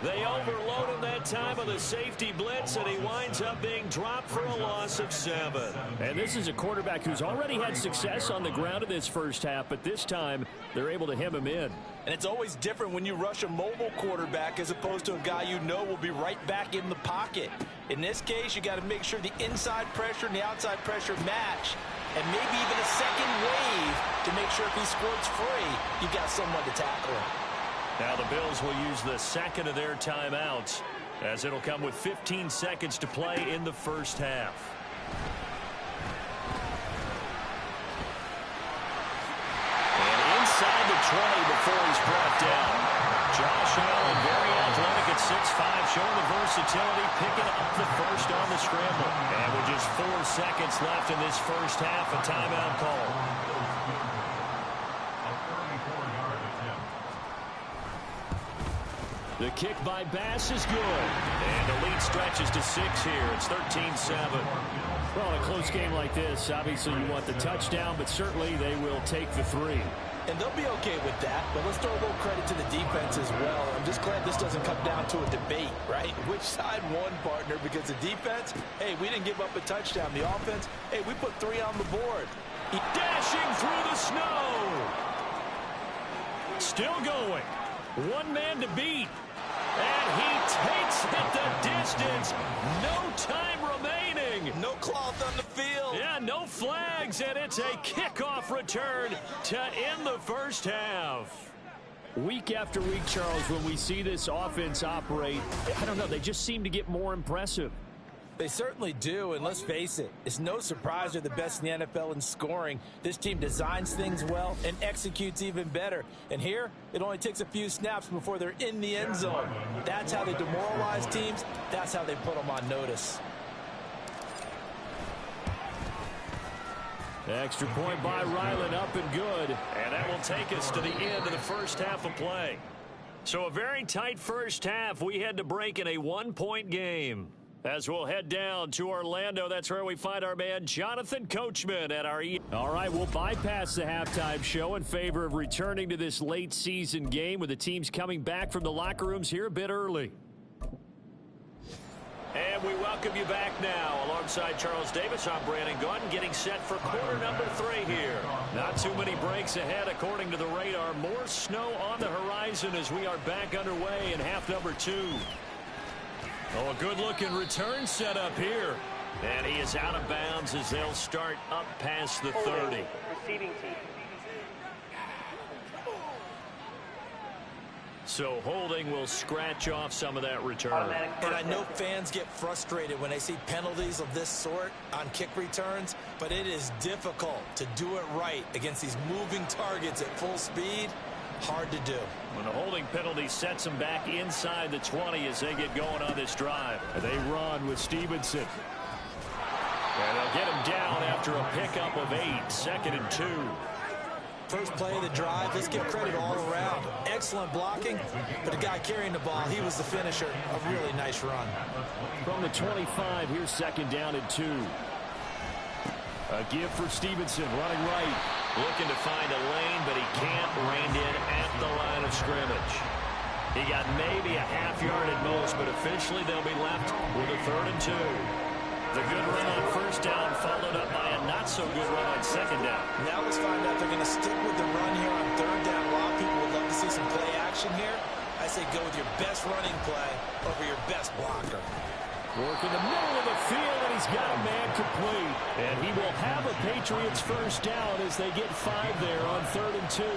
They overload him that time of the safety blitz, and he winds up being dropped for a loss of 7. And this is a quarterback who's already had success on the ground in this first half, but this time they're able to hem him in. And it's always different when you rush a mobile quarterback as opposed to a guy you know will be right back in the pocket. In this case, you got to make sure the inside pressure and the outside pressure match, and maybe even a second wave to make sure if he squirts free, you got someone to tackle him. Now the Bills will use the second of their timeouts as it'll come with 15 seconds to play in the first half. And inside the 20 before he's brought down. Josh Allen, very athletic at 6'5", showing the versatility, picking up the first on the scramble. And with just 4 seconds left in this first half, a timeout call. The kick by Bass is good. And the lead stretches to 6 here. It's 13-7. Well, in a close game like this, obviously you want the touchdown, but certainly they will take the 3. And they'll be okay with that, but let's throw a little credit to the defense as well. I'm just glad this doesn't come down to a debate, right? Which side won, partner? Because the defense, hey, we didn't give up a touchdown. The offense, hey, we put 3 on the board. Dashing through the snow. Still going. One man to beat. And he takes it the distance. No time remaining. No cloth on the field. Yeah, no flags, and it's a kickoff return to end the first half. Week after week, Charles, when we see this offense operate, I don't know, they just seem to get more impressive. They certainly do, and let's face it, it's no surprise they're the best in the NFL in scoring. This team designs things well and executes even better. And here, it only takes a few snaps before they're in the end zone. That's how they demoralize teams. That's how they put them on notice. Extra point by Ryland, up and good. And that will take us to the end of the first half of play. So a very tight first half. We had to break in a 1-point game. As we'll head down to Orlando, that's where we find our man Jonathan Coachman at our All right, we'll bypass the halftime show in favor of returning to this late season game with the teams coming back from the locker rooms here a bit early. And we welcome you back now. Alongside Charles Davis, I'm Brandon Gordon, getting set for quarter number 3 here. Not too many breaks ahead according to the radar. More snow on the horizon as we are back underway in half number 2. Oh, a good-looking return set up here. And he is out of bounds as they'll start up past the 30. Receiving team. So holding will scratch off some of that return. And I know fans get frustrated when they see penalties of this sort on kick returns, but it is difficult to do it right against these moving targets at full speed. Hard to do. When a holding penalty sets them back inside the 20 as they get going on this drive. They run with Stevenson. And they'll get him down after a pickup of 8. 2nd and 2. First play of the drive, let's give credit all around. Excellent blocking, but the guy carrying the ball, he was the finisher. A really nice run. From the 25, here's 2nd down and 2. A give for Stevenson, running right. Looking to find a lane, but he can't. Reined in at the line of scrimmage. He got maybe a half yard at most, but officially they'll be left with a 3rd and 2. The good run on first down followed up by a not-so-good run on second down. Now let's find out if they're going to stick with the run here on third down. A lot of people would love to see some play action here. I say go with your best running play over your best blocker. Work in the middle of the field, and he's got a man complete. And he will have a Patriots first down as they get 5 there on 3rd and 2.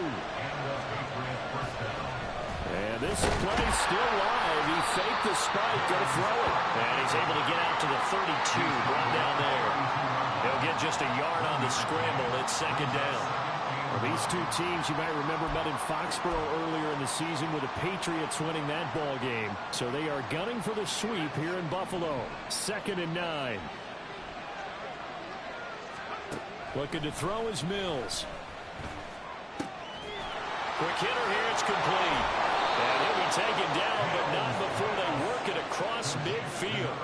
And this play still live. He faked the spike, going to throw it. And he's able to get out to the 32, brought down there. He'll get just a yard on the scramble. It's second down. Well, these two teams, you might remember, met in Foxborough earlier in the season with the Patriots winning that ball game. So they are gunning for the sweep here in Buffalo. 2nd and 9. Looking to throw is Mills. Quick hitter here, it's complete. And he'll be taken down, but not before they work it across midfield.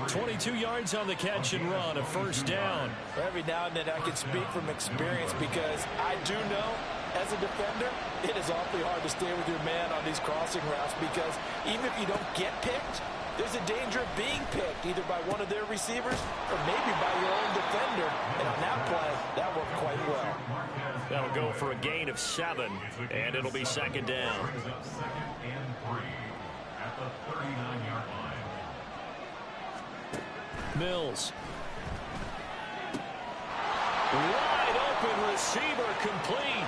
22 yards on the catch and run, a first down. Every now and then I can speak from experience because I do know, as a defender, it is awfully hard to stay with your man on these crossing routes because even if you don't get picked, there's a danger of being picked either by one of their receivers or maybe by your own defender. And on that play, that worked quite well. That'll go for a gain of 7, and it'll be second down. Second and 3 at the 39-yard line. Mills. Wide open receiver complete.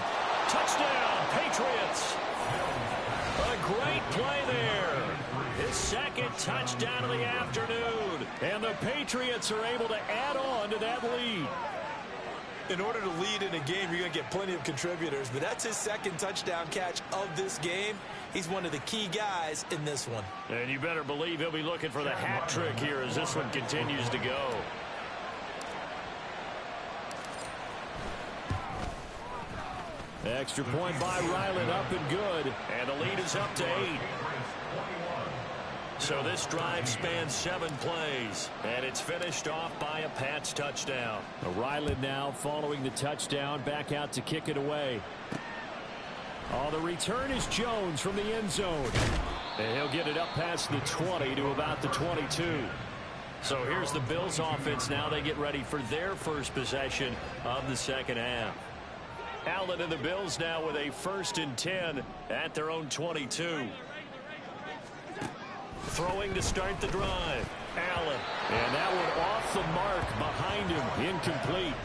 Touchdown, Patriots. A great play there. His second touchdown of the afternoon. And the Patriots are able to add on to that lead. In order to lead in a game, you're going to get plenty of contributors, but that's his second touchdown catch of this game. He's one of the key guys in this one. And you better believe he'll be looking for the hat trick here as this one continues to go. Extra point by Ryland, up and good. And the lead is up to 8. So this drive spans 7 plays, and it's finished off by a Pats touchdown. Ryland now following the touchdown, back out to kick it away. Oh, the return is Jones from the end zone. And he'll get it up past the 20 to about the 22. So here's the Bills offense now. They get ready for their first possession of the second half. Allen and the Bills now with a 1st and 10 at their own 22. Throwing to start the drive. Allen. And that one off the mark behind him. Incomplete.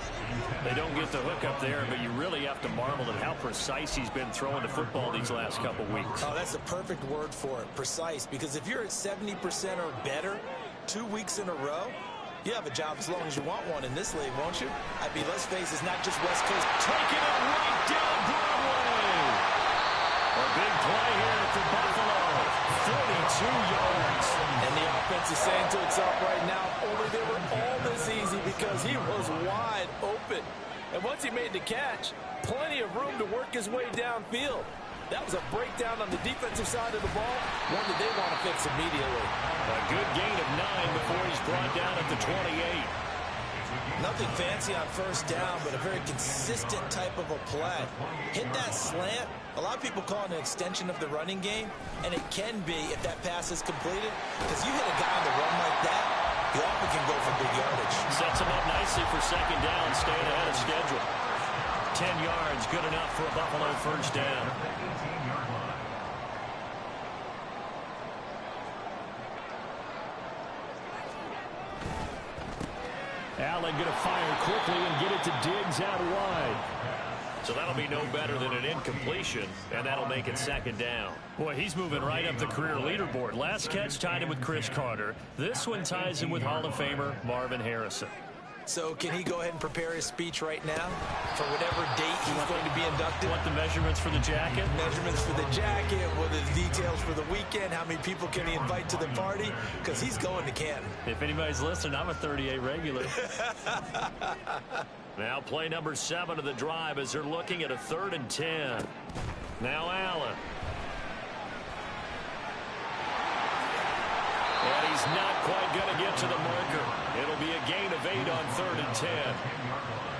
They don't get the hook up there, but you really have to marvel at how precise he's been throwing the football these last couple weeks. Oh, that's the perfect word for it, precise. Because if you're at 70% or better 2 weeks in a row, you have a job as long as you want one in this league, won't you? I mean, let's face it, it's not just West Coast. Taking it right down Broadway. A big play here for Buffalo. 42 yards. And the offense is saying to itself right now, only they were all this easy because he was wide open. And once he made the catch, plenty of room to work his way downfield. That was a breakdown on the defensive side of the ball, one that they want to fix immediately. A good gain of 9 before he's brought down at the 28. Nothing fancy on first down, but a very consistent type of a play. Hit that slant. A lot of people call it an extension of the running game, and it can be if that pass is completed, because you hit a guy on the run like that, he often can go for big yardage. Sets him up nicely for second down, staying ahead of schedule. 10 yards, good enough for a Buffalo first down. Allen going to fire quickly and get it to Diggs out wide. So that'll be no better than an incompletion, and that'll make it second down. Boy, he's moving right up the career leaderboard. Last catch tied him with Chris Carter. This one ties him with Hall of Famer Marvin Harrison. So can he go ahead and prepare his speech right now for whatever date he's going to be inducted? Want the measurements for the jacket? Measurements for the jacket, what are the details for the weekend, how many people can he invite to the party? Because he's going to Canton. If anybody's listening, I'm a 38 regular. Now play number 7 of the drive as they're looking at a 3rd and 10. Now Allen. And he's not quite going to get to the marker. It'll be a gain of 8 on 3rd and 10.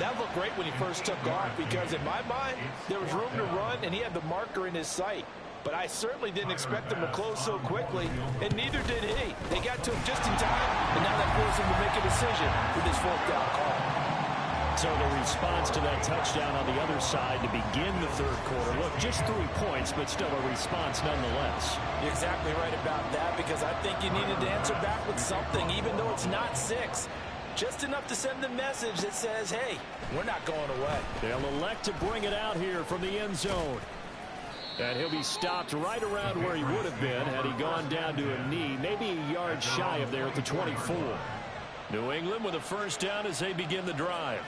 That looked great when he first took off because in my mind, there was room to run and he had the marker in his sight. but I certainly didn't expect them to close so quickly, and neither did he. They got to him just in time, and now that forced him to make a decision with his fourth down call. So the response to that touchdown on the other side to begin the third quarter. Look, just 3 points, but still a response nonetheless. You're exactly right about that, because I think you needed to answer back with something, even though it's not 6. Just enough to send the message that says, hey, we're not going away. They'll elect to bring it out here from the end zone. And he'll be stopped right around where he would have been had he gone down to a knee, maybe a yard shy of there at the 24. New England with a first down as they begin the drive.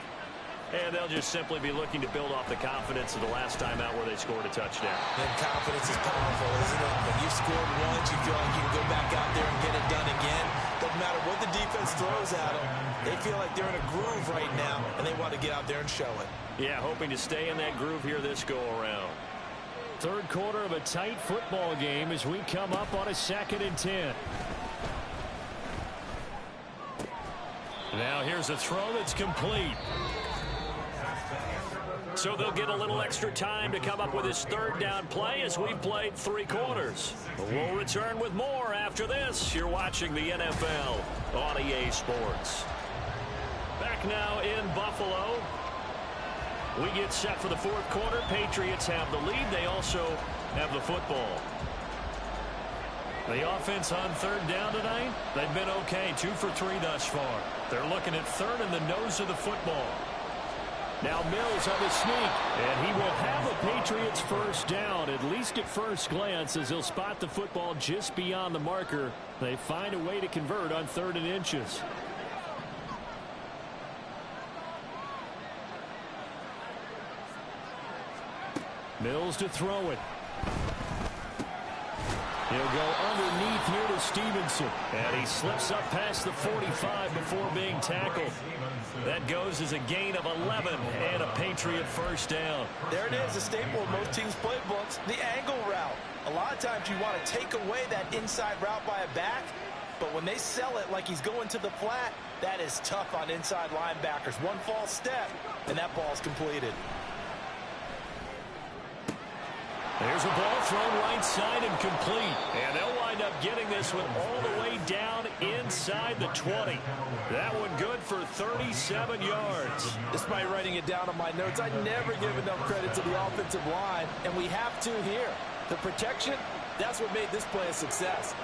And they'll just simply be looking to build off the confidence of the last time out where they scored a touchdown. And confidence is powerful, isn't it? When you've scored once, you feel like you can go back out there and get it done again. Doesn't matter what the defense throws at them. They feel like they're in a groove right now, and they want to get out there and show it. Yeah, hoping to stay in that groove here this go-around. Third quarter of a tight football game as we come up on a 2nd and 10. Now here's a throw that's complete. So they'll get a little extra time to come up with his third down play as we've played 3 quarters. We'll return with more after this. You're watching the NFL on EA Sports. Back now in Buffalo. We get set for the fourth quarter. Patriots have the lead. They also have the football. The offense on third down tonight, they've been okay. 2 for 3 thus far. They're looking at third in the nose of the football. Now Mills on the sneak, and he will have a Patriots first down, at least at first glance, as he'll spot the football just beyond the marker. They find a way to convert on 3rd and inches. Mills to throw it. He'll go underneath here to Stevenson. And he slips up past the 45 before being tackled. That goes as a gain of 11 and a Patriot first down. There it is, a staple of most teams' playbooks, the angle route. A lot of times you want to take away that inside route by a back, but when they sell it like he's going to the flat, that is tough on inside linebackers. One false step, and that ball's completed. There's a ball thrown right side and complete. And they'll wind up getting this one all the way down inside the 20. That one good for 37 yards. Despite writing it down on my notes, I never give enough credit to the offensive line, and we have to here. The protection, that's what made this play a success.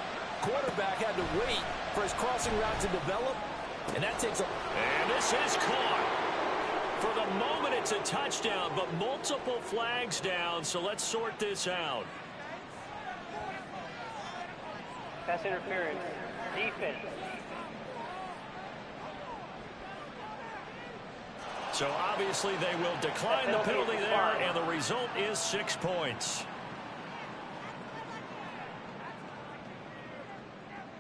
Quarterback had to wait for his crossing route to develop, and that takes a... And this is caught. For the moment, it's a touchdown, but multiple flags down, so let's sort this out. Pass interference. Defense. So obviously they will decline the penalty there, and the result is 6 points.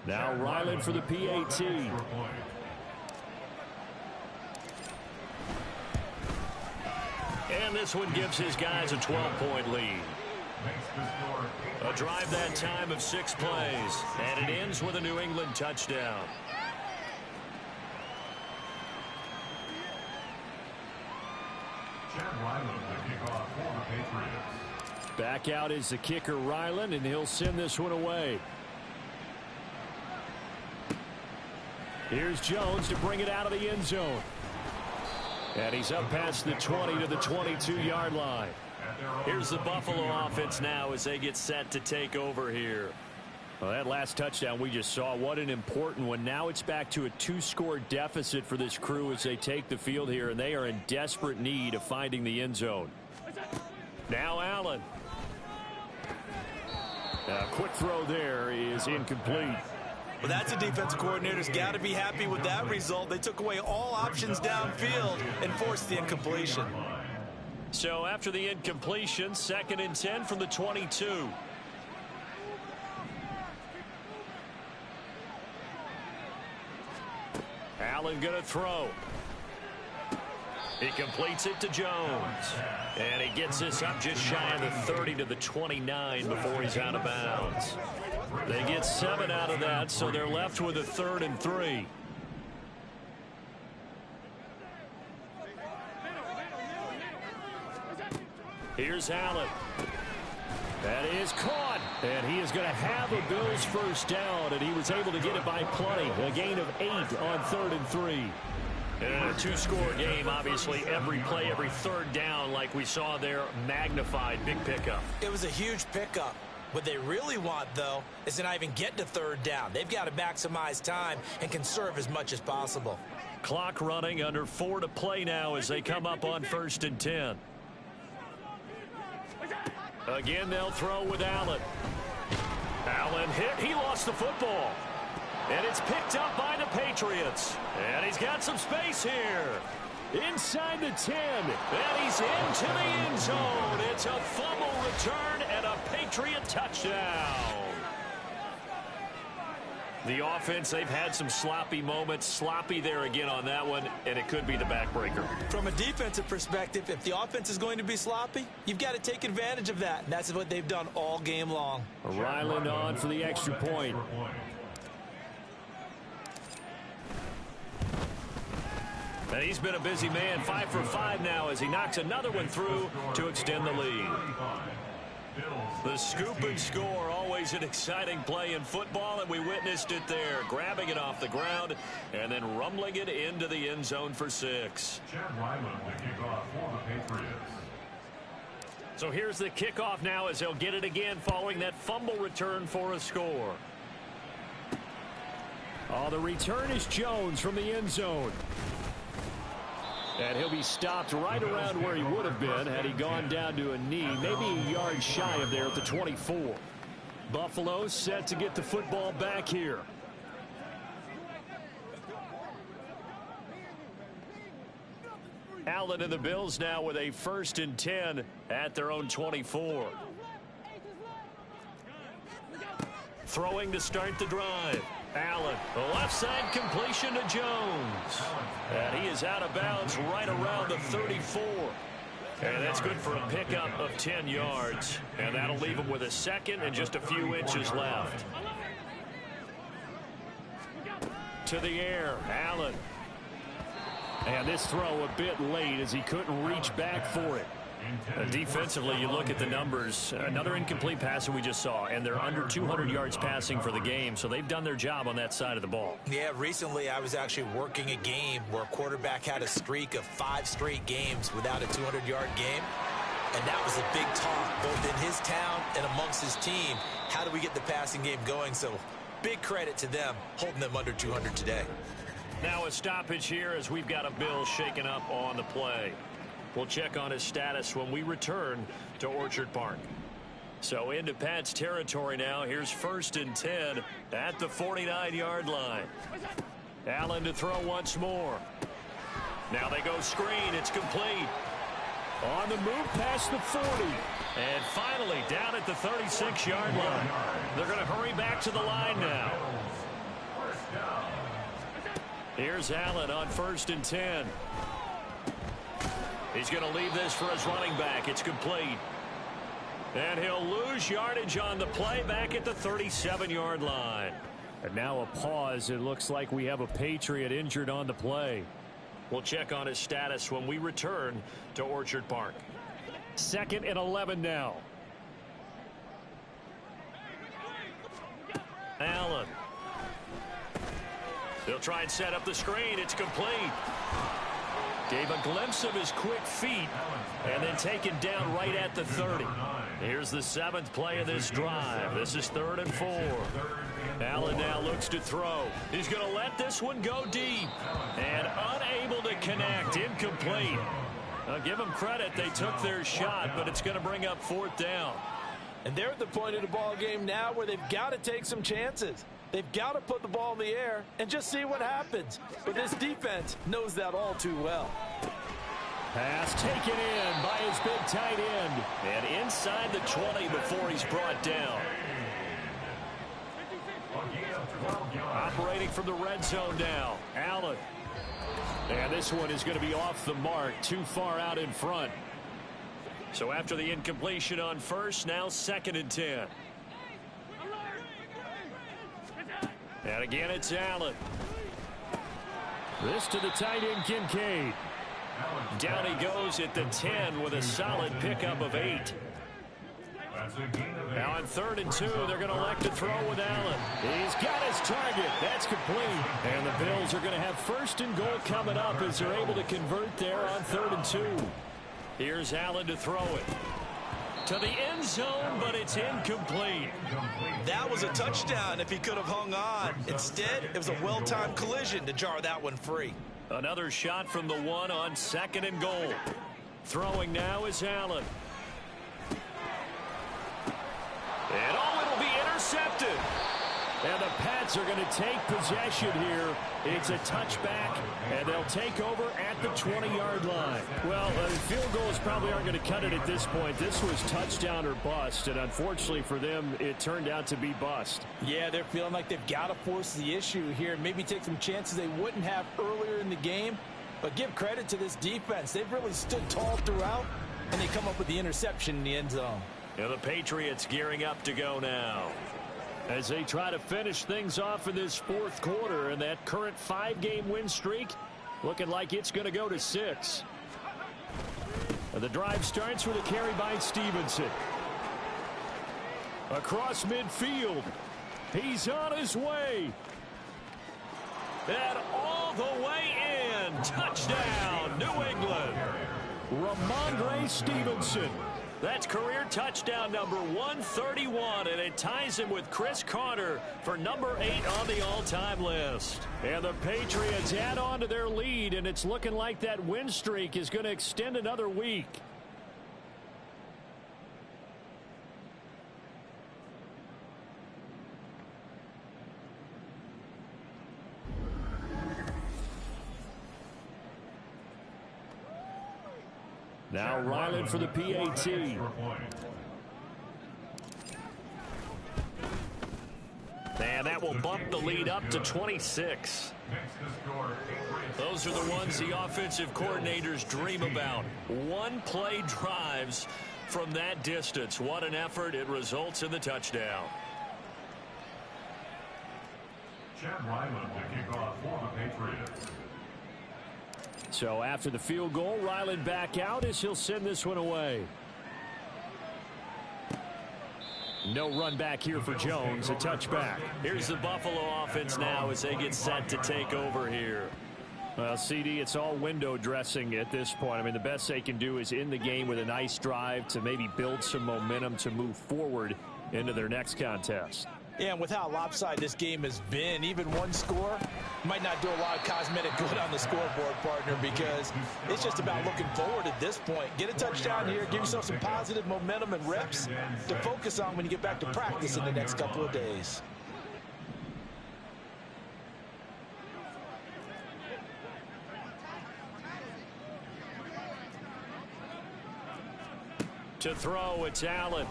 Now Ryland for the PAT. And this one gives his guys a 12-point lead. A drive that time of 6 plays, and it ends with a New England touchdown. Back out is the kicker, Ryland, and he'll send this one away. Here's Jones to bring it out of the end zone. And he's up past the 20 to the 22-yard line. Here's the Buffalo offense now as they get set to take over here. Well, that last touchdown we just saw, what an important one. Now it's back to a 2-score deficit for this crew as they take the field here, and they are in desperate need of finding the end zone. Now Allen. A quick throw there is incomplete. Well, that's a defensive coordinator's got to be happy with that result. They took away all options downfield and forced the incompletion. So after the incompletion, 2nd and 10 from the 22. Allen going to throw. He completes it to Jones. And he gets this up just shy of the 30 to the 29 before he's out of bounds. They get 7 out of that, so they're left with a 3rd and 3. Here's Allen. That is caught, and he is going to have a Bills first down, and he was able to get it by plenty. A gain of 8 on 3rd and 3. In a two-score game, obviously, every play, every third down, like we saw there, magnified. Big pickup. It was a huge pickup. What they really want, though, is to not even get to 3rd down. They've got to maximize time and conserve as much as possible. Clock running, under 4 to play now as they come up on 1st and 10. Again, they'll throw with Allen. Allen hit. He lost the football. And it's picked up by the Patriots. And he's got some space here. Inside the 10. And he's into the end zone. It's a fumble return and a Patriot touchdown. The offense, they've had some sloppy moments. Sloppy there again on that one, and it could be the backbreaker. From a defensive perspective, if the offense is going to be sloppy, you've got to take advantage of that. And that's what they've done all game long. Ryland on for the extra point. And he's been a busy man, 5 for 5 now as he knocks another one through to extend the lead. The scoop and score, always an exciting play in football, and we witnessed it there, grabbing it off the ground and then rumbling it into the end zone for 6. Chad Ryland to kick off for the Patriots. So here's the kickoff now as they'll get it again following that fumble return for a score. Oh, the return is Jones from the end zone. And he'll be stopped right around where he would have been had he gone down to a knee, maybe a yard shy of there at the 24. Buffalo set to get the football back here. Allen and the Bills now with a 1st and 10 at their own 24. Throwing to start the drive. Allen, the left side completion to Jones. And he is out of bounds right around the 34. And that's good for a pickup of 10 yards. And that'll leave him with a second and just a few inches left. To the air, Allen. And this throw a bit late as he couldn't reach back for it. Defensively, you look at the numbers. Another incomplete pass that we just saw, and they're under 200 yards passing for the game, so they've done their job on that side of the ball. Yeah, recently I was actually working a game where a quarterback had a streak of 5 straight games without a 200-yard game, and that was a big talk both in his town and amongst his team. How do we get the passing game going? So big credit to them, holding them under 200 today. Now a stoppage here as we've got a Bill shaken up on the play. We'll check on his status when we return to Orchard Park. So into Pat's territory now. Here's 1st and 10 at the 49-yard line. Allen to throw once more. Now they go screen. It's complete. On the move past the 40. And finally down at the 36-yard line. They're going to hurry back to the line now. Here's Allen on 1st and 10. He's going to leave this for his running back. It's complete. And he'll lose yardage on the play back at the 37-yard line. And now a pause. It looks like we have a Patriot injured on the play. We'll check on his status when we return to Orchard Park. 2nd and 11 now. Allen. They'll try and set up the screen. It's complete. Gave a glimpse of his quick feet and then taken down right at the 30. Here's the 7th play of this drive. This is 3rd and 4. Allen now looks to throw. He's going to let this one go deep and unable to connect. Incomplete. I'll give them credit. They took their shot, but it's going to bring up 4th down. And they're at the point of the ball game now where they've got to take some chances. They've got to put the ball in the air and just see what happens. But this defense knows that all too well. Pass taken in by his big tight end. And inside the 20 before he's brought down. Operating from the red zone now. Allen. And this one is going to be off the mark, too far out in front. So after the incompletion on 1st, now 2nd and 10. And again, it's Allen. This to the tight end, Kincaid. Down he goes at the 10 with a solid pickup of 8. That's a gain of 8. Now on 3rd and 2, they're going to elect to throw with Allen. He's got his target. That's complete. And the Bills are going to have 1st and goal coming up as they're able to convert there on 3rd and 2. Here's Allen to throw it to the end zone, but it's incomplete. That was a touchdown if he could have hung on. Instead, it was a well-timed collision to jar that one free. Another shot from the 1 on 2nd and goal. Throwing now is Allen. And it'll be intercepted. And the Pats are going to take possession here. It's a touchback, and they'll take over at the 20-yard line. Well, field goals probably aren't going to cut it at this point. This was touchdown or bust, and unfortunately for them, it turned out to be bust. Yeah, they're feeling like they've got to force the issue here, maybe take some chances they wouldn't have earlier in the game. But give credit to this defense. They've really stood tall throughout, and they come up with the interception in the end zone. And the Patriots gearing up to go now, as they try to finish things off in this 4th quarter, and that current 5-game win streak looking like it's going to go to 6. And the drive starts with a carry by Stevenson. Across midfield. He's on his way. And all the way in. Touchdown, New England. Ramondre Stevenson. That's career touchdown number 131, and it ties him with Chris Carter for number 8 on the all-time list. And the Patriots add on to their lead, and it's looking like that win streak is going to extend another week. Now Ryland for the PAT. And that will bump the lead up to 26. Those are the ones the offensive coordinators dream about. One-play drives from that distance. What an effort. It results in the touchdown. Chad Ryland to kick off for the Patriots. So after the field goal, Ryland back out as he'll send this one away. No run back here for Jones, a touchback. Here's the Buffalo offense now as they get set to take over here. Well, CD, it's all window dressing at this point. I mean, the best they can do is end the game with a nice drive to maybe build some momentum to move forward into their next contest. Yeah, and with how lopsided this game has been, even one score might not do a lot of cosmetic good on the scoreboard, partner, because it's just about looking forward at this point. Get a touchdown here, give yourself some positive momentum and reps to focus on when you get back to practice in the next couple of days. To throw, it's Allen.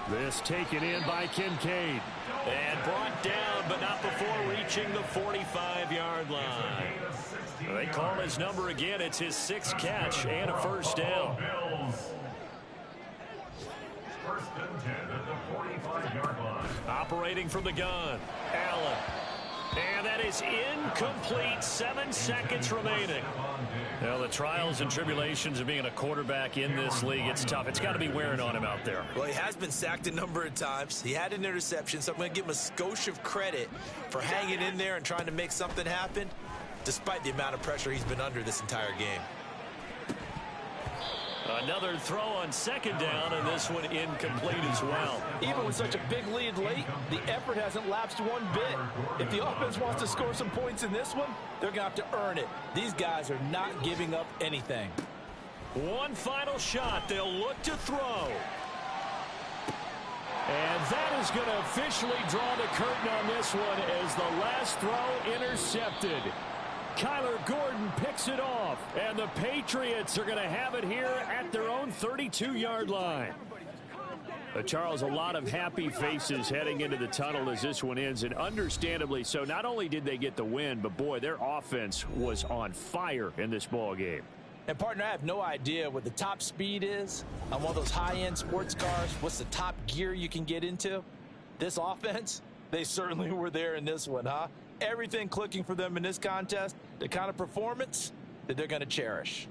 This taken in by Kincaid. And brought down, but not before reaching the 45-yard line. They call his number again. It's his 6th catch and a first down. First and 10 at the 45-yard line. Operating from the gun, Allen. And that is incomplete. 7 seconds remaining. Well, the trials and tribulations of being a quarterback in this league, it's tough. It's got to be wearing on him out there. Well, he has been sacked a number of times. He had an interception, so I'm going to give him a skosh of credit for hanging in there and trying to make something happen, despite the amount of pressure he's been under this entire game. Another throw on 2nd down, and this one incomplete as well. Even with such a big lead late, the effort hasn't lapsed one bit. If the offense wants to score some points in this one, they're going to have to earn it. These guys are not giving up anything. One final shot. They'll look to throw. And that is going to officially draw the curtain on this one as the last throw intercepted. Kyler Gordon picks it off, and the Patriots are going to have it here at their own 32-yard line. Charles, a lot of happy faces heading into the tunnel as this one ends, and understandably so. Not only did they get the win, but boy, their offense was on fire in this ball game. And partner, I have no idea what the top speed is on one of those high-end sports cars. What's the top gear you can get into? This offense, they certainly were there in this one, huh? Everything clicking for them in this contest, the kind of performance that they're going to cherish.